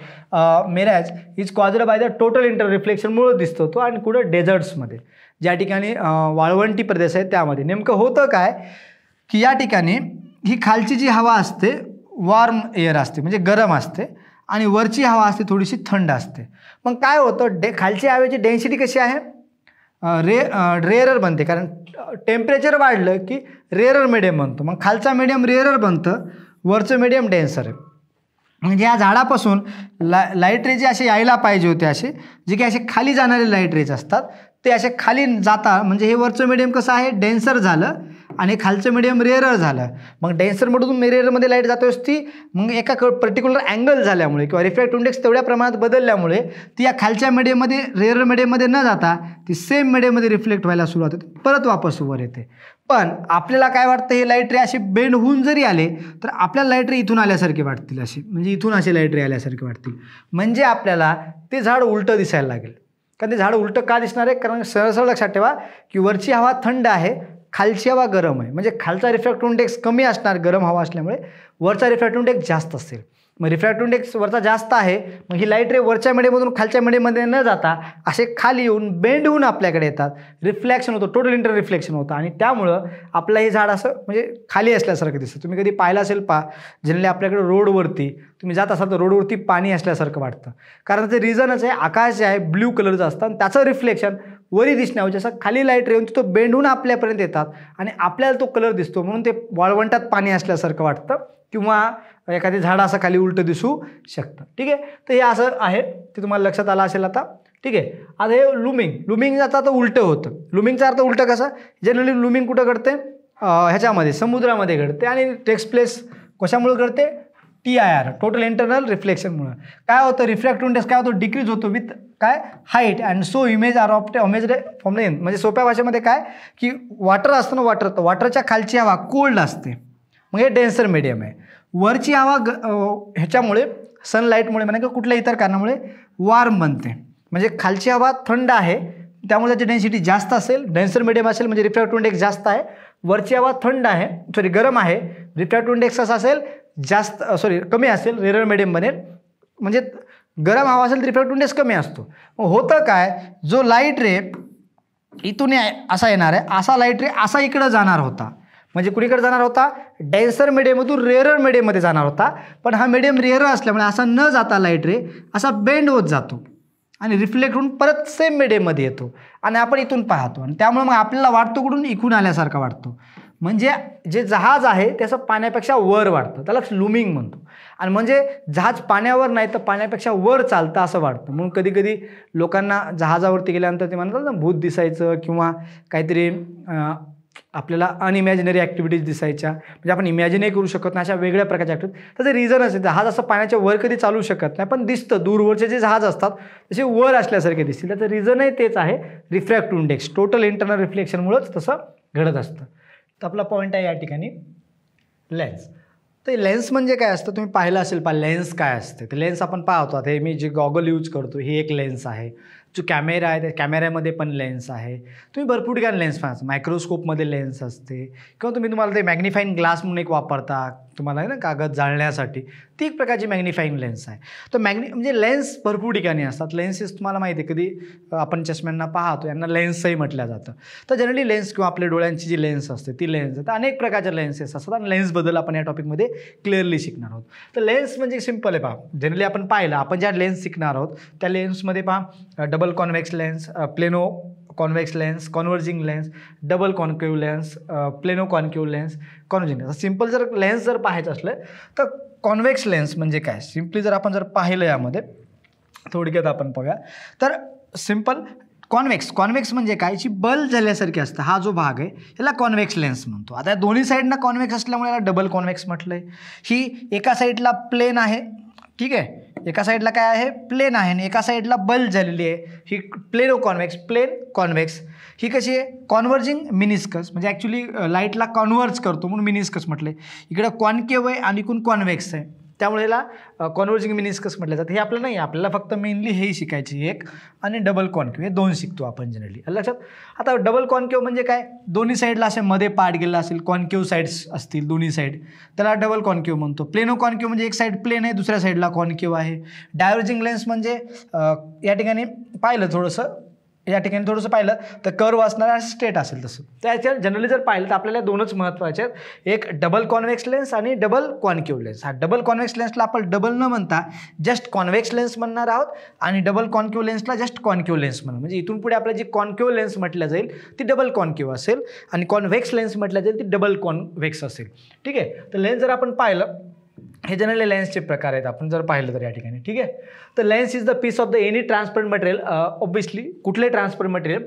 mirage is caused by the total inter रिफ्लेक्शनमुळे दिसतो तो. आणि कुठं डेझर्ट्समध्ये ज्या ठिकाणी वाळवंटी प्रदेश आहे त्यामध्ये नेमकं होतं काय की या ठिकाणी ही खालची जी हवा असते वॉर्म एअर असते म्हणजे गरम असते आणि वरची हवा असते थोडीशी थंड असते. मग काय होतं खालच्या हवेची डेन्सिटी कशी आहे, रेअरर बनते, कारण टेम्परेचर वाढलं की रेअरर मीडियम बनतो. मग खालचा मीडियम रेअरर बनतं, वरचं मीडियम डेन्सर आहे. म्हणजे या झाडापासून लाईट रे जे असे यायला पाहिजे होते, असे जे काही असे खाली जाणारे लाईट रेज असतात ते असे खाली जाता. म्हणजे हे वरचं मीडियम कसं आहे, डेन्सर झालं आणि खालचं मीडियम रेअरर झालं. मग डेन्सरमधून रेअरमध्ये लाईट जातो असती, मग एका पर्टिक्युलर अँगल झाल्यामुळे किंवा रिफ्रॅक्टिव्ह इंडेक्स तेवढ्या प्रमाणात बदलल्यामुळे ती या खालच्या मीडियममध्ये रेअरर मीडियममध्ये न जाता ती सेम मीडियममध्ये रिफ्लेक्ट व्हायला सुरुवात होते, परत वापस वर येते. पण आपल्याला काय वाटतं, हे लाईट रे असे बेंड होऊन जरी आले तर आपल्याला लाईट रे इथून आल्यासारखे वाटतील, असे म्हणजे इथून असे लाईट रे आल्यासारखे वाटतील. म्हणजे आपल्याला ते झाड उलटं दिसायला लागेल. कारण ते झाड उलटं का दिसणार आहे, कारण सरळ लक्षात ठेवा की वरची हवा थंड आहे, खालची हवा गरम आहे. म्हणजे खालचा रिफ्रॅक्टिव्ह इंडेक्स कमी असणार गरम हवा असल्यामुळे, वरचा रिफ्रॅक्टिव्ह इंडेक्स जास्त असेल. मग रिफ्रॅक्टिव्ह इंडेक्स वरचा जास्त आहे, मग ही लाईट रे वरच्या मीडियममधून खालच्या मीडियममध्ये न जाता असे खाली येऊन बेंड होऊन आपल्याकडे येतात, रिफ्लेक्शन होतं, टोटल इंटर रिफ्लेक्शन होतं आणि त्यामुळं आपलं हे झाड असं म्हणजे खाली असल्यासारखं दिसतं. तुम्ही कधी पाहिलं असेल जनरली आपल्याकडे रोडवरती तुम्ही जात असाल तर रोडवरती पाणी असल्यासारखं वाटतं, कारण त्याचं रिझनच आहे आकाश जे आहे ब्ल्यू कलरचं असतं आणि त्याचं रिफ्लेक्शन वरी दिसण्याऐवजी असं खाली लाईट रे येऊन तो बेंड होऊन आपल्यापर्यंत येतात आणि आपल्याला तो कलर दिसतो, म्हणून ते वाळवंटात पाणी असल्यासारखं वाटतं किंवा एखादी झाडं असं खाली उलटं दिसू शकतं. ठीक आहे. तर हे असं आहे, ते तुम्हाला लक्षात आलं असेल आता. ठीक आहे. आता हे लुमिंग आता उलटं होतं. लुमिंगचा अर्थ उलटं कसं, जनरली लुमिंग कुठं घडते, ह्याच्यामध्ये समुद्रामध्ये घडते आणि टेक्स प्लेस कशामुळे घडते, TIR टोटल इंटरनल रिफ्लेक्शनमुळे. काय होतं, रिफ्रॅक्टिव्ह इंडेक्स काय होतं, डिक्रीज होतो विथ काय height and so image are imaged from the end. म्हणजे सोप्या भाषेमध्ये काय की वॉटर असतं ना, वॉटरच्या खालची हवा कोल्ड असते, मग हे डेन्सर मीडियम आहे. वरची हवा ह्याच्यामुळे सनलाईटमुळे म्हणा किंवा कुठल्या इतर कारणामुळे वॉर्म बनते. म्हणजे खालची हवा थंड आहे त्यामुळे त्याची डेन्सिटी जास्त असेल, डेन्सर मीडियम असेल म्हणजे रिफ्रॅक्टिव्ह इंडेक्स जास्त आहे. वरची हवा थंड आहे गरम आहे, रिफ्रॅक्टिव्ह इंडेक्स असा असेल कमी असेल, रेअर मीडियम बनेल. म्हणजे गरम हवा असेल तर रिफ्रॅक्टिव्ह इंडेक्स कमी असतो. मग होतं काय, जो लाईट रे इथून असा येणार आहे, असा लाईट रे असा इकडं जाणार होता, म्हणजे कुणीकडे जाणार होता, डेन्सर मीडियममधून रेअर मीडियममध्ये जाणार होता. पण हा मीडियम रेअर असल्यामुळे असा न जाता लाईट रे असा बेंड होत जातो आणि रिफ्लेक्ट होऊन परत सेम मीडियममध्ये येतो आणि आपण इथून पाहतो आणि त्यामुळे मग आपल्याला वाटतो कुठून इकून आल्यासारखा वाटतो. म्हणजे जे जहाज आहे त्याचं पाण्यापेक्षा वर वाढतं, त्याला लुमिंग म्हणतो. आणि म्हणजे जहाज पाण्यावर नाही तर पाण्यापेक्षा वर चालतं असं वाटतं. म्हणून कधी कधी लोकांना जहाजावरती गेल्यानंतर ते म्हणतात ना भूत दिसायचं किंवा काहीतरी आपल्याला अनइमॅजिनरी ॲक्टिव्हिटीज दिसायच्या, म्हणजे आपण इमॅजिनही करू शकत नाही अशा वेगळ्या प्रकारच्या ॲक्टिव्हिटीज. त्याचं रिझन असेल जहाज असं पाण्याच्या वर कधी चालू शकत नाही, पण दिसतं दूरवरचे जे जहाज असतात तसे वर असल्यासारखे दिसतील. त्याचं रिझनही तेच आहे, रिफ्रॅक्टिव्ह इंडेक्स, टोटल इंटरनल रिफ्लेक्शनमुळंच तसं घडत असतं. तर आपला पॉईंट आहे या ठिकाणी लेन्स. तर लेन्स म्हणजे काय असतं तुम्ही पाहिलं असेल लेन्स काय असते. तर लेन्स आपण पाहतो, आता हे मी जे गॉगल यूज करतो ही एक लेन्स आहे. जो कॅमेरा आहे त्या कॅमेऱ्यामध्ये पण लेन्स आहे. तुम्ही भरपूर ठिकाणी लेन्स पाहता, मायक्रोस्कोपमध्ये लेन्स असते किंवा तुम्हाला ते मॅग्निफाईंग ग्लास म्हणून एक वापरता तुम्हाला आहे ना कागद जाळण्यासाठी, ती एक प्रकारची मॅग्निफाईंग लेन्स आहे. तर म्हणजे लेन्स भरपूर ठिकाणी असतात. लेन्सेस तुम्हाला माहिती आहे, कधी आपण चष्म्यांना पाहतो यांना लेन्सही म्हटलं जातं. तर जनरली लेन्स किंवा आपल्या डोळ्यांची जी लेन्स असते ती लेन्स आहे. तर अनेक प्रकारच्या लेन्सेस असतात आणि लेन्सबद्दल आपण या टॉपिकमध्ये क्लिअरली शिकणार आहोत. तर लेन्स म्हणजे सिम्पल आहे पहा, जनरली आपण पाहिलं, आपण ज्या लेन्स शिकणार आहोत त्या लेन्समध्ये पहा double convex lens, plano convex lens, converging lens, double concave lens, plano concave lens, converging lens. Simple जर लेन्स जर पाहायचं असलं तर कॉन्व्हेक्स लेन्स म्हणजे काय, सिम्पली जर आपण पाहिलं यामध्ये थोडक्यात आपण बघा तर सिम्पल कॉन्व्हेक्स म्हणजे काय, जी बल झाल्यासारखी असतं. हा जो भाग आहे याला कॉन्व्हेक्स लेन्स म्हणतो. आता दोन्ही साईडना कॉन्व्हेक्स असल्यामुळे याला डबल कॉन्व्हेक्स म्हटलं आहे. ही एका साईडला प्लेन आहे, ठीक आहे, एका साईडला काय आहे प्लेन आहे आणि एका साईडला बल झालेली आहे, ही प्लेनो कॉन्व्हेक्स, प्लेन कॉन्व्हेक्स. ही कशी आहे कॉन्व्हर्जिंग मिनिस्कस, म्हणजे ॲक्च्युली लाईटला कॉन्व्हर्ज करतो म्हणून मिनिस्कस म्हटलं आहे. इकडं कॉन्केव्ह आहे आणि इकडून कॉन्व्हेक्स आहे, त्यामुळे याला कॉन्व्हर्जिंग मिनिस्कस म्हटलं जातं. हे आपलं नाही, आपल्याला फक्त मेनली हे शिकायची एक आणि डबल कॉन्केव्ह, हे दोन शिकतो आपण जनरली लक्षात. आता डबल कॉन्केव्ह म्हणजे काय, दोन्ही साईडला असे मध्ये पार्ट गेला असेल, कॉन्केव्ह साईड्स असतील दोन्ही साईड, त्याला डबल कॉन्केव्ह म्हणतो. प्लेनो कॉन्केव्ह म्हणजे एक साईड प्लेन आहे दुसऱ्या साईडला कॉन्केव्ह आहे. डायव्हर्जिंग लेन्स म्हणजे या ठिकाणी पाहिलं थोडंसं पाहिलं तर कर्व असणार आणि स्ट्रेट असेल तसं. त्याच्या जनरली जर पाहिलं तर आपल्याला दोनच महत्त्वाचे आहेत, एक डबल कॉन्व्हेक्स लेन्स आणि डबल कॉन्केव्ह लेन्स. हा डबल कॉन्व्हेक्स लेन्सला आपण डबल न म्हणता जस्ट कॉन्व्हेक्स लेन्स म्हणणार आहोत आणि डबल कॉन्केव्ह लेन्सला जस्ट कॉन्केव्ह लेन्स म्हणणार. म्हणजे इथून पुढे आपल्याला जी कॉन्केव्ह लेन्स म्हटलं जाईल ती डबल कॉन्केव्ह असेल आणि कॉन्व्हेक्स लेन्स म्हटलं जाईल ती डबल कॉन्व्हेक्स असेल. ठीक आहे, तर लेन्स जर आपण पाहिलं हे जनरली लेन्सचे प्रकार आहेत आपण जर पाहिलं तर या ठिकाणी. ठीक आहे, तर lens is the piece of the any transparent material, obviously कुठले transparent material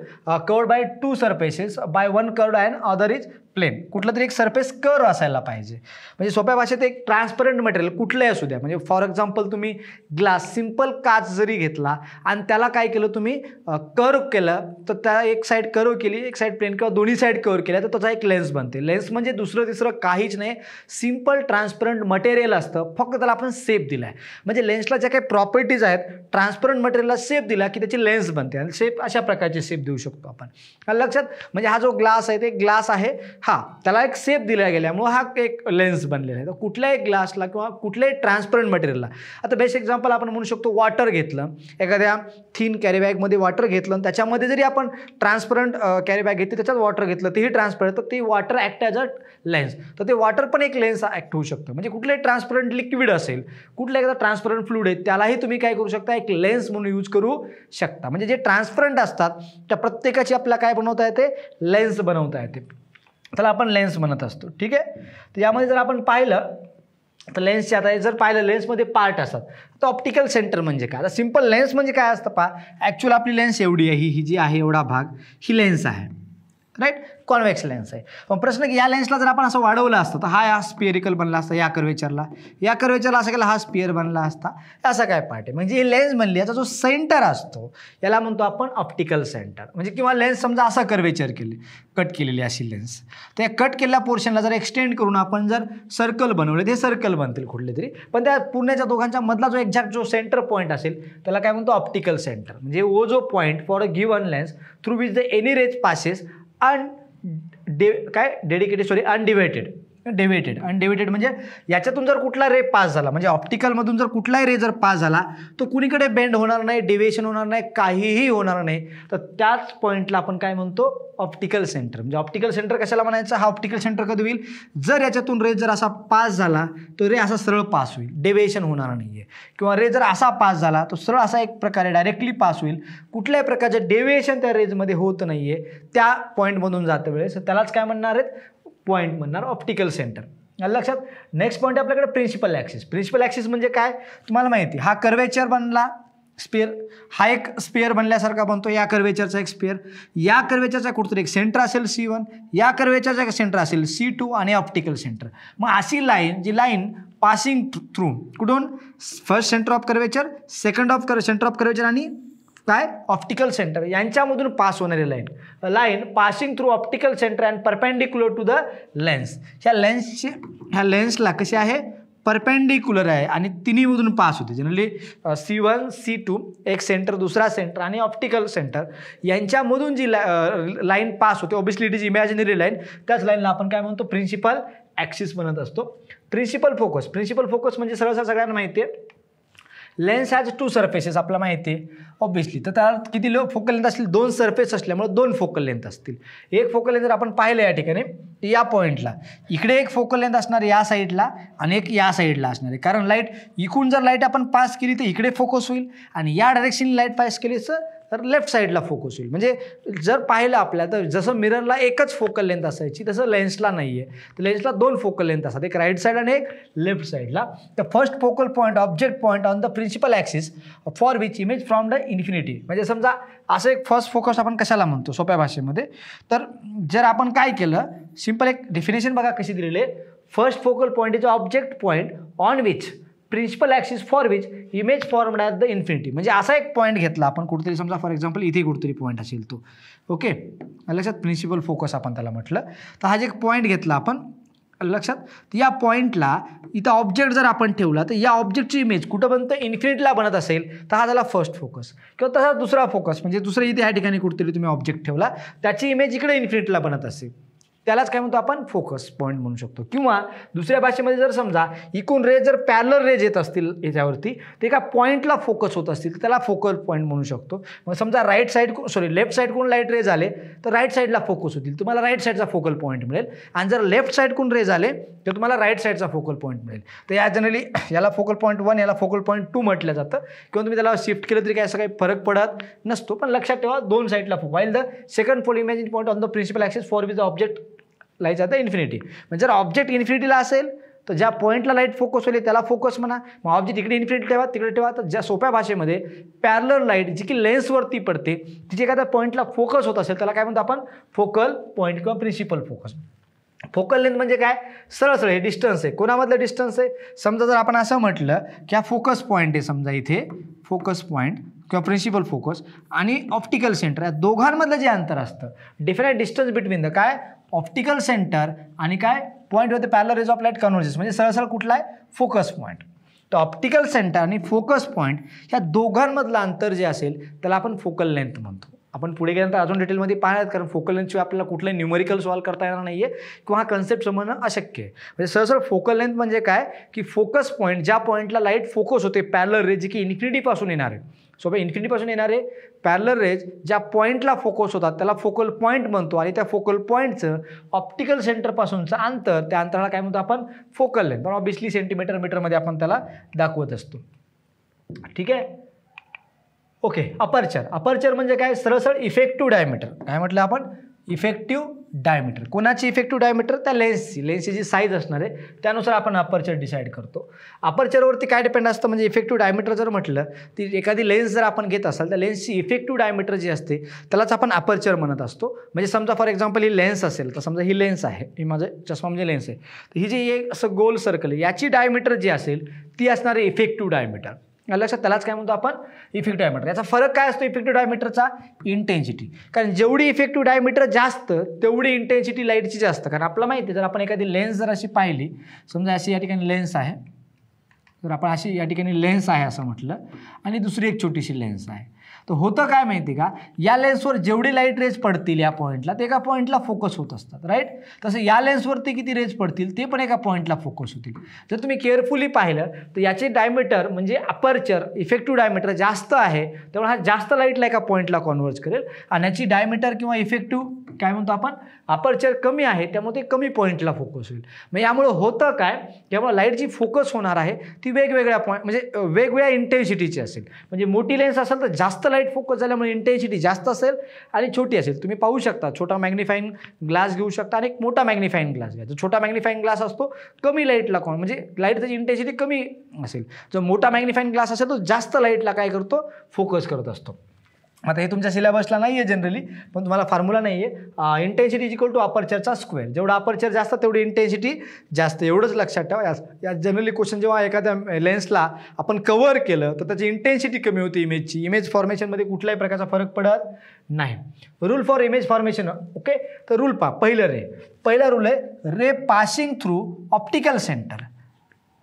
covered by two surfaces by one curved and other is plane. कुठलं तरी एक सरफेस कर्व असायला पाहिजे. म्हणजे सोप्या भाषेत एक ट्रान्सपरंट मटेरियल कुठलंही असू द्या, म्हणजे फॉर एक्झाम्पल तुम्ही ग्लास सिम्पल काच जरी घेतला आणि त्याला काय केलं तुम्ही कर्व केलं तर त्या एक साईड कर्व केली, एक साईड प्लेन किंवा दोन्ही साईड कर्व केल्या तर त्याचा एक लेन्स बनते. लेन्स म्हणजे दुसरं तिसरं काहीच नाही, सिम्पल ट्रान्सपरंट मटेरियल असतं, फक्त त्याला आपण शेप दिला आहे. म्हणजे लेन्सला ज्या काही प्रॉपर्टीज आहेत ट्रान्सपरंट मटेरियलला शेप दिला की त्याची लेन्स बनते आणि शेप अशा प्रकारचे शेप देऊ शकतो आपण. लक्षात, म्हणजे हा जो ग्लास आहे ते ग्लास आहे, हा त्याला एक शेप दिला गेल्यामुळे हा एक लेन्स बनलेला आहे. तर कुठल्याही ग्लासला किंवा कुठल्याही ट्रान्सपरंट मटेरियलला, आता बेस्ट एक्झाम्पल आपण म्हणू शकतो वॉटर घेतलं, एखाद्या थिन कॅरीबॅगमध्ये वॉटर घेतलं आणि त्याच्यामध्ये जरी आपण ट्रान्सपरंट कॅरीबॅग घेतली त्याच्यात वॉटर घेतलं तेही ट्रान्सपरंट, तर ते water act as a lens. तर ते वॉटर पण एक लेन्स ॲक्ट होऊ शकतं. म्हणजे कुठलंही ट्रान्सपरंट लिक्विड असेल, कुठलं एखादा ट्रान्सपरंट फ्लुइड आहे त्यालाही तुम्ही काय करू शकता एक लेन्स म्हणून यूज करू शकता. म्हणजे जे ट्रान्सपरंट असतात त्या प्रत्येकाची आपल्याला काय बनवता येते लेन्स बनवता येते, त्याला आपण लेन्स म्हणत असतो. ठीक आहे, तर यामध्ये जर आपण पाहिलं तर लेन्सचे आता जर पाहिलं लेन्समध्ये पार्ट असतात. तर ऑप्टिकल सेंटर म्हणजे काय, आता सिम्पल लेन्स म्हणजे काय असतं पहा, ॲक्च्युअल आपली लेन्स एवढी आहे, ही जी आहे एवढा भाग ही लेन्स आहे, राईट, कॉन्व्हेक्स लेन्स आहे. पण प्रश्न की या लेन्सला जर आपण असं वाढवलं असतं तर हा स्पिअरिकल बनला असता, या कर्वेचरला असं केलं हा स्पिअर बनला असता, असा काय पार्ट आहे. म्हणजे ही लेन्स बनली, याचा जो सेंटर असतो याला म्हणतो आपण ऑप्टिकल सेंटर. म्हणजे किंवा लेन्स समजा असा कर्वेचर केली, कट केलेली अशी लेन्स, त्या कट केलेल्या पोर्शनला जर एक्सटेंड करून आपण जर सर्कल बनवले ते सर्कल बनतील कुठले तरी, पण त्या पूर्णच्या दोघांच्या मधला जो एक्झॅक्ट जो सेंटर पॉईंट असेल त्याला काय म्हणतो ऑप्टिकल सेंटर. म्हणजे वो जो point for a given lens through which the any rays passes undeviated म्हणजे याच्यातून जर कुठला रे पास झाला, म्हणजे ऑप्टिकलमधून जर कुठलाही रे जर पास झाला तो कुणीकडे बेंड होणार नाही, डेव्हिएशन होणार नाही, काहीही होणार नाही, तर त्याच पॉईंटला आपण काय म्हणतो ऑप्टिकल सेंटर. म्हणजे ऑप्टिकल सेंटर कशाला म्हणायचं, हा ऑप्टिकल सेंटर कधी होईल जर याच्यातून रे जर असा पास झाला तो रे असा सरळ पास होईल, डेव्हिएशन होणार नाही आहे, किंवा रे जर असा पास झाला तो सरळ असा एक प्रकारे डायरेक्टली पास होईल, कुठल्याही प्रकारचं डेव्हिएशन त्या रेजमध्ये होत नाही आहे, त्या पॉईंटमधून जातं वेळेस त्यालाच काय म्हणणार आहेत पॉईंट म्हणणार ऑप्टिकल सेंटर. लक्षात. नेक्स्ट पॉईंट आपल्याकडे प्रिन्सिपल ॲक्सिस. प्रिन्सिपल ॲक्सिस म्हणजे काय तुम्हाला माहिती, हा कर्वेचर बनला स्पेअर, हा एक स्पेअर बनल्यासारखा बनतो, या कर्वेचरचा एक स्पेअर, या कर्वेचरचा कुठतरी एक सेंटर असेल C1, या कर्वेचरचा एक सेंटर असेल C2 आणि ऑप्टिकल सेंटर. मग अशी लाईन, जी लाईन पासिंग थ्रू कुठून, first centre of curvature, second of centre of curvature आणि काय ऑप्टिकल सेंटर यांच्यामधून पास होणारी line passing through optical centre and perpendicular to the lens. ह्या लेन्सला कशी आहे, परपेंडिक्युलर आहे आणि तिन्हीमधून पास होते. जनरली C1 C2 एक सेंटर, दुसरा सेंटर आणि ऑप्टिकल सेंटर यांच्यामधून जी लाईन पास होते, obviously it is imaginary line, त्याच लाईनला आपण काय म्हणतो, प्रिन्सिपल ॲक्सिस म्हणत असतो. प्रिन्सिपल फोकस म्हणजे सरळ सगळ्यांना माहिती आहे, लेन्स हॅज 2 सरफेसेस आपल्याला माहिती आहे ऑब्वियसली. तर त्याला किती फोकल लेंथ असतील, 2 सरफेस असल्यामुळे 2 फोकल लेंथ असतील. एक फोकल लेंथ जर आपण पाहिलं या ठिकाणी, या पॉईंटला इकडे एक फोकल लेंथ असणार या साईडला आणि एक या साईडला असणार आहे. कारण लाईट इकडून जर लाईट आपण पास केली तर इकडे फोकस होईल आणि या डायरेक्शनने लाईट पास केली तर लेफ्ट साईडला फोकस होईल. म्हणजे जर पाहिलं आपल्या तर जसं मिररला एकच फोकल लेंथ असायची तसं लेन्सला नाही आहे. तर लेन्सला 2 फोकल लेंथ असतात, एक राईट साईड आणि एक लेफ्ट साईडला. तर first focal point object point on the principal axis for which image from the infinity. म्हणजे समजा असं एक फर्स्ट फोकस आपण कशाला म्हणतो सोप्या भाषेमध्ये, तर जर आपण काय केलं, सिंपल एक डेफिनेशन बघा कशी दिलेली आहे. First focal point is object point on which principal axis for which image formed at the infinity. म्हणजे असा एक पॉईंट घेतला आपण कुठेतरी, समजा फॉर एक्झाम्पल इथे कुठेतरी पॉईंट असेल तो, ओके लक्षात, प्रिन्सिपल फोकस आपण त्याला म्हटलं. तर हा जे एक पॉईंट घेतला आपण लक्षात, या पॉईंटला इथं ऑब्जेक्ट जर आपण ठेवला तर या ऑब्जेक्टची इमेज कुठं बनतं, इन्फिनिटीला बनत असेल तर हा झाला फर्स्ट फोकस. किंवा तसा दुसरा फोकस म्हणजे दुसरं इथे ह्या ठिकाणी कुठेतरी तुम्ही ऑब्जेक्ट ठेवला, त्याची इमेज इकडे इन्फिनिटीला बनत असेल, त्यालाच काय म्हणतो आपण, फोकस पॉईंट म्हणू शकतो. किंवा दुसऱ्या भाषेमध्ये जर समजा इकून रेज जर पॅरलर रेज येत असतील याच्यावरती, ते एका पॉईंटला फोकस होत असतील तर त्याला फोकल पॉईंट म्हणू शकतो. मग समजा लेफ्ट साईडकडून लाईट रेज आले तर राईट साईडला फोकस होतील, तुम्हाला राईट साईडचा फोकल पॉईंट मिळेल. आणि जर लेफ्ट साईडकडून रेज आले तर तुम्हाला राईट साईडचा फोकल पॉईंट मिळेल. तर या जनरली याला फोकल पॉईंट 1, याला फोकल पॉईंट 2 म्हटलं जातं. किंवा तुम्ही त्याला शिफ्ट केलं तरी काय असं काही फरक पडत नसतो. पण लक्षात ठेवा 2 साईडला while the second focal imagine point on the principal axis for which the object light जातं इन्फिनिटी. म्हणजे जर ऑब्जेक्ट इन्फिनिटीला असेल तर ज्या पॉईंटला लाईट फोकस होईल त्याला फोकस म्हणा. मग ऑब्जेक्ट इकडे इन्फिनिटी ठेवा, तिकडे ठेवा. तर ज्या सोप्या भाषेमध्ये पॅरलर लाईट जी की लेन्सवरती पडते, तिची एखाद्या पॉईंटला फोकस होत असेल त्याला काय म्हणतो आपण, फोकल पॉईंट किंवा प्रिन्सिपल फोकस. फोकल लेंथ म्हणजे काय, सरळ हे डिस्टन्स आहे. कोणामधलं डिस्टन्स आहे, समजा जर आपण असं म्हटलं की हा फोकस पॉईंट आहे, समजा इथे फोकस पॉईंट किंवा प्रिन्सिपल फोकस आणि ऑप्टिकल सेंटर, या दोघांमधलं जे अंतर असतं, डिफरंट डिस्टन्स बिटवीन द काय ऑप्टिकल सेंटर आणि काय पॉईंट होते parallel raise of light converges, म्हणजे सरळ कुठला आहे, फोकस पॉईंट. तर ऑप्टिकल सेंटर आणि फोकस पॉईंट या दोघांमधलं अंतर जे असेल त्याला आपण फोकल लेंथ म्हणतो. आपण पुढे गेल्यानंतर अजून डिटेलमध्ये पाहणार, कारण फोकल लेंथशिवाय आपल्याला कुठलंही न्यूमेरिकल सॉल्व करता येणार नाही आहे किंवा हा कन्सेप्ट समजणं अशक्य आहे. म्हणजे सरळ फोकल लेंथ म्हणजे काय की फोकस पॉईंट, ज्या पॉईंटला लाईट फोकस होते पॅरलर रेज, जी की इन्फिनिटीपासून येणार आहे. सो इन्फिनिटीपासून येणारे पॅरलर रेज ज्या पॉईंटला फोकस होतात त्याला फोकल पॉईंट म्हणतो. आणि त्या फोकल पॉईंटचं ऑप्टिकल सेंटरपासूनचं अंतर, त्या अंतराला काय म्हणतो आपण, फोकल लेंथ. पण ऑब्वियसली सेंटीमीटर मीटरमध्ये आपण त्याला दाखवत असतो. ठीक आहे, ओके. अपर्चर म्हणजे काय, सरळ इफेक्टिव्ह डायमीटर. काय म्हटलं आपण, इफेक्टिव्ह डायमीटर. कोणाची इफेक्टिव्ह डायमीटर, त्या लेन्सची जी साईज असणार आहे त्यानुसार आपण अपर्चर डिसाईड करतो. अपर्चरवरती काय डिपेंड असतं, म्हणजे इफेक्टिव्ह डायमीटर जर म्हटलं ती एखादी लेन्स जर आपण घेत असाल तर लेन्सची इफेक्टिव्ह डायमीटर जी असते त्यालाच आपण अपर्चर म्हणत असतो. म्हणजे समजा फॉर एक्झाम्पल ही लेन्स असेल तर समजा ही लेन्स आहे, ही माझं चष्मा म्हणजे लेन्स आहे, तर ही जी एक असं गोल सर्कल आहे याची डायमीटर जी असेल ती असणार आहे इफेक्टिव्ह डायमीटर. लक्षात, त्यालाच काय म्हणतो आपण, इफेक्टिव्ह डायमीटर. याचा फरक काय असतो इफेक्टिव्ह डायमीटरचा, इंटेन्सिटी. कारण जेवढी इफेक्टिव्ह डायमीटर जास्त तेवढी इंटेन्सिटी लाईटची जास्त. कारण आपल्याला माहिती आहे जर आपण एखादी लेन्स जर अशी पाहिली, समजा अशी या ठिकाणी लेन्स आहे, जर आपण अशी या ठिकाणी लेन्स आहे असं म्हटलं आणि दुसरी एक छोटीशी लेन्स आहे, तर होतं काय माहिती का, या लेन्सवर जेवढी लाईट रेज पडतील या पॉईंटला ते एका पॉईंटला फोकस होत असतात, राईट. तसं या लेन्सवरती किती रेज पडतील ते पण एका पॉईंटला फोकस होतील. जर तुम्ही केअरफुली पाहिलं तर याचे डायमीटर म्हणजे अपर्चर इफेक्टिव्ह डायमीटर जास्त आहे, त्यामुळे हा जास्त लाईटला एका पॉईंटला कॉन्व्हर्ज करेल. आणि याची डायमीटर किंवा इफेक्टिव्ह काय म्हणतो आपण, अपर्चर कमी आहे, त्यामुळे ते कमी पॉईंटला फोकस होईल. मग यामुळे होतं काय, त्यामुळे लाईट जी फोकस होणार आहे ती वेगवेगळ्या पॉईंट म्हणजे वेगवेगळ्या इंटेन्सिटीची असेल. म्हणजे मोठी लेन्स असेल तर जास्त लाईट फोकस झाल्यामुळे इंटेन्सिटी जास्त असेल आणि छोटी असेल. तुम्ही पाहू शकता छोटा मॅग्निफाईंग ग्लास घेऊ शकता आणि एक मोठा मॅग्निफाईंग ग्लास घ्या. जो छोटा मॅग्निफाईंग ग्लास असतो कमी लाईटला म्हणजे लाईट त्याची इंटेन्सिटी कमी असेल. जो मोठा मॅग्निफाईंग ग्लास असेल तो जास्त लाईटला काय करतो फोकस करत असतो. आता हे तुमच्या सिलेबसला नाही आहे जनरली, पण तुम्हाला फॉर्म्युला नाही आहे. इंटेन्सिटी इज इक्वल टू अपर्चरचा स्क्वेअर. जेवढा अपर्चर जास्त तेवढी इंटेन्सिटी जास्त, एवढंच लक्षात ठेवा. या जनरली क्वेश्चन जेव्हा एखाद्या लेन्सला आपण कव्हर केलं तर त्याची इंटेन्सिटी कमी होती इमेजची. इमेज फॉर्मेशनमध्ये कुठल्याही प्रकारचा फरक पडत नाही. Rule for image formation. Okay, तर रूल पहा. पहिला रूल आहे रे passing through optical centre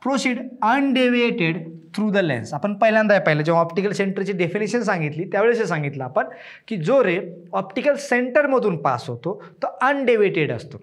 proceed undeviated through the lens. आपण पहिल्यांदा पाहिलं जेव्हा ऑप्टिकल सेंटरची डेफिनेशन सांगितली त्यावेळेस हे सांगितलं आपण की जो रे ऑप्टिकल सेंटरमधून पास होतो तो अनडेविएटेड असतो.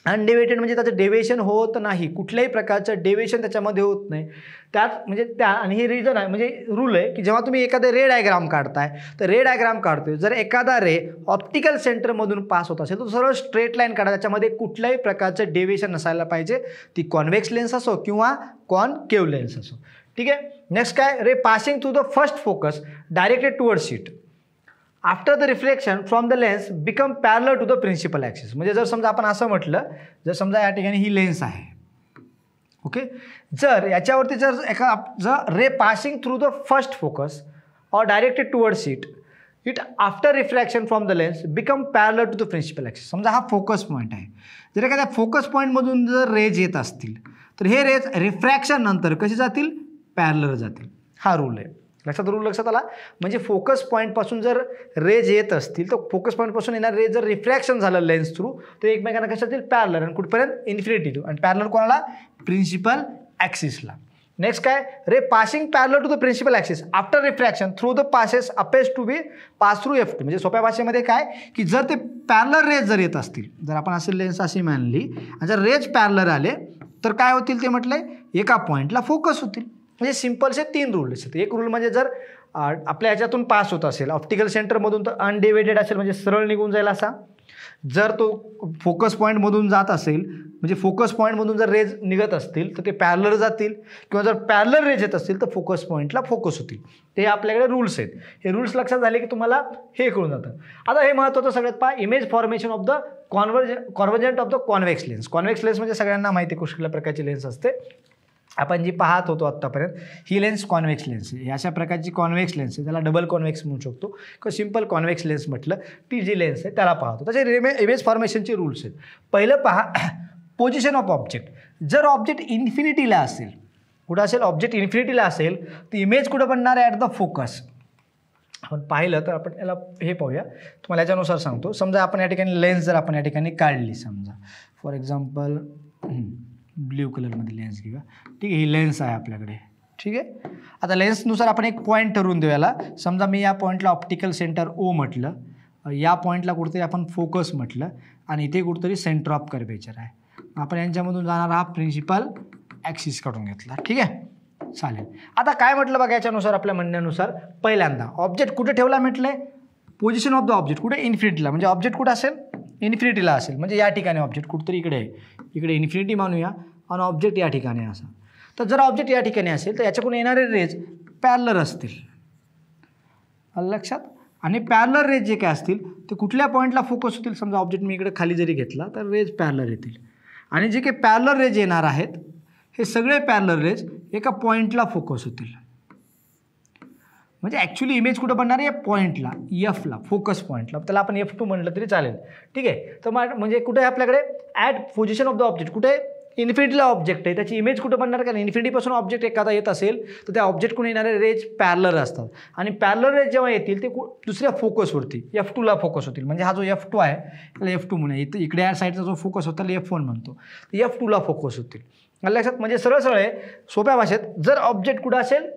अनडेविएटेड म्हणजे त्याचं डेव्हिएशन होत नाही, कुठल्याही प्रकारचं डेव्हिएशन त्याच्यामध्ये होत नाही. त्यात म्हणजे आणि हे रिझन आहे म्हणजे रूल आहे की जेव्हा तुम्ही एखादं रे डायग्राम काढताय तर रे डायग्राम काढतोय, जर एखादा रे ऑप्टिकल सेंटरमधून पास होत असेल तर सरळ स्ट्रेट लाईन काढा, त्याच्यामध्ये कुठल्याही प्रकारचं डेव्हिएशन नसायला पाहिजे. ती कॉन्व्हेक्स लेन्स असो किंवा कॉनकेव्ह लेन्स असो. ठीक आहे. नेक्स्ट काय, ray passing through the first focus directed toward sheet after the reflection from the lens become parallel to the principal axis. म्हणजे जर समजा आपण असं म्हटलं, जर समजा या ठिकाणी ही लेन्स आहे, ओके, जर याच्यावरती जर ray passing through the first focus or directed toward sheet it after refraction from the lens become parallel to the principal axis. समजा हा फोकस पॉईंट आहे, जर एखाद्या फोकस पॉईंटमधून जर रेज येत असतील तर हे रेज रिफ्रॅक्शन नंतर कसे जातील, पॅरलर जातील. हा रूल आहे. लक्षात आला. म्हणजे फोकस पॉईंटपासून जर रेज येत असतील तर फोकस पॉईंटपासून येणार रेज जर रिफ्रॅक्शन झालं लेन्स थ्रू तर एकमेकांना कशा जातील, पॅरलर. आणि कुठपर्यंत, इन्फिनिटी. आणि पॅरलर कोणाला, प्रिन्सिपल ॲक्सिसला. नेक्स्ट काय, ray passing parallel to the principal axis after refraction through the passes appears to be pass through F2. म्हणजे सोप्या भाषेमध्ये काय की जर ते पॅरलर रेज जर येत असतील, जर आपण असे लेन्स अशी मानली आणि जर रेज पॅरलर आले तर काय होतील ते म्हटलंय, एका पॉईंटला फोकस होतील. म्हणजे सिम्पलचे 3 रूल्स आहेत. एक रूल म्हणजे जर आपल्या ह्याच्यातून पास होत असेल ऑप्टिकल सेंटरमधून तर अनडिवायडेड असेल म्हणजे सरळ निघून जाईल असा. जर तो फोकस पॉईंटमधून जात असेल म्हणजे फोकस पॉईंटमधून जर रेज निघत असतील तर ते पॅरलर जातील, किंवा जर पॅरलर रेज येत असतील तर फोकस पॉईंटला फोकस होतील. ते आपल्याकडे रूल्स आहेत. हे रूल्स लक्षात झाले की तुम्हाला हे कळून जातं. आता हे महत्त्वाचं सगळ्यात पहा, image formation of the convergent of the convex lens. Convex lens म्हणजे सगळ्यांना माहिती आहे कुठल्या प्रकारची लेन्स असते. आपण जी पाहत होतो आत्तापर्यंत ही लेन्स कॉन्व्हेक्स लेन्स आहे. अशा प्रकारची कॉन्व्हेक्स लेन्स आहे, त्याला डबल कॉन्व्हेक्स म्हणू शकतो किंवा सिंपल कॉन्व्हेक्स लेन्स म्हटलं. ती जी लेन्स आहे त्याला पाहतो. त्याचे इमेज फॉर्मेशनचे रूल्स आहेत. पहिलं पहा, पोझिशन ऑफ ऑब्जेक्ट. जर ऑब्जेक्ट इन्फिनिटीला असेल, कुठं असेल, ऑब्जेक्ट इन्फिनिटीला असेल तर इमेज कुठं बनणार आहे, ॲट द फोकस. आपण पाहिलं तर आपण याला हे पाहूया, तुम्हाला याच्यानुसार सांगतो. समजा आपण या ठिकाणी लेन्स जर आपण या ठिकाणी काढली, समजा फॉर एक्झाम्पल ब्ल्यू कलरमध्ये लेन्स घेऊया. ठीक आहे, ही लेन्स आहे आपल्याकडे. ठीक आहे. आता लेन्सनुसार आपण एक पॉईंट ठरवून देऊ याला. समजा मी या पॉईंटला ऑप्टिकल सेंटर O म्हटलं, या पॉईंटला कुठेतरी आपण फोकस म्हटलं आणि इथे कुठेतरी सेंटर ऑफ कर्वेचर आहे. आपण यांच्यामधून जाणारा हा प्रिन्सिपल ॲक्सिस काढून घेतला. ठीक आहे, चालेल. आता काय म्हटलं बघा याच्यानुसार, आपल्या म्हणण्यानुसार पहिल्यांदा ऑब्जेक्ट कुठे ठेवला म्हटलंय, पोझिशन ऑफ द ऑब्जेक्ट कुठे, इन्फिनिटीला. म्हणजे ऑब्जेक्ट कुठं असेल, इन्फिनिटीला असेल. म्हणजे या ठिकाणी ऑब्जेक्ट कुठेतरी इकडे आहे, इकडे इन्फिनिटी मानूया आणि ऑब्जेक्ट या ठिकाणी असा. तर जर ऑब्जेक्ट या ठिकाणी असेल तर याच्याकडून येणारे रेज पॅरलर असतील, लक्षात. आणि पॅरलर रेज जे काय असतील ते कुठल्या पॉईंटला फोकस होतील. समजा ऑब्जेक्ट मी इकडे खाली जरी घेतला तर रेज पॅरलर येतील. आणि जे काही पॅरलर रेज येणार आहेत हे सगळे पॅरलर रेज एका पॉईंटला फोकस होतील. म्हणजे ॲक्च्युली इमेज कुठं बनणार आहे, पॉईंटला, Fला, फोकस पॉईंटला. त्याला आपण F2 म्हटलं तरी चालेल. ठीक आहे. तर म्हणजे कुठे आहे आपल्याकडे, at position of the object, कुठे, इन्फिनिटीला ऑब्जेक्ट आहे, त्याची इमेज कुठं बनणार, कारण इन्फिनिटीपासून ऑब्जेक्ट एखादा येत असेल तर त्या ऑब्जेक्टकडून येणारे रेज पॅरलर असतात. आणि पॅरलर रेज जेव्हा येतील ते दुसऱ्या फोकसवरती F2ला फोकस होतील. म्हणजे हा जो F2 आहे त्याला F2 म्हणूया. इथं इकडे या साईडचा जो फोकस होता त्याला F1 म्हणतो. F2ला फोकस होतील. लक्षात. म्हणजे सरळ सरळ आहे, सोप्या भाषेत, जर ऑब्जेक्ट कुठं असेल,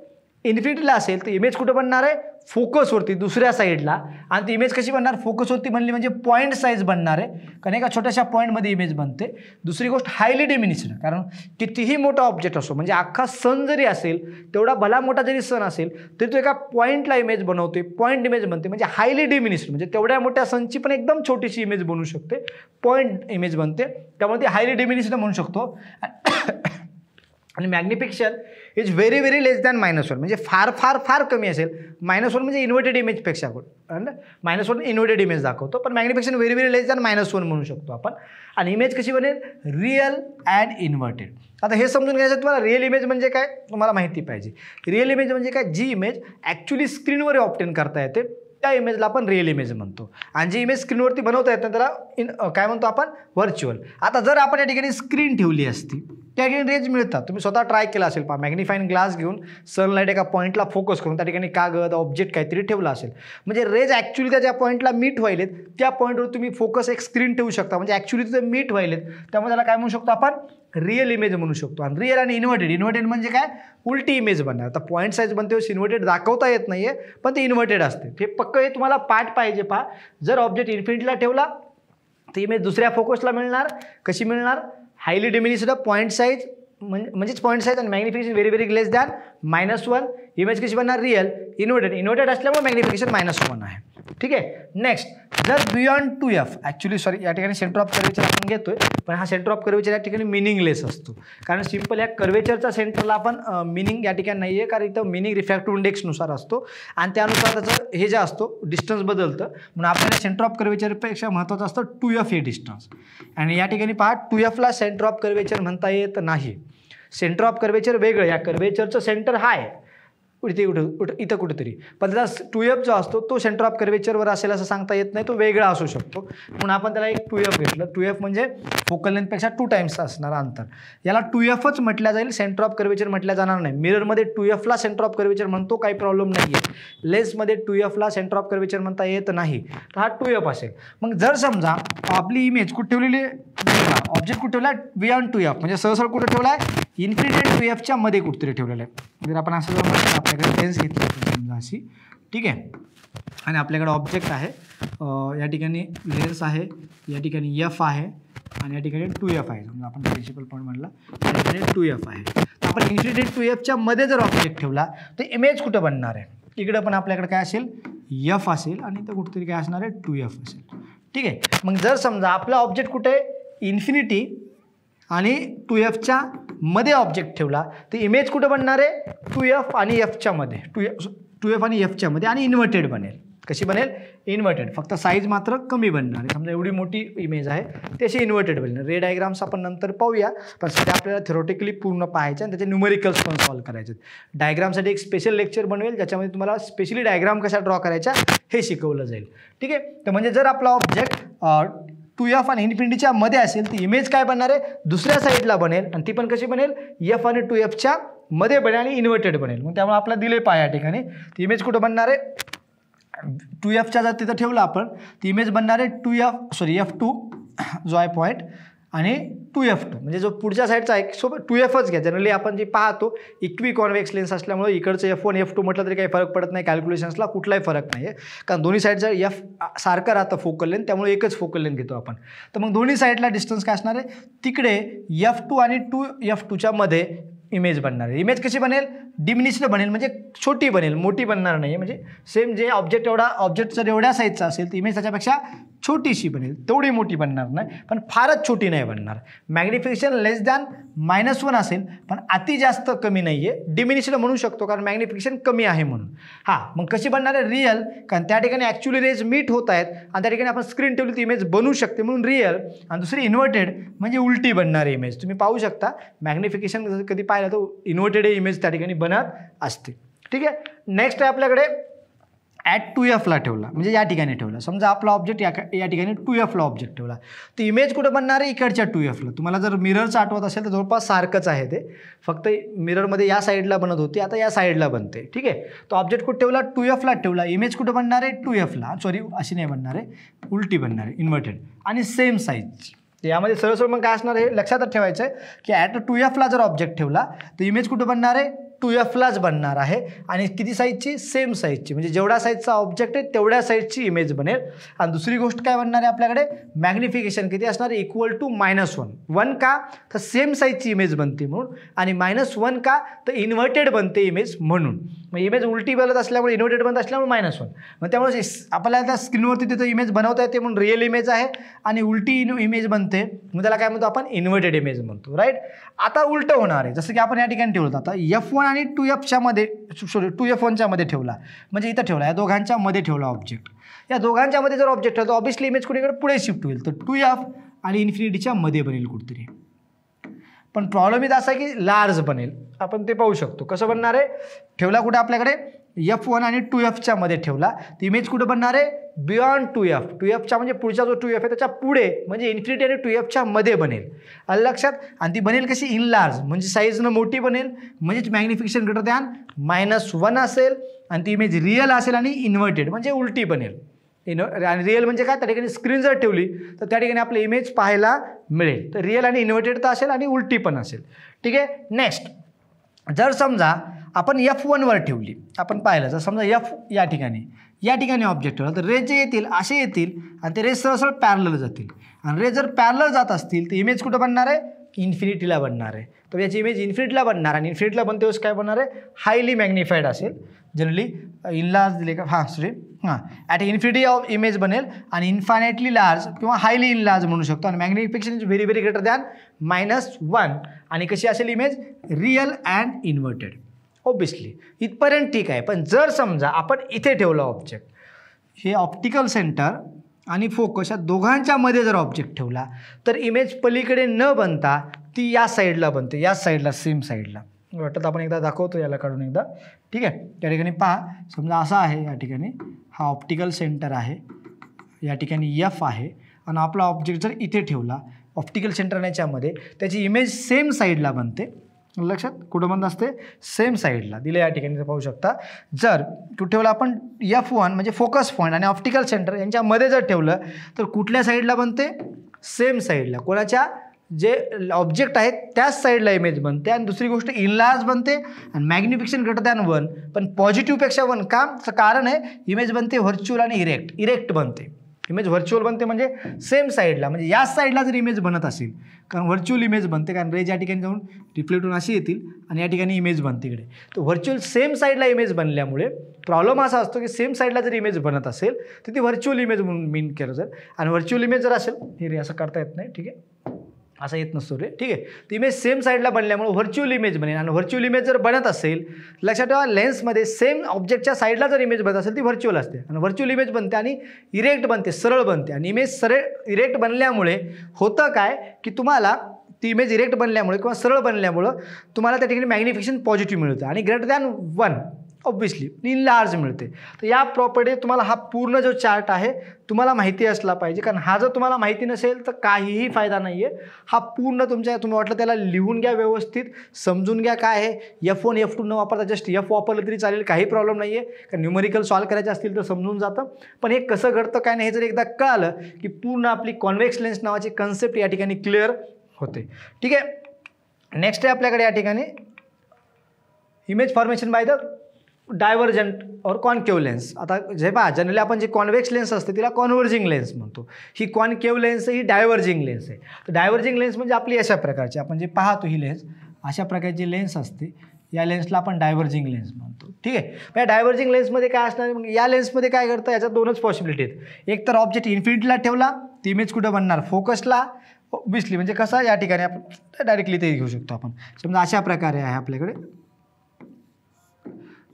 इन्फिनिटीला असेल तर इमेज कुठं बनणार आहे, फोकसवरती, दुसऱ्या साईडला. आणि ती इमेज कशी बनणार, फोकसवरती बनली म्हणजे पॉईंट साईज बनणार आहे, कारण एका छोट्याशा पॉईंटमध्ये इमेज बनते. दुसरी गोष्ट हायली डिमिनिश्ड, कारण कितीही मोठा ऑब्जेक्ट असो, म्हणजे अख्खा सन जरी असेल, तेवढा भला मोठा जरी सन असेल तरी तो एका पॉईंटला इमेज बनवते, पॉईंट इमेज बनते. म्हणजे हायली डिमिनिश्ड म्हणजे तेवढ्या मोठ्या सनची पण एकदम छोटीशी इमेज बनू शकते, पॉईंट इमेज बनते. त्यामुळे ती हायली डिमिनिश्ड म्हणू शकतो. आणि magnification is very very less than -1 म्हणजे फार फार फार कमी असेल. -1 म्हणजे इन्व्हर्टेड इमेजपेक्षा -1 इन्व्हर्टेड इमेज दाखवतो, पण मॅग्निफिकेशन व्हेरी व्हेरी लेस दॅन -1 म्हणू शकतो आपण. आणि इमेज कशी बनेल? Real and inverted. आता हे समजून घ्यायचं तुम्हाला रिअल इमेज म्हणजे काय तुम्हाला माहिती पाहिजे. रिअल इमेज म्हणजे काय? जी इमेज ॲक्च्युली स्क्रीनवर ऑब्टेन करता येते त्या इमेजला आपण रिअल इमेज म्हणतो. आणि जी इमेज स्क्रीनवरती बनवता येते त्याला काय म्हणतो आपण? व्हर्च्युअल. आता जर आपण या ठिकाणी स्क्रीन ठेवली असती त्या ठिकाणी रेंज मिळतात. तुम्ही स्वतः ट्राय केला असेल पहा, मॅग्निफाईंग ग्लास घेऊन सनलाईट एका पॉईंटला फोकस करून त्या ठिकाणी कागद ऑब्जेक्ट काहीतरी ठेवला असेल, म्हणजे रेज ॲक्च्युली त्या ज्या पॉईंटला मीट व्हायलेत त्या पॉईंटवर तुम्ही फोकस एक स्क्रीन ठेवू शकता, म्हणजे ॲक्च्युली तिथे मीट व्हायलेत, त्यामुळे त्याला काय म्हणू शकतो आपण? रिअल इमेज म्हणू शकतो. आणि रिअल आणि इन्व्हर्टेड म्हणजे काय? उलटी इमेज बनणार. आता पॉईंट साईज बनते इन्व्हर्टेड दाखवता येत नाही आहे, पण ते इन्व्हर्टेड असते. हे पक्क हे तुम्हाला पाठ पाहिजे. पहा, जर ऑब्जेक्ट इन्फिनिटीला ठेवला तर इमेज दुसऱ्या फोकसला मिळणार. कशी मिळणार? हायली डिमिनिश्ड पॉईंट साईज म्हणजेच पॉईंट साईज आणि मॅग्निफिकेशन व्हेरी व्हेरी लेस दॅन -1. इमेज कशी बनणार? रिअल. इन्व्हर्टेड असल्यामुळे मॅग्निफिकेशन -1 आहे. ठीक आहे. नेक्स्ट, जर बियॉन्ड 2f ॲक्च्युली सॉरी या ठिकाणी सेंटर ऑफ कर्वेचर आपण घेतोय, पण हा सेंटर ऑफ कर्वेचर या ठिकाणी मिनिंगलेस असतो. कारण सिंपल या कर्वेचरचा सेंटरला आपण मिनिंग या ठिकाणी नाही आहे, कारण इथं मिनिंग रिफ्रॅक्टिव्ह इंडेक्सनुसार असतो आणि त्यानुसार त्याचं हे जे असतो डिस्टन्स बदलतं. म्हणून आपल्याला सेंटर ऑफ कर्वेचरपेक्षा महत्त्वाचं असतं 2f हे डिस्टन्स. आणि या ठिकाणी पहा 2fला सेंटर ऑफ कर्वेचर म्हणता येत नाही. सेंटर ऑफ कर्वेचर वेगळं, या कर्वेचरचं सेंटर हाय इथं कुठेतरी, पण त्याचा 2f जो असतो तो सेंटर ऑफ कर्वेचरवर असेल असं सांगता येत नाही, तो वेगळा असू शकतो. म्हणून आपण त्याला एक 2f घेतलं. 2f म्हणजे फोकल लेंथपेक्षा 2 टाइम्स असणार अंतर. याला 2fच म्हटलं जाईल, सेंटर ऑफ कर्वेचर म्हटलं जाणार नाही. मिररमध्ये 2fला सेंटर ऑफ कर्वेचर म्हणतो, काही प्रॉब्लेम नाही आहे. लेन्समध्ये 2fला सेंटर ऑफ कर्वेचर म्हणता येत नाही, तर हा 2f असेल. मग जर समजा आपली इमेज कुठे ठेवलेली, ऑब्जेक्ट कुठे ठेवला? बियॉन्ड 2f म्हणजे सहसा कुठे ठेवला आहे? इन्फिनिटी आणि 2fच्या मध्ये कुठेतरी ठेवलेलं आहे. जर आपण असं जर आपल्याकडे लेन्स घेतली समजा अशी, ठीक आहे, आणि आपल्याकडे ऑब्जेक्ट आहे, या ठिकाणी लेन्स आहे, या ठिकाणी f आहे आणि या ठिकाणी 2f आहे. समजा आपण प्रिन्सिपल पॉईंट म्हटला, या ठिकाणी 2f आहे. तर आपण इन्फिनिटी 2fच्या मध्ये जर ऑब्जेक्ट ठेवला तर इमेज कुठं बनणार आहे? इकडं पण आपल्याकडे काय असेल? f असेल आणि इथं कुठेतरी काय असणार आहे? 2f असेल. ठीक आहे. मग जर समजा आपला ऑब्जेक्ट कुठे इन्फिनिटी आणि 2fच्या मध्ये ऑब्जेक्ट ठेवला तर इमेज कुठं बनणार आहे? 2f आणि fच्या मध्ये, 2f आणि fच्या मध्ये, आणि इन्व्हर्टेड बनेल. कशी बनेल? इन्व्हर्टेड. फक्त साईज मात्र कमी बनणार आहे. समजा एवढी मोठी इमेज आहे त्याची इन्व्हर्टेड बनेल. रे डायग्राम्स आपण नंतर पाहूया, पण सध्या आपल्याला थेरोटिकली पूर्ण पाहायचं आणि त्याचे न्यूमेरिकल्स पण सॉल्व्ह करायचे. डायग्रामसाठी एक स्पेशल लेक्चर बनवेल ज्याच्यामध्ये तुम्हाला स्पेशली डायग्राम कशा ड्रॉ करायच्या हे शिकवलं जाईल. ठीक आहे. तर म्हणजे जर आपला ऑब्जेक्ट 2f आणि इन्फिनिटीच्या मध्ये असेल तर इमेज काय बनणार आहे? दुसऱ्या साईडला बनेल, आणि ती पण कशी बनेल? f आणि 2fच्या मध्ये बनेल आणि इन्व्हर्टेड बनेल. मग त्यामुळे आपल्याला दिले पाय या ठिकाणी ती इमेज कुठं बनणार आहे? 2fच्या जर तिथं ठेवलं आपण ती इमेज बनणार आहे f2 जो आहे पॉईंट आणि 2f2 म्हणजे जो पुढच्या साईडचा आहे सोबत 2fच घ्या. जनरली आपण जे पाहतो इक्वी कॉन्व्हेक्स लेन्स असल्यामुळे इकडचं f1 f2 म्हटलं तरी काही फरक पडत नाही, कॅल्क्युलेशन्सला कुठलाही फरक नाही आहे, कारण दोन्ही साईडचा f सारखं राहतं फोकल लेंथ, त्यामुळे एकच फोकल लेंथ घेतो आपण. तर मग दोन्ही साईडला डिस्टन्स काय असणार आहे? तिकडे f2 आणि 2f2च्या मध्ये इमेज बनणार आहे. इमेज कशी बनेल? डिमिनिश्ड बनेल, म्हणजे छोटी बनेल, मोठी बनणार नाही. म्हणजे सेम जे ऑब्जेक्ट जर एवढ्या साईजचा असेल तर इमेज त्याच्यापेक्षा छोटीशी बनेल, तेवढी मोठी बनणार नाही, पण फारच छोटी नाही बनणार. मॅग्निफिकेशन लेस दॅन -1 असेल, पण अति जास्त कमी नाही आहे. डिमिनिश्ड म्हणू शकतो कारण मॅग्निफिकेशन कमी आहे म्हणून. हां, मग कशी बनणार आहे? रिअल, कारण त्या ठिकाणी ॲक्च्युली रेज मीट होत आहेत आणि त्या ठिकाणी आपण स्क्रीन ठेवली ती इमेज बनू शकते म्हणून रिअल. आणि दुसरी इन्व्हर्टेड म्हणजे उलटी बनणारी इमेज. तुम्ही पाहू शकता मॅग्निफिकेशन कधी पाहिलं तर इन्व्हर्टेड इमेज त्या ठिकाणी बनत असते. ठीक आहे. नेक्स्ट आहे आपल्याकडे ॲट 2fला ठेवला म्हणजे या ठिकाणी ठेवला. समजा आपला ऑब्जेक्ट या ठिकाणी 2fला ऑब्जेक्ट ठेवला तर इमेज कुठं बनणार आहे? इकडच्या 2fला. तुम्हाला जर मिररचं आठवत असेल तर जवळपास सारखंच आहे ते, फक्त मिररमध्ये या साईडला बनत होती, आता या साईडला बनते. ठीक आहे. तो ऑब्जेक्ट कुठं ठेवला? 2fला ठेवला. इमेज कुठं बनणार आहे? 2fला. सॉरी, अशी नाही बनणार आहे, उलटी बनणार आहे, इन्व्हर्टेड आणि सेम साईज. यामध्ये सरळ मग काय असणार आहे? लक्षातच ठेवायचं आहे की ॲट 2fला जर ऑब्जेक्ट ठेवला तर इमेज कुठं बनणार आहे? 2Fलाच बनणार आहे आणि किती साईजची, सेम साईजची, म्हणजे जेवढा साईजचा ऑब्जेक्ट आहे तेवढ्या साईजची इमेज बनेल. आणि दुसरी गोष्ट काय बनणार आहे आपल्याकडे, मॅग्निफिकेशन किती असणार आहे, इक्वल टू -1. 1 का, तर सेम साईजची इमेज बनते म्हणून, आणि -1 का, तर इन्व्हर्टेड बनते इमेज म्हणून. मग इमेज उलटी बनत असल्यामुळे, इन्व्हर्टेड बनत असल्यामुळे -1. मग त्यामुळे आपल्याला त्या स्क्रीनवरती तिथं इमेज बनवता येते म्हणून रिअल इमेज आहे, आणि उलटी इमेज बनते मग त्याला काय म्हणतो आपण, इन्व्हर्टेड इमेज म्हणतो, राईट. आता उलटं होणार आहे, जसं की आपण या ठिकाणी ठेवलं आता F1 आणि 2Fच्या मध्ये, सॉरी 2F1च्या मध्ये ठेवला, म्हणजे इथं ठेवला, या दोघांच्या मध्ये ठेवला ऑब्जेक्ट. या दोघांच्या मध्ये जर ऑब्जेक्ट ठेवला तर ऑब्विसली इमेज कुणीकडे पुढे शिफ्ट होईल, तर 2F आणि इन्फिनिटीच्या मध्ये बनेल कुठेतरी. पण प्रॉब्लेम इथं असा आहे की लार्ज बनेल, आपण ते पाहू शकतो. कसं बनणार आहे, ठेवला कुठे आपल्याकडे F1 आणि 2Fच्या मध्ये ठेवला, तर इमेज कुठं बनणार आहे, बियॉन्ड 2F. 2Fच्या म्हणजे पुढचा जो 2F आहे त्याच्या पुढे, म्हणजे इन्फिनिटी आणि 2Fच्या मध्ये बनेल. आलं लक्षात. आणि ती बनेल कशी, इन लार्ज, म्हणजे साईजनं मोठी बनेल, म्हणजेच मॅग्निफिकेशन ग्रेटर दॅन -1 असेल, आणि ती इमेज रिअल असेल आणि इन्व्हर्टेड म्हणजे उलटी बनेल. आणि रिअल म्हणजे काय, त्या ठिकाणी स्क्रीन जर ठेवली तर त्या ठिकाणी आपली इमेज पाहायला मिळेल. तर रिअल आणि इन्व्हर्टेड तर असेल आणि उलटी पण असेल. ठीक आहे. नेक्स्ट, जर समजा आपण F1 वर ठेवली, आपण पाहिलं जर समजा F या ठिकाणी ऑब्जेक्ट ठेवला, तर रेज जे येतील असे येतील आणि ते रेज सरळ पॅरलल जातील. आणि रेज जर पॅरलल जात असतील तर इमेज कुठं बनणार आहे, इन्फिनिटीला बनणार आहे. तर याची इमेज इन्फिनिटीला बनणार, आणि इन्फिनिटीला बनते वेळेस काय बनणार आहे, हायली मॅग्निफाईड असेल. जनरली इनलार्ज दिले का, ॲट इन्फिनिटी ऑफ इमेज बनेल, आणि इन्फायनाइटली लार्ज किंवा हायली इनलार्ज म्हणू शकतो. आणि magnification is very very greater than -1. आणि कशी असेल image, real and inverted. Obviously इथपर्यंत ठीक आहे. पण जर समजा आपण इथे ठेवलं ऑब्जेक्ट, हे ऑप्टिकल सेंटर आणि फोकस या दोघांच्या मध्ये जर ऑब्जेक्ट ठेवला, तर इमेज पलीकडे न बनता ती या साईडला बनते, या साईडला, सेम साईडला. वाटतं आपण एकदा दाखवतो याला काढून एकदा. ठीक आहे. त्या ठिकाणी पहा, समजा असा आहे, या ठिकाणी हा ऑप्टिकल सेंटर आहे, या ठिकाणी F आहे, आणि आपला ऑब्जेक्ट जर इथे ठेवला ऑप्टिकल सेंटर याच्यामध्ये, त्याची इमेज सेम साईडला बनते. लक्षात, कुठं बंद असते, सेम साईडला दिले या ठिकाणी पाहू शकता. जर तू ठेवला आपण F1 म्हणजे फोकस पॉईंट आणि ऑप्टिकल सेंटर यांच्यामध्ये जर ठेवलं तर कुठल्या साईडला बनते, सेम साईडला, कोणाच्या, जे ऑब्जेक्ट आहेत त्याच साईडला इमेज बनते. आणि दुसरी गोष्ट इनलार्ज बनते आणि मॅग्निफिकेशन ग्रेटर दॅन 1, पण पॉझिटिव्हपेक्षा 1 का, कारण आहे इमेज बनते व्हर्च्युअल आणि इरेक्ट बनते. इमेज व्हर्च्युअल बनते म्हणजे सेम साईडला, म्हणजे याच साईडला जर इमेज बनत असेल, कारण व्हर्च्युअल इमेज बनते, कारण रेज या ठिकाणी जाऊन रिफ्लेक्ट होऊन अशी येतील आणि या ठिकाणी इमेज बनते इकडे. तर व्हर्च्युअल सेम साईडला इमेज बनल्यामुळे प्रॉब्लेम असा असतो की सेम साईडला जर इमेज बनत असेल तर ती व्हर्च्युअल इमेज म्हणून मीन केलं जर, आणि व्हर्च्युअल इमेज जर असेल, हे रे असं करता येत नाही, ठीक आहे, असं येत नसतो रे, ठीक आहे. तर इमेज सेम साईडला बनल्यामुळे व्हर्च्युअल इमेज बनेल. आणि व्हर्च्युअल इमेज जर बनत असेल, लक्षात ठेवा, लेन्समध्ये सेम ऑब्जेक्टच्या साईडला जर इमेज बनत असेल ती व्हर्च्युअल असते, आणि व्हर्च्युअल इमेज बनते आणि इरेक्ट बनते, सरळ बनते. आणि इमेज इरेक्ट बनल्यामुळे होतं काय की तुम्हाला ती इमेज इरेक्ट बनल्यामुळे किंवा सरळ बनल्यामुळं तुम्हाला त्या ठिकाणी मॅग्निफिकेशन पॉझिटिव्ह मिळतं आणि greater than 1 obviously in large मिळते. तर या प्रॉपर्टी तुम्हाला हा पूर्ण जो चार्ट आहे तुम्हाला माहिती असला पाहिजे, कारण हा जर तुम्हाला माहिती नसेल तर काहीही फायदा नाही आहे. हा पूर्ण तुम्ही वाटलं त्याला लिहून घ्या, व्यवस्थित समजून घ्या काय आहे. F1 F2 न वापरता जस्ट F वापरलं तरी चालेल, काही प्रॉब्लेम नाही आहे, कारण न्यूमेरिकल सॉल्व करायचे असतील तर समजून जातं. पण हे कसं घडतं काय नाही हे जर एकदा कळालं की पूर्ण आपली कॉन्व्हेक्स लेन्स नावाची कन्सेप्ट या ठिकाणी क्लिअर होते. ठीक आहे. नेक्स्ट आहे आपल्याकडे या ठिकाणी image formation by the divergent और कॉन्केव्ह लेन्स. आता जे पहा, जनरली आपण जे कॉन्व्हेक्स लेन्स असते तिला कॉन्व्हर्जिंग लेन्स म्हणतो. ही कॉन्केव्ह लेन्स ही डायव्हर्जिंग लेन्स आहे. तर डायव्हर्जिंग लेन्स म्हणजे आपली अशा प्रकारची, आपण जे पाहतो ही लेन्स अशा प्रकारची लेन्स असते, या लेन्सला आपण डायव्हर्जिंग लेन्स म्हणतो. ठीक आहे. या डायव्हर्जिंग लेन्समध्ये काय असणार, मग या लेन्समध्ये काय करतं, याच्यात दोनच पॉसिबिलिटी आहेत. एक तर ऑब्जेक्ट इन्फिनिटीला ठेवला ती इमेज कुठं बनणार, फोकसला, ऑब्विसली, म्हणजे कसं या ठिकाणी आपण डायरेक्टली ते घेऊ शकतो. आपण समजा अशा प्रकारे आहे आपल्याकडे,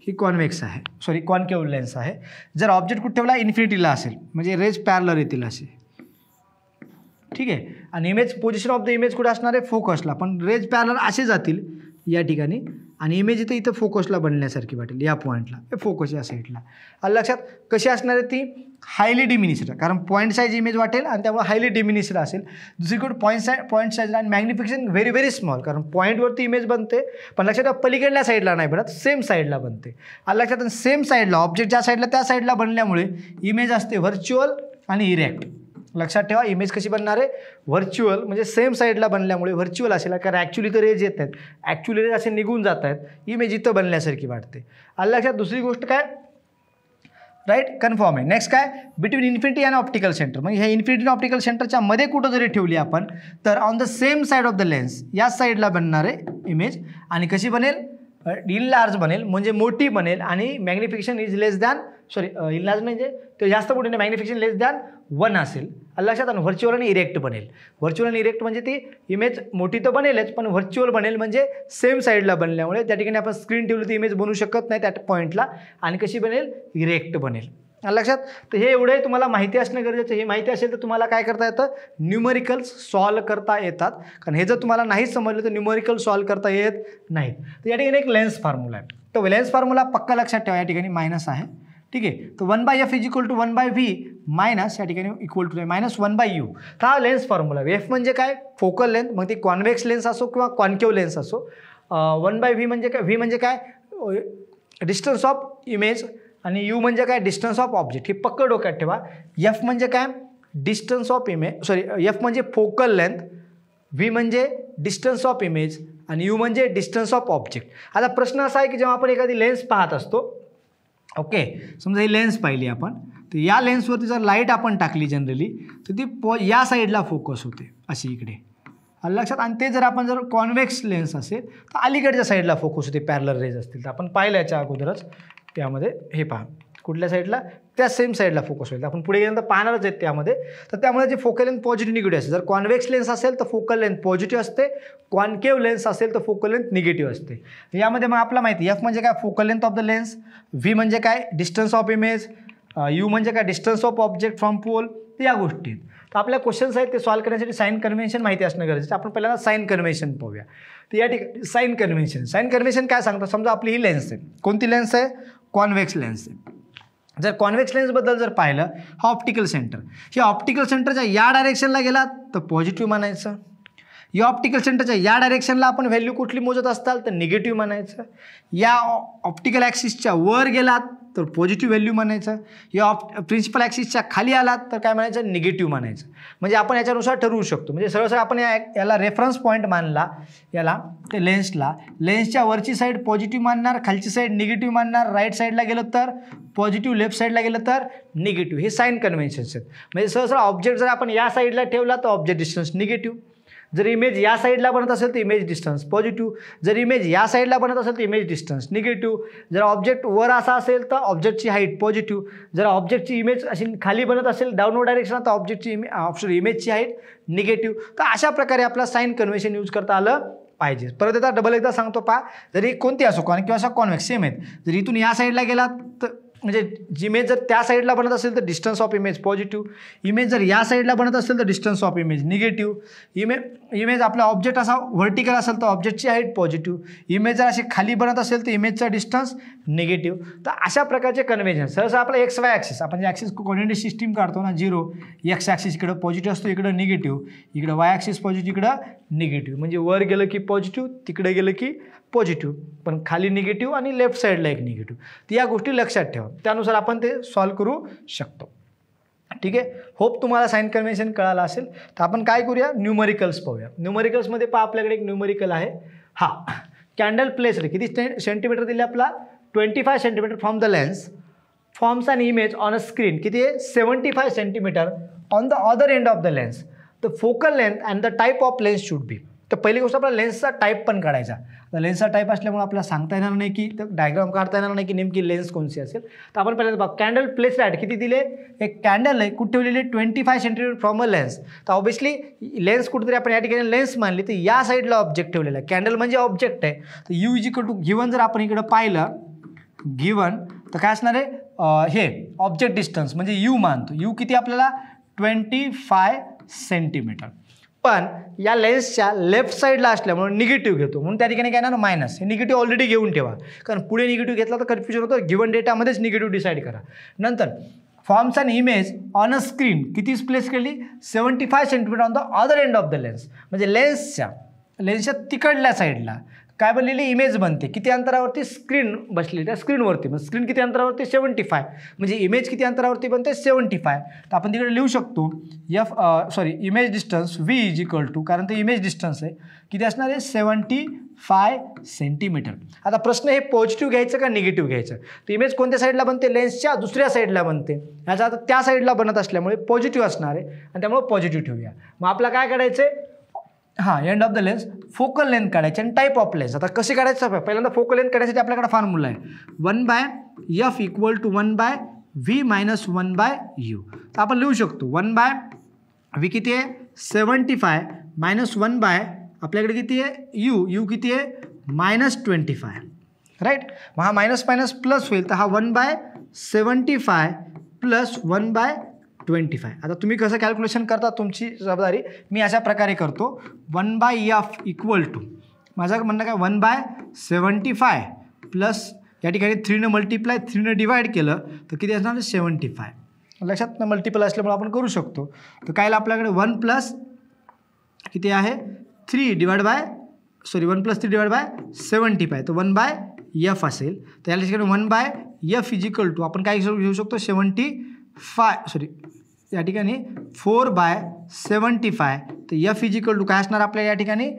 ही कॉन्व्हेक्स आहे, सॉरी कॉन्केव्ह लेन्स आहे. जर ऑब्जेक्ट कुठे ठेवला इन्फिनिटीला असेल म्हणजे रेज पॅरलर येतील असे, ठीक आहे. आणि image position of the image कुठे असणार आहे, फोकसला, पण रेज पॅरलर असे जातील या ठिकाणी आणि इमेज इथं फोकसला बनल्यासारखी वाटेल या पॉईंटला, हे फोकस या साईडला. लक्षात कशी असणार आहे ती, हायली डिमिनिश्ड, कारण पॉईंट साईज इमेज वाटेल आणि त्यामुळे हायली डिमिनिश्ड असेल. दुसरीकडे पॉईंट साईज आणि मॅग्निफिकेशन व्हेरी व्हेरी स्मॉल, कारण पॉईंटवरती इमेज बनते पण लक्षात पलीकडल्या साईडला नाही बनत, सेम साईडला बनते. लक्षात सेम साईडला ऑब्जेक्ट ज्या साईडला त्या साईडला बनल्यामुळे इमेज असते व्हर्च्युअल आणि इरेक्ट. लक्षात ठेवा, इमेज कशी बनणार आहे, व्हर्च्युअल, म्हणजे सेम साईडला बनल्यामुळे व्हर्च्युअल असेल, कारण ॲक्च्युली तर रेज येत आहेत, ॲक्च्युली रेज असे निघून जात आहेत, इमेज इथं बनल्यासारखी वाटते. आलं लक्षात. दुसरी गोष्ट काय, राईट, कन्फर्म आहे. नेक्स्ट काय, between infinity and optical centre, म्हणजे ह्या इन्फिनिटी आणि ऑप्टिकल सेंटरच्या मध्ये कुठं जरी ठेवली आपण तर on the same side of the lens, या साईडला बनणार आहे इमेज, आणि कशी बनेल, इनलार्ज बनेल, म्हणजे मोठी बनेल, आणि magnification is less than, sorry enlarge म्हणजे ते जास्त मोठी नाही, मॅग्निफिकेशन लेस दॅन 1 असेल. लक्षात. आणि व्हर्च्युअल आणि इरेक्ट बनेल. व्हर्च्युअल आणि इरेक्ट म्हणजे ती इमेज मोठी तर बनेलच, पण व्हर्च्युअल बनेल म्हणजे सेम साईडला बनल्यामुळे त्या ठिकाणी आपण स्क्रीन ठेवली तर इमेज बनवू शकत नाही त्या पॉईंटला, आणि कशी बनेल, इरेक्ट बनेल. लक्षात. तर हे एवढे तुम्हाला माहिती असणं गरजेचं. हे माहिती असेल तर तुम्हाला काय करता येतं, न्यूमरिकल्स सॉल्व करता येतात. कारण हे जर तुम्हाला नाही समजलं तर न्यूमरिकल सॉल्व करता येत नाहीत. तर या ठिकाणी एक लेन्स फॉर्म्युला आहे. तो लेन्स फॉर्म्युला पक्का लक्षात ठेवा, या ठिकाणी मायनस आहे. ठीक आहे. तर 1/f is equal to 1/v minus, या ठिकाणी इक्वल टू मायनस 1/u. तर हा लेन्स फॉर्म्युला. एफ म्हणजे काय, फोकल लेंथ, मग ती कॉन्व्हेक्स लेन्स असो किंवा कॉन्केव्ह लेन्स असो. 1/v म्हणजे काय, व्ही म्हणजे काय, डिस्टन्स ऑफ इमेज, आणि यू म्हणजे काय, डिस्टन्स ऑफ ऑब्जेक्ट. हे पक्क डोक्यात ठेवा. एफ म्हणजे काय, distance of image, sorry F म्हणजे फोकल लेंथ, व्ही म्हणजे डिस्टन्स ऑफ इमेज, आणि यू म्हणजे डिस्टन्स ऑफ ऑब्जेक्ट. आता प्रश्न असा आहे की जेव्हा आपण एखादी लेन्स पाहत असतो, ओके, समजा ही लेन्स पाहिली आपण, तर या लेन्सवरती जर लाईट आपण टाकली जनरली तर ती या साईडला फोकस होते, अशी इकडे. लक्षात. आणि ते जर आपण जर कॉन्व्हेक्स लेन्स असेल तर अलीकडच्या साईडला फोकस होते, पॅरलल रेज असतील तर. आपण पाहिलं याच्या अगोदरच त्यामध्ये, हे पहा कुठल्या साईडला, त्या सेम साईडला फोकस होईल. आपण पुढे गेल्यानंतर पाहणारच आहेत त्यामध्ये. तर त्यामुळे जे फोकल लेंथ पॉझिटिव्ह निगेटिव्ह असते. जर कॉन्व्हेक्स लेन्स असेल तर फोकल लेंथ पॉझिटिव्ह असते, कॉन्केव्ह लेन्स असेल तर फोकल लेंथ निगेटिव्ह असते. यामध्ये मग आपला माहिती, एफ म्हणजे काय, focal length of the lens, v म्हणजे काय, डिस्टन्स ऑफ इमेज, यू म्हणजे काय, distance of object from pole. या गोष्टी आहेत. तर आपल्या क्वेश्चन्स आहेत ते सॉल्व्ह करण्यासाठी साइन कन्व्हेन्शन माहिती असणं गरजेचं. आपण पहिल्यांदा साइन कन्व्हेन्शन पाहूया. तर या ठिकाणी साइन कन्व्हेन्शन काय सांगतं, समजा आपली ही लेन्स आहे, कोणती लेन्स आहे, कॉन्व्हेक्स लेन्स आहे. जर कॉन्व्हेक्स लेन्सबद्दल जर पाहिलं, हा ऑप्टिकल सेंटर, हे ऑप्टिकल सेंटरच्या या डायरेक्शनला गेला तर पॉझिटिव्ह म्हणायचं. या ऑप्टिकल सेंटरच्या या डायरेक्शनला आपण व्हॅल्यू कुठली मोजत असताल तर निगेटिव्ह म्हणायचं. या ऑप्टिकल ॲक्सिसच्या वर गेलात तर पॉझिटिव्ह व्हॅल्यू म्हणायचं. या प्रिन्सिपल ॲक्सिसच्या खाली आलात तर काय म्हणायचं, निगेटिव्ह म्हणायचं. म्हणजे आपण याच्यानुसार ठरवू शकतो. म्हणजे सरळ आपण याला रेफरन्स पॉईंट मानला, याला ते लेन्सला, लेन्सच्या वरची साईड पॉझिटिव्ह मानणार, खालची साईड निगेटिव्ह मानणार, राईट साईडला गेलं तर पॉझिटिव्ह, लेफ्ट साईडला गेलं तर निगेटिव्ह. हे साइन कन्व्हेन्शन्स आहेत. म्हणजे सहसा ऑब्जेक्ट जर आपण या साईडला ठेवला तर ऑब्जेक्ट डिस्टन्स निगेटिव्ह, जर इमेज या साईडला बनत असेल तर इमेज डिस्टन्स पॉझिटिव्ह, जर इमेज या साईडला बनत असेल तर इमेज डिस्टन्स निगेटिव्ह, जर ऑब्जेक्ट वर असा असेल तर ऑब्जेक्टची हाईट पॉझिटिव्ह, जर ऑब्जेक्टची इमेज अशी खाली बनत असेल डाऊनवर्ड डायरेक्शन तर ऑब्जेक्टची इमेजची हाईट निगेटिव्ह. तर अशा प्रकारे आपला साइन कन्व्हेन्शन यूज करता आलं पाहिजे. परत एकदा डबल एकदा सांगतो पहा, जरी कोणती असो किंवा असा कॉन्व्हेक्स सेम आहेत, जर इथून या साईडला गेला तर म्हणजे इमेज जर त्या साईडला बनत असेल तर distance of image positive, image जर या साईडला बनत असेल तर distance of image negative, image आपला ऑब्जेक्ट असा व्हर्टिकल असेल तर ऑब्जेक्टची हाईट पॉझिटिव्ह, इमेज जर अशी खाली बनत असेल तर इमेजचा डिस्टन्स निगेटिव्ह. तर अशा प्रकारचे कन्व्हेन्शन सहसा आपला एक्स वाय ॲक्सिस, आपण जे ॲक्सिस कोऑर्डिनेट सिस्टीम काढतो ना, 0 एक्स ॲक्सिस इकडं पॉझिटिव्ह असतो, इकडं निगेटिव्ह, इकडं वाय ॲक्सिस पॉझिटिव्ह, इकडं निगेटिव्ह. म्हणजे वर गेलं की पॉझिटिव्ह, तिकडे गेलं की पॉझिटिव्ह, पण खाली निगेटिव्ह आणि लेफ्ट साईडला एक निगेटिव्ह. तर या गोष्टी लक्षात ठेवा, त्यानुसार आपण ते सॉल्व्ह करू शकतो. ठीक आहे. होप तुम्हाला साइन कन्व्हेन्शन कळालं असेल. तर आपण काय करूया, न्यूमरिकल्स पाहूया. न्यूमरिकल्समध्ये पहा आपल्याकडे एक न्यूमरिकल आहे. हा कॅन्डल प्लेस्ड किती सेंटीमीटर दिले आपला, 25 centimetre from the lens forms an image on a screen, किती आहे 75 centimetre on the other end of the lens. The focal length and the type of lens should be. तर पहिली गोष्ट आपल्याला लेन्सचा type पण काढायचा. तर लेन्सचा टाईप असल्यामुळे आपल्याला सांगता येणार नाही की डायग्राम काढता येणार नाही की नेमकी लेन्स कोणती असेल. तर आपण पहिल्यांदा बघा, कॅन्डल प्लेस्ड ॲट किती दिले, एक कॅन्डल आहे कुठे ठेवलेली 25 सेंटीमीटर फ्रॉम अ लेन्स. तर ऑब्वियसली लेन्स कुठेतरी आपण या ठिकाणी लेन्स मानली तर या साईडला ऑब्जेक्ट ठेवलेला आहे. कॅन्डल म्हणजे ऑब्जेक्ट आहे. तर u is equal to given, जर आपण इकडं पाहिलं गिवन तर काय असणार आहे, हे ऑब्जेक्ट डिस्टन्स म्हणजे यू मानतो. यू किती आपल्याला 25 सेंटीमीटर. पण या लेन्सच्या लेफ्ट साईडला असल्यामुळे निगेटिव्ह घेतो म्हणून त्या ठिकाणी काय ना मायनस. हे निगेटिव्ह ऑलरेडी घेऊन ठेवा, कारण पुढे निगेटिव्ह घेतला तर कन्फ्युजन होतं. गिवन डेटामध्येच निगेटिव्ह डिसाईड करा. नंतर forms an image on a screen किती प्लेस केली, 75 centimetre on the other end of the lens. म्हणजे लेन्सच्या तिकडल्या साईडला काय बनलेली इमेज बनते. किती अंतरावरती स्क्रीन बसली त्या स्क्रीनवरती. मग स्क्रीन किती अंतरावरती 75 म्हणजे इमेज किती अंतरावरती बनते 75. तर आपण तिकडे लिहू शकतो image distance V is equal to, कारण ते इमेज डिस्टन्स आहे, किती असणार आहे 75 सेंटीमीटर. आता प्रश्न हे पॉझिटिव्ह घ्यायचं का निगेटिव्ह घ्यायचं. तर इमेज कोणत्या साईडला बनते लेन्सच्या दुसऱ्या साईडला बनते. ह्याचा आता त्या साईडला बनत असल्यामुळे पॉझिटिव्ह असणार आहे आणि त्यामुळे पॉझिटिव्ह ठेवूया. मग आपला काय काढायचं आहे end of the lens focal length काढायची आणि टाईप ऑफ लेन्स. आता कसे काढायचं पहिल्यांदा फोकल लेंथ काढायसाठी आपल्याकडे फॉर्म्युला आहे 1/f equal to 1/v minus 1/u. तर आपण लिहू शकतो 1/v किती आहे 75 मायनस 1/ आपल्याकडे किती आहे u किती आहे -25 राईट. मग हा मायनस मायनस प्लस होईल तर हा 1/75 प्लस 1/25. आता तुम्ही कसं कॅल्क्युलेशन करता तुमची जबाबदारी. मी अशा प्रकारे करतो 1/f इक्वल टू माझं म्हणणं काय 1/75 प्लस या ठिकाणी 3 मल्टिप्लाय 3 डिवाइड केलं तर किती असणार 75. लक्षात मल्टिपल असल्यामुळे आपण करू शकतो. तर काय आपल्याकडे 1 प्लस किती आहे 3 divide by 1 plus 3 divide by 75. तर 1/f असेल. तर या ठिकाणी 1/f इज इक्वल टू आपण काय घेऊ शकतो 75 या ठिकाणी 4/75. तर f इज इक्वल टू काय असणार आपल्या या ठिकाणी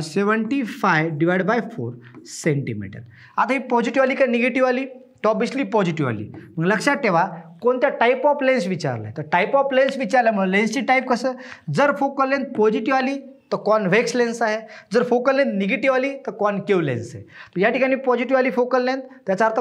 75 डिवाइड बाय 4 सेंटीमीटर. आता ही पॉझिटिव्ह आली का निगेटिव्ह आली. तर ऑब्वियसली पॉझिटिव्ह आली. मग लक्षात ठेवा कोणत्या टाईप ऑफ लेन्स विचारलं आहे. तर टाईप ऑफ लेन्स विचारल्यामुळे लेन्सची टाईप कसं जर फोकल लेंथ पॉझिटिव्ह आली तर कॉन्व्हेक्स लेन्स आहे. जर फोकल लेंथ निगेटिव्ह आली तर कॉन्केव्ह लेन्स आहे. तर या ठिकाणी पॉझिटिव्ह आली फोकल लेंथ त्याचा अर्थ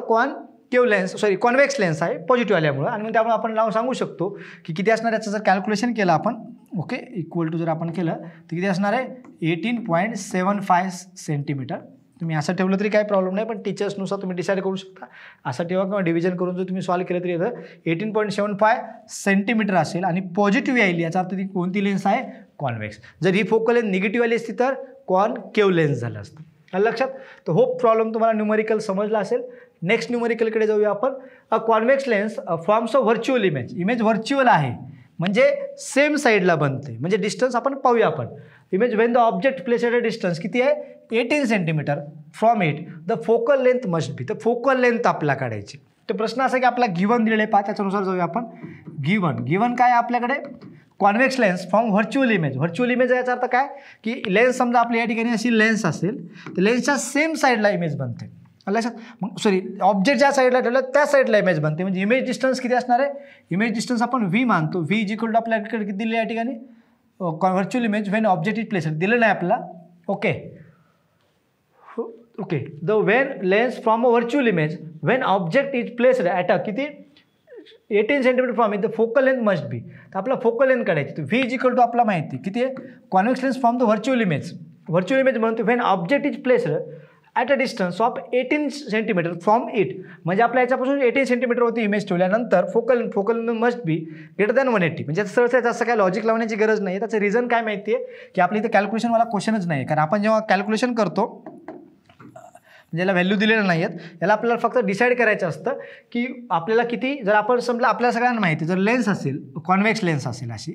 कॉन्व्हेक्स लेन्स आहे पॉझिटिव्ह आल्यामुळं. आणि त्यामुळे आपण नाव सांगू शकतो की किती असणार याचं जर कॅल्क्युलेशन केलं आपण ओके इक्वल टू जर आपण केलं तर किती असणार आहे 18.75 सेंटीमीटर. तुम्ही असं ठेवलं तरी काही प्रॉब्लेम नाही पण टीचर्सनुसार तुम्ही डिसाईड करू शकता. असं ठेवा किंवा डिव्हिजन करून जर तुम्ही सॉल्व केलं तरी येतं 18.75 सेंटीमीटर असेल. आणि पॉझिटिव्ह येईल याचा अर्थ ती कोणती लेन्स आहे कॉन्व्हेक्स. जर ही फोकल लेन्थ निगेटिव्ह आली असती तर कॉन्केव्ह लेन्स झालं असतं. लक्षात. तर होप प्रॉब्लेम तुम्हाला न्यूमेरिकल समजला असेल. नेक्स्ट न्यूमेरिकलकडे जाऊया आपण. A convex lens forms a virtual image virtual आहे म्हणजे सेम साईडला बनते. म्हणजे डिस्टन्स आपण पाहूया आपण. Image Wien the object place at a distance किती आहे 18 centimetre from it the focal length must be. तर फोकल लेंथ आपला काढायची. तर प्रश्न असा की आपला गिवन दिलेला आहे त्याच्यानुसार जाऊया आपण. गिवन काय आहे आपल्याकडे convex lens from virtual image याचा अर्थ काय की लेन्स समजा आपल्या या ठिकाणी अशी लेन्स असेल तर लेन्सच्या सेम साईडला इमेज बनते. लक्षात ऑब्जेक्ट ज्या साईडला ठेवलं त्या साईडला इमेज बनते. म्हणजे इमेज डिस्टन्स किती असणार आहे इमेज डिस्टन्स आपण V मानतो. V इज इक्वल टू आपल्याकडे किती दिले या ठिकाणी virtual image Wien object is place दिलेलं आहे आपल्याला. Okay the Wien lens from a virtual image Wien object is placed at अ किती 18 centimetre from it the focal length must be. तर आपला फोकल लेंथ काढायची. तर V इज इक्वल टू आपला माहिती किती आहे convex lens from the virtual image म्हणतो when object is placed at a distance of 18 centimetre from it. म्हणजे आपल्या याच्यापासून 18 सेंटीमीटरवरती इमेज ठेवल्यानंतर focal must be greater than 180. म्हणजे सहसा असं काय लॉजिक लावण्याची गरज नाही. त्याचं रिझन काय माहिती आहे की आपल्या इथं कॅल्क्युलेशन मला क्वेश्चनच नाही. कारण आपण जेव्हा कॅल्क्युलेशन करतो म्हणजे याला व्हॅल्यू दिलेलं नाही आहेत. याला आपल्याला फक्त डिसाईड करायचं असतं की आपल्याला किती जर आपण समजा आपल्याला सगळ्यांना माहिती आहे जर लेन्स असेल कॉन्व्हेक्स लेन्स असेल अशी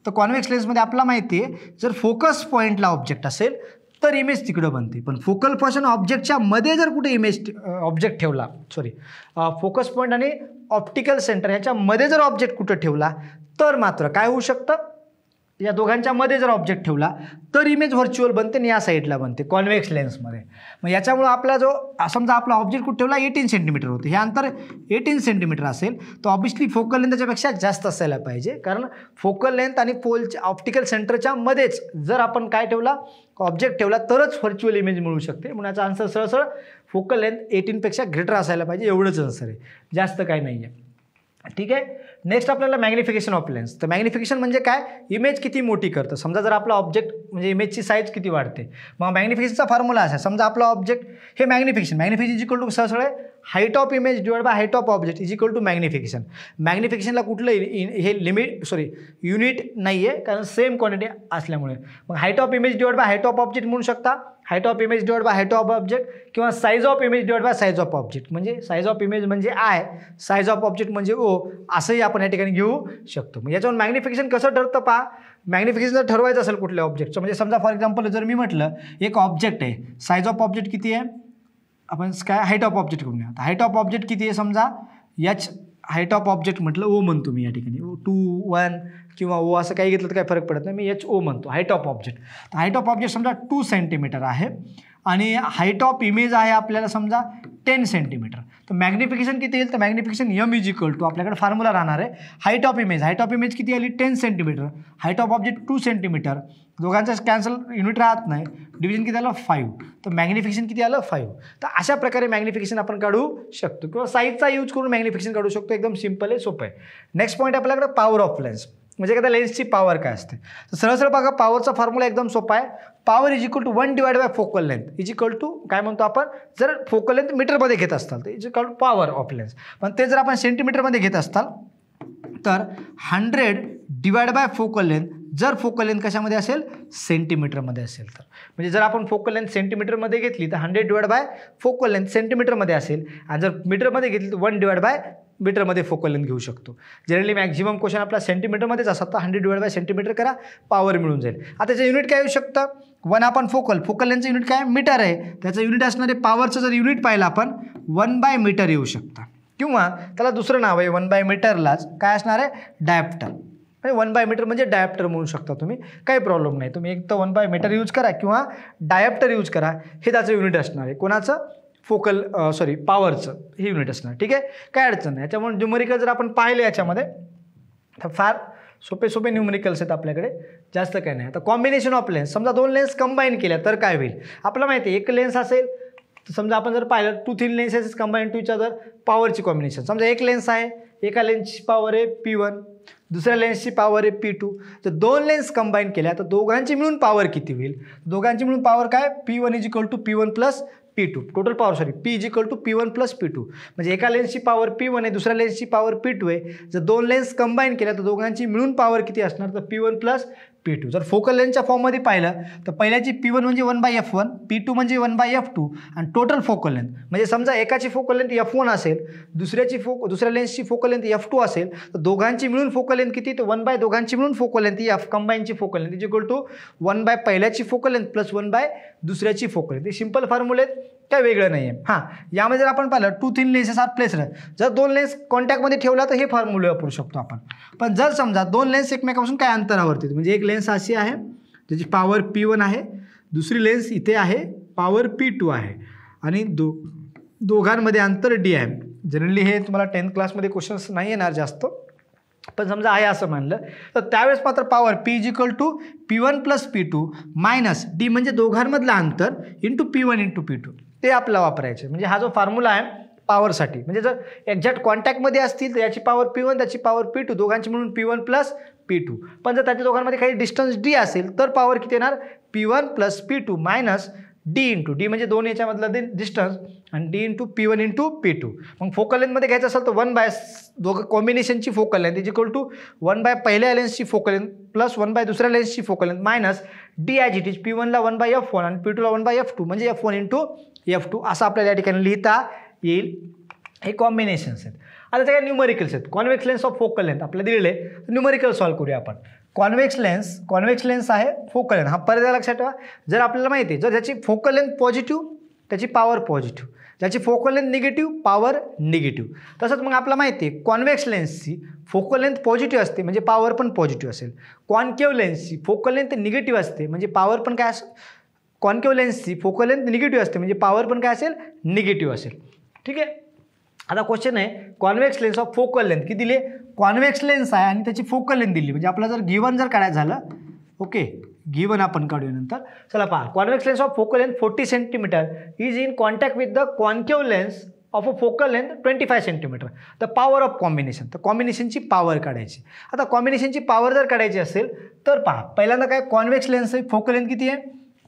तर कॉन्व्हेक्स लेन्समध्ये आपल्याला माहिती आहे जर फोकस पॉईंटला ऑब्जेक्ट असेल तर इमेज तिकडं बनते. पण फोकल पासून ऑब्जेक्टच्या मध्ये जर कुठे इमेज ऑब्जेक्ट ठेवला फोकस पॉईंट आणि ऑप्टिकल सेंटर ह्याच्यामध्ये जर ऑब्जेक्ट कुठं ठेवला तर मात्र काय होऊ शकतं या दोघांच्या मध्ये जर ऑब्जेक्ट ठेवला तर इमेज व्हर्च्युअल बनते आणि या साईडला बनते कॉन्व्हेक्स लेन्समध्ये. मग याच्यामुळं आपला जो समजा आपला ऑब्जेक्ट कुठं ठेवला 18 सेंटीमीटर होते हे अंतर 18 सेंटीमीटर असेल तर ऑब्वियसली फोकल लेंथ त्याच्यापेक्षा जास्त असायला पाहिजे. कारण फोकल लेंथ आणि पोलच्या ऑप्टिकल सेंटरच्या मध्येच जर आपण काय ठेवला ऑब्जेक्ट ठेवला तरच व्हर्च्युअल इमेज मिळू शकते. म्हणून याचा आन्सर सरळ फोकल लेंथ 18पेक्षा ग्रेटर असायला पाहिजे एवढंच आन्सर आहे. जास्त काय नाही आहे. ठीक आहे. नेक्स्ट आपल्याला मॅग्निफिकेशन ऑफ लेन्स. तर मॅग्निफिकेशन म्हणजे काय इमेज किती मोठी करतं. समजा जर आपला ऑब्जेक्ट म्हणजे इमेजची साईज किती वाढते. मग मॅग्निफिकेशनचा फॉर्म्युला असा समजा आपला ऑब्जेक्ट हे मॅग्निफिकेशन इज इक्वल टू सरळ height of image divide by height of object is equal to magnification. मॅग्निफिकेशनला कुठलं हे युनिट नाही आहे, कारण सेम क्वांटिटी असल्यामुळे. मग height of image divide by height of object म्हणू शकता, height of image divide by height of object, किंवा size of image divide by size of object. म्हणजे साईज ऑफ इमेज म्हणजे आय, साईज ऑफ ऑब्जेक्ट म्हणजे O, असंही आपण या ठिकाणी घेऊ शकतो. मग याच्यावर मॅग्निफिकेशन कसं ठरतं पहा. मॅग्निफिकेशन जर ठरवायचं असेल कुठल्या ऑब्जेक्टचं, म्हणजे समजा फॉर एक्झाम्पल जर मी म्हटलं एक ऑब्जेक्ट आहे, साईज ऑफ ऑब्जेक्ट किती आहे, आपण काय हाईट ऑफ ऑब्जेक्ट करून आता हाईट ऑफ ऑब्जेक्ट किती आहे, समजा एच हाईट ऑफ ऑब्जेक्ट म्हटलं ओ म्हणतो मी या ठिकाणी, 2, 1 किंवा ओ असं काही घेतलं तर काही फरक पडत नाही, मी एच ओ म्हणतो हाईट ऑफ ऑब्जेक्ट. तर हाईट ऑफ ऑब्जेक्ट समजा 2 सेंटीमीटर आहे आणि हाईट ऑफ इमेज आहे आपल्याला समजा 10 सेंटीमीटर. तर मॅग्निफिकेशन किती येईल, तर magnification M is equal to आपल्याकडे फॉर्म्युला राहणार आहे हाईट ऑफ इमेज किती आली 10 centimetre, height of object 2 centimetre, दोघांचा कॅन्सल युनिट राहत नाही, डिव्हिजन किती आलं 5, तर मॅग्निफिकेशन किती आलं 5. तर अशा प्रकारे मॅग्निफिकेशन आपण काढू शकतो किंवा साईजचा यूज करून मॅग्निफिकेशन काढू शकतो. एकदम सिंपल आहे, सोपं आहे. नेक्स्ट पॉईंट आपल्याकडे पॉवर ऑफ लेन्स, म्हणजे एखाद्या लेन्सची पॉवर काय असते. तर सरळ बघा पॉवरचा फॉर्म्युला एकदम सोपा आहे. Power is equal to 1 divide by focal length is equal to काय म्हणतो आपण, जर फोकल लेंथ मीटरमध्ये घेत असताल तर is equal to power of lens, पण ते जर आपण सेंटीमीटरमध्ये घेत असताल तर 100 डिवाइड बाय फोकल लेंथ, जर फोकल लेंथ कशामध्ये असेल सेंटीमीटरमध्ये असेल तर. म्हणजे जर आपण फोकल लेंथ सेंटीमीटरमध्ये घेतली तर 100 डिवाइड बाय फोकल लेंथ सेंटीमीटरमध्ये असेल, आणि जर मीटरमध्ये घेतली तर 1 डिवाइड बाय मीटरमध्ये फोकल लेंथ घेऊ शकतो. जनरली मॅक्झिमम क्वेश्चन आपला सेंटीमीटरमध्येच असतात, तर 100 डिवाइड बाय सेंटीमीटर करा, पॉवर मिळून जाईल. आता त्याचं युनिट काय येऊ शकतं, 1 आपण फोकल लेंथचं युनिट काय मीटर आहे, त्याचं युनिट असणारे पॉवरचं जर युनिट पाहिलं आपण 1 बाय मीटर येऊ शकतं, किंवा त्याला दुसरं नाव आहे 1 बाय मीटरलाच काय असणार आहे डायप्टर. म्हणजे 1 बाय मीटर म्हणजे डायप्टर म्हणू शकता तुम्ही, काही प्रॉब्लेम नाही. तुम्ही एक तर 1 बाय मीटर यूज करा किंवा डायप्टर यूज करा, हे त्याचं युनिट असणार आहे. कोणाचं, पॉवरचं हे युनिट असणार. ठीक आहे, काय अडचण नाही. याच्यामुळे न्यूमरिकल जर आपण पाहिले याच्यामध्ये तर फार सोपे न्यूमरिकल्स आहेत आपल्याकडे, जास्त काय नाही. आता कॉम्बिनेशन ऑफ लेन्स, समजा 2 लेन्स कंबाईन केल्या तर काय होईल. आपल्याला माहिती आहे एक लेन्स असेल तर समजा आपण जर पाहिलं 2 3 lenses combine to each other, पॉवरची कॉम्बिनेशन. समजा एक लेन्स आहे, एका लेन्सची पॉवर आहे P1, दुसऱ्या लेन्सची पॉवर आहे P2. तर 2 लेन्स कंबाईन केल्या तर दोघांची मिळून पॉवर किती होईल, दोघांची मिळून पॉवर काय P1 is equal to P1 plus P2, total power P is equal to P1 plus P2. म्हणजे एका लेन्सची पॉवर P1 आहे, दुसऱ्या लेन्सची पॉवर P2 आहे. जर 2 लेन्स कंबाईन केल्या तर दोघांची मिळून पॉवर किती असणार, तर P1 प्लस P2. जर फोकल लेन्थच्या फॉर्ममध्ये पाहिलं तर पहिल्याची P1 म्हणजे 1 बाय F1, P2 म्हणजे 1 बाय F2, आणि टोटल फोकल लेंथ म्हणजे समजा एकाची फोकल लेंथ F1 असेल, दुसऱ्या लेन्सची फोकल लेंथ F2 असेल, तर दोघांची मिळून फोकल लेंथ किती, तर 1 बाय दोघांची मिळून फोकल लेंथ F कंबाईनची focal length is equal to 1 by पहिल्याची फोकल लेंथ प्लस 1 बाय दुसऱ्याची फोकल लेंथ. हे सिंपल फॉर्म्युले आहेत, काय वेगळं नाही आहे. हां, यामध्ये जर आपण पाहिलं 2 3 लेन्सेस आर प्लेस्ड, जर 2 लेन्स कॉन्टॅक्टमध्ये ठेवला तर हे फॉर्म्युले वापरू शकतो आपण. पण जर समजा 2 लेन्स एकमेकापासून काय अंतरावरती, म्हणजे एक लेन्स अशी आहे ज्याची पॉवर P1 आहे, दुसरी लेन्स इथे आहे पॉवर P2 आहे, आणि दोघांमध्ये अंतर D आहे. जनरली हे तुम्हाला 10th क्लासमध्ये क्वेश्चन्स नाही येणार जास्त, पण समजा आहे असं मानलं तर त्यावेळेस मात्र power P is equal to P1 plus P2 minus D म्हणजे दोघांमधलं अंतर इंटू P1 इंटू P2, ते आपल्याला वापरायचं. म्हणजे हा जो फॉर्म्युला आहे पॉवरसाठी, म्हणजे जर एक्झॅक्ट कॉन्टॅक्टमध्ये असतील तर याची पॉवर P1 त्याची पॉवर P2, दोघांची म्हणून P1 प्लस P2. पण जर त्याच्या दोघांमध्ये काही डिस्टन्स D असेल तर पॉवर किती येणार, P1 plus P2 minus D into D म्हणजे 2 याच्यामधलं डिस्टन्स, आणि D into P1 into P2. मग फोकल लेंथमध्ये घ्यायचं असेल तर 1 बाय दोघं कॉम्बिनेशनची focal length is equal to 1 by पहिल्या लेन्सची फोकल लेंथ प्लस 1 बाय दुसऱ्या लेन्सची focal length minus D as it is P1ला 1 बाय F1 आणि P2ला 1 बाय F2, म्हणजे F1 इंटू F2 असं आपल्याला या ठिकाणी लिहिता येईल. हे कॉम्बिनेशन्स आहेत. आता त्या न्यूमरिकल्स आहेत. Convex lens of focal length आपल्याला दिलेले, न्यूमरिकल सॉल्व्ह करूया आपण. कॉन्व्हेक्स लेन्स आहे फोकल लेंथ, हा पर्याय लक्षात ठेवा. जर आपल्याला माहिती आहे जर ज्याची फोकल लेंथ पॉझिटिव्ह त्याची पॉवर पॉझिटिव्ह, ज्याची focal length negative power negative. तसंच मग आपल्याला माहिती आहे कॉन्व्हेक्स लेन्सची फोकल लेंथ पॉझिटिव्ह असते म्हणजे पॉवर पण पॉझिटिव्ह असेल. कॉन्केव्ह लेन्सची फोकल लेंथ निगेटिव्ह असते म्हणजे पॉवर पण काय असेल, कॉन्केव्ह लेन्सची फोकल लेंथ निगेटिव्ह असते म्हणजे पॉवर पण काय असेल, निगेटिव्ह असेल. ठीक आहे. आता क्वेश्चन आहे convex lens of focal length किती दिली, कॉन्व्हेक्स लेन्स आहे आणि त्याची फोकल लेंथ दिली. म्हणजे आपला जर गिवन जर काढायचं झालं, ओके गिवन आपण काढूया नंतर. चला पहा, convex lens of focal length 40 centimetre is in contact with the concave lens of a focal length 25 centimetre. The power of combination, तर कॉम्बिनेशनची पॉवर काढायची. आता कॉम्बिनेशनची पॉवर जर काढायची असेल तर पहा, पहिल्यांदा काय कॉन्व्हेक्स लेन्स आहे, फोकल लेंथ किती आहे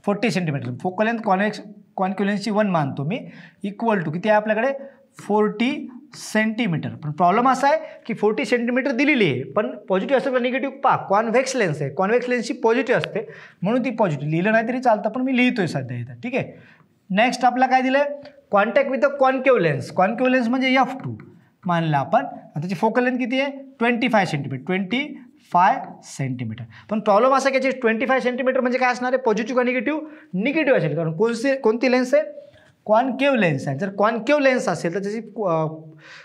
40 सेंटीमीटर. फोकल लेंथ कॉन्व्हेक्स लेन्सची 1 मानतो मी, इक्वल टू किती आहे आपल्याकडे 40 सेंटीमीटर. पण प्रॉब्लेम असा आहे की 40 सेंटीमीटर दिलेली आहे, पण पॉझिटिव्ह असतं का निगेटिव्ह पहा. कॉन्व्हेक्स लेन्स आहे, कॉन्व्हेक्स लेन्सची पॉझिटिव्ह असते म्हणून ती पॉझिटिव्ह. लिहिलं नाही तरी चालतं पण मी लिहितोय सध्या इथं. ठीक आहे. नेक्स्ट आपला काय दिलं आहे, contact with the concave lens. Concave lens म्हणजे F2 मानलं आपण. त्याची फोकल लेंथ किती आहे 25 सेंटीमीटर. 25 सेंटीमीटर. पण प्रॉब्लेम असा की याची 25 सेंटीमीटर म्हणजे काय असणार आहे, पॉझिटिव्ह का निगेटिव्ह, निगेटिव्ह असेल. कारण कोणती लेन्स आहे, कॉन्केव्ह लेन्स आहे. जर कॉन्केव्ह लेन्स असेल तर त्याची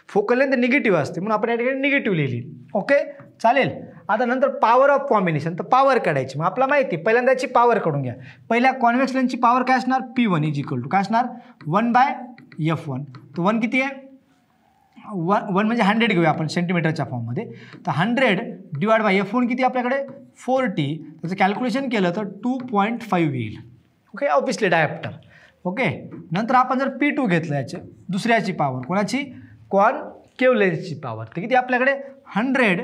फोकल लेंथ निगेटिव्ह असते म्हणून आपण या ठिकाणी निगेटिव्ह लिहिली. ओके चालेल. आता नंतर पॉवर ऑफ कॉम्बिनेशन, तर पॉवर काढायची. मग आपला माहिती आहे पहिल्यांदा याची पॉवर काढून घ्या. पहिल्या कॉन्व्हेक्स लेन्सची पॉवर काय असणार, P1 इज इक्वल टू काय असणार 1/F1. तर 1 किती आहे, 1 म्हणजे 100 घेऊया आपण सेंटीमीटरच्या फॉर्ममध्ये. तर 100 डिवाइड बाय F1 किती आपल्याकडे 40. त्याचं कॅल्क्युलेशन केलं तर 2.5 येईल. Okay obviously dioptre. ओके. नंतर आपण जर P2 घेतलं याचे दुसऱ्याची पॉवर, कोणाची, कॉन्केव्ह लेन्सची पॉवर, तर किती आपल्याकडे 100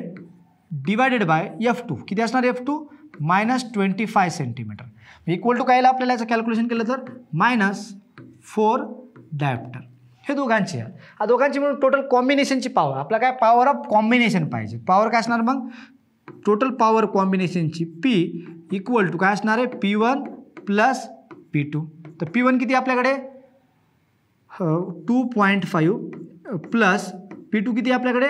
डिवायडेड बाय F2 किती असणार F2 -25 सेंटीमीटर. इक्वल टू काय येईल आपल्याला याचं कॅल्क्युलेशन केलं तर -4 डायप्टर. हे दोघांची आहे. हा दोघांची म्हणून टोटल कॉम्बिनेशनची पॉवर. आपला काय पॉवर ऑफ कॉम्बिनेशन पाहिजे. पॉवर काय असणार मग, टोटल पॉवर कॉम्बिनेशनची P इक्वल टू काय असणार आहे P1 प्लस P2. तर P1 किती आपल्याकडे 2.5 प्लस P2 किती आपल्याकडे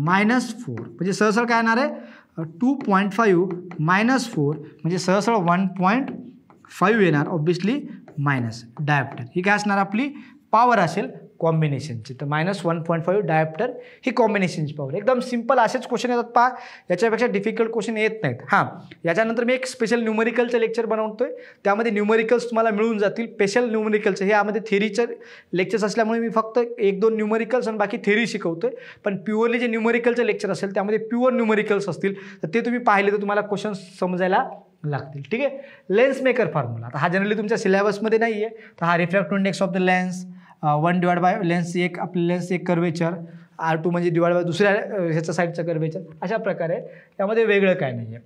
-4. म्हणजे सहसळ काय येणार आहे 2.5 -4 म्हणजे सहसळ 1.5 येणार. Obviously minus dioptre. ही काय असणार आपली पॉवर असेल कॉम्बिनेशनची. तर -1.5 डायप्टर ही कॉम्बिनेशनची पॉवर. एकदम सिंपल असेच क्वेश्चन येतात पहा, याच्यापेक्षा डिफिकल्ट क्वेश्चन येत नाहीत. हां, याच्यानंतर मी एक स्पेशल न्यूमरिकलचं लेक्चर बनवतोय, त्यामध्ये न्यूमरिकल्स तुम्हाला मिळून जातील. स्पेशल न्यूमरिकलचं हे यामध्ये थेरीचं लेक्चर्स असल्यामुळे मी फक्त 1-2 न्यूमरिकल्स आणि बाकी थेरी शिकवतोय. पण प्युअरली जे न्यूमरिकलचं लेक्चर असेल त्यामध्ये प्युअर न्यूमरिकल्स असतील, तर ते तुम्ही पाहिले तर तुम्हाला क्वेश्चन समजायला लागतील. ठीक आहे. लेन्स मेकर फॉर्म्युला, आता हा जनरली तुमच्या सिलेबसमध्ये नाही आहे. तर हा refractive index of the lens 1 divide bye lens एक, आपली लेन्स एक कर्वेचर, R2 म्हणजे डिवाइड बाय दुसऱ्या ह्याच्या साईडचं कर्वेचर. अशा प्रकारे यामध्ये वेगळं काय नाही आहे.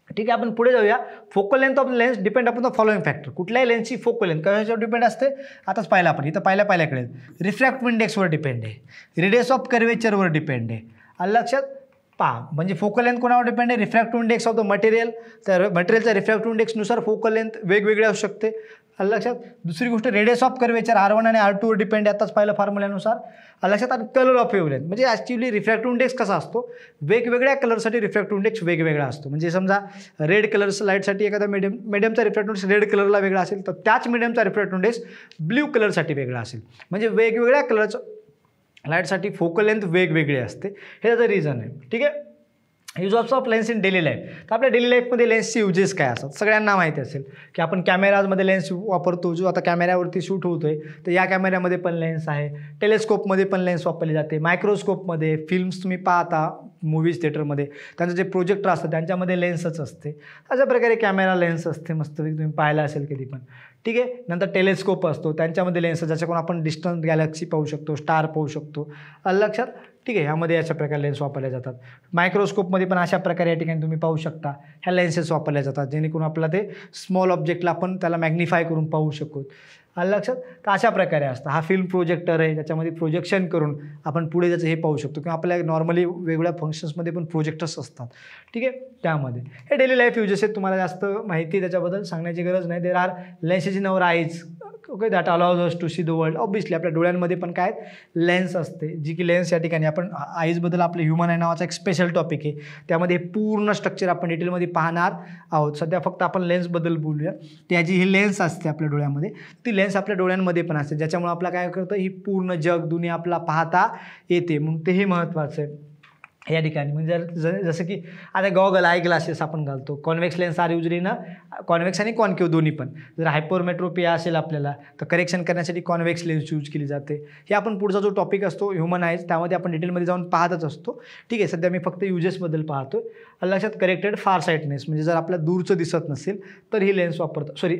ठीक आहे. आपण पुढे जाऊया. Focal length of lens depend upon the following factor. कुठल्याही लेन्सची फोकल लेंथ कशावर डिपेंड असते, आताच पाहिलं आपण इथं पहिल्या कळेल. रिफ्रॅक्टिव्ह इंडेक्सवर डिपेंड आहे, रेडियस ऑफ कर्वेचरवर डिपेंड आहे. आलं लक्षात पहा. म्हणजे फोकल लेंथ कोणावर डिपेंड आहे, refractive index of the material. तर मटेरियलच्या रिफ्रॅक्टिव्ह इंडेक्सनुसार फोकल लेंथ वेगवेगळी असू शकते. आलं लक्षात. दुसरी गोष्ट रेडियस ऑफ कर्वेचर R1 आणि R2 वर डिपेंड आहे, आताच पाहिलं फॉर्म्युल्यानुसार. आलं लक्षात. आणि कलर ऑफ वेव्हलेंथ म्हणजे ॲक्च्युअली रिफ्रॅक्टिव्ह इंडेक्स कसा असतो, वेगवेगळ्या कलरसाठी रिफ्रॅक्टिव्ह इंडेक्स वेगवेगळा असतो. म्हणजे समजा रेड कलर लाईटसाठी एखादा मीडियमचा रिफ्रॅक्टिव्ह इंडेक्स रेड कलरला वेगळा असेल, तर त्याच मीडियमचा रिफ्रॅक्टिव्ह इंडेक्स ब्ल्यू कलरसाठी वेगळा असेल. म्हणजे वेगवेगळ्या कलरचं लाईटसाठी फोकल लेंथ वेगवेगळी असते. हे त्याचं रिझन आहे. ठीक आहे. Use of lens in daily life. तर आपल्या डेली लाईफमध्ये लेन्सचे युजेस काय असतात सगळ्यांना माहिती असेल की आपण कॅमेराजमध्ये लेन्स वापरतो. जो आता कॅमेऱ्यावरती शूट होतोय तर या कॅमेऱ्यामध्ये पण लेन्स आहे. टेलिस्कोपमध्ये पण लेन्स वापरली जाते. मायक्रोस्कोपमध्ये फिल्म्स तुम्ही पाहता मूवीज थिएटरमध्ये, त्यांचं जे प्रोजेक्टर असतं त्यांच्यामध्ये लेन्सच असते. अशा प्रकारे कॅमेरा लेन्स असते, मस्तपैकी तुम्ही पाहिला असेल कधी पण. ठीक आहे. नंतर टेलिस्कोप असतो, त्यांच्यामध्ये लेन्स ज्याच्याकडून आपण डिस्टन्स गॅलेक्सी पाहू शकतो, स्टार पाहू शकतो. लक्षात. ठीक आहे. ह्यामध्ये अशा प्रकारे लेन्स वापरल्या जातात. मायक्रोस्कोपमध्ये पण अशा प्रकारे या ठिकाणी तुम्ही पाहू शकता ह्या लेन्सेस वापरल्या जातात, जेणेकरून आपल्याला ते स्मॉल ऑब्जेक्टला आपण त्याला मॅग्निफाय करून पाहू शकू. लक्षात. तर अशा प्रकारे असतं. हा फिल्म प्रोजेक्टर आहे, ज्याच्यामध्ये प्रोजेक्शन करून आपण पुढे त्याचं हे पाहू शकतो. किंवा आपल्या नॉर्मली वेगवेगळ्या फंक्शन्समध्ये पण प्रोजेक्टर्स असतात. ठीक आहे. त्यामध्ये हे डेली लाईफ युजेस आहेत. तुम्हाला जास्त माहिती त्याच्याबद्दल सांगण्याची गरज नाही. There are lenses in our eyes. Okay. That allows us to see the world. Obviously आपल्या डोळ्यांमध्ये पण काय लेन्स असते, जी की लेन्स या ठिकाणी आपण आईजबद्दल आपलं ह्युमन आय नावाचा एक स्पेशल टॉपिक आहे, त्यामध्ये पूर्ण स्ट्रक्चर आपण डिटेलमध्ये पाहणार आहोत. सध्या फक्त आपण लेन्सबद्दल बोलूया. त्याची ही लेन्स असते आपल्या डोळ्यामध्ये, ती लेन्स आपल्या डोळ्यांमध्ये पण असते, ज्याच्यामुळे आपला काय करतं, ही पूर्ण जग दुनिया आपला पाहता येते. मग तेही महत्त्वाचं आहे या ठिकाणी. म्हणजे जसं की आता गॉगल आय ग्लासेस आपण घालतो. कॉन्व्हेक्स लेन्स आर युजली ना कॉन्व्हेक्स आणि कॉन्केव्ह दोन्ही पण. जर हायपरमेट्रोपिया असेल आपल्याला तर करेक्शन करण्यासाठी कॉन्व्हेक्स लेन्स यूज केली जाते. हे आपण पुढचा जो टॉपिक असतो ह्युमन आयज, त्यामध्ये आपण डिटेलमध्ये जाऊन पाहतच असतो. ठीक आहे. सध्या मी फक्त युजेसबद्दल पाहतो. लक्षात. करेक्टेड फार साईटनेस म्हणजे जर आपल्या दूरचं दिसत नसेल तर ही लेन्स वापरतो. सॉरी,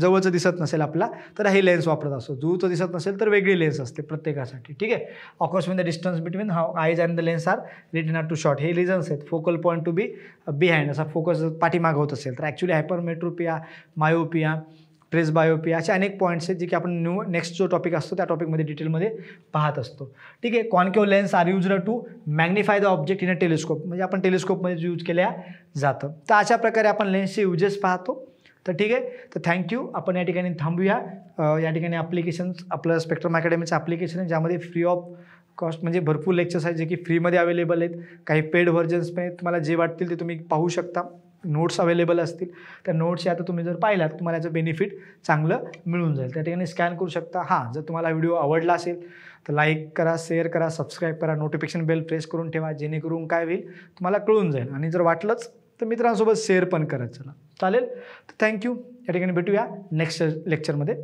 जवळचं दिसत नसेल आपला तर ही लेन्स वापरत असतो. दूरचं दिसत नसेल तर वेगळी लेन्स असते प्रत्येकासाठी. ठीक आहे. Of course when the distance between eyes and the lens are written too short. हे रिझन्स आहेत. Focal point to be behind, असा फोकस पाठीमागं होत असेल तर ॲक्च्युली हायपरमेट्रोपिया, मायोपिया, प्रेसबायोपी, असे अनेक पॉईंट्स आहेत जे की आपण नेक्स्ट जो टॉपिक असतो त्या टॉपिकमध्ये डिटेलमध्ये पाहत असतो. ठीक आहे. Concave lens are used to magnify the object in a telescope, म्हणजे आपण टेलिस्कोपमध्ये यूज केल्या जातं. तर अशा प्रकारे आपण लेन्सचे युजेस पाहतो. तर ठीक आहे. तर थँक्यू. आपण या ठिकाणी थांबूया. या ठिकाणी ॲप्लिकेशन्स आपलं स्पेक्ट्रम अकॅडमीचं ॲप्लिकेशन आहे ज्यामध्ये फ्री ऑफ कॉस्ट म्हणजे भरपूर लेक्चर्स आहेत जे की फ्रीमध्ये अवेलेबल आहेत. काही पेड व्हर्जन्स पण आहेत. तुम्हाला जे वाटतील ते तुम्ही पाहू शकता. नोट्स अवेलेबल असतील. त्या नोट्स आता तुम्ही जर पाहिलात तुम्हाला याचं बेनिफिट चांगलं मिळून जाईल. त्या ठिकाणी स्कॅन करू शकता. हां, जर तुम्हाला व्हिडिओ आवडला असेल तर लाईक करा, शेअर करा, सबस्क्राईब करा, नोटिफिकेशन बेल प्रेस करून ठेवा, जेणेकरून काय होईल तुम्हाला कळून जाईल. आणि जर वाटलंच तर मित्रांसोबत शेअर पण करत चला. चालेल. तर थँक्यू. या ठिकाणी भेटूया नेक्स्ट लेक्चरमध्ये.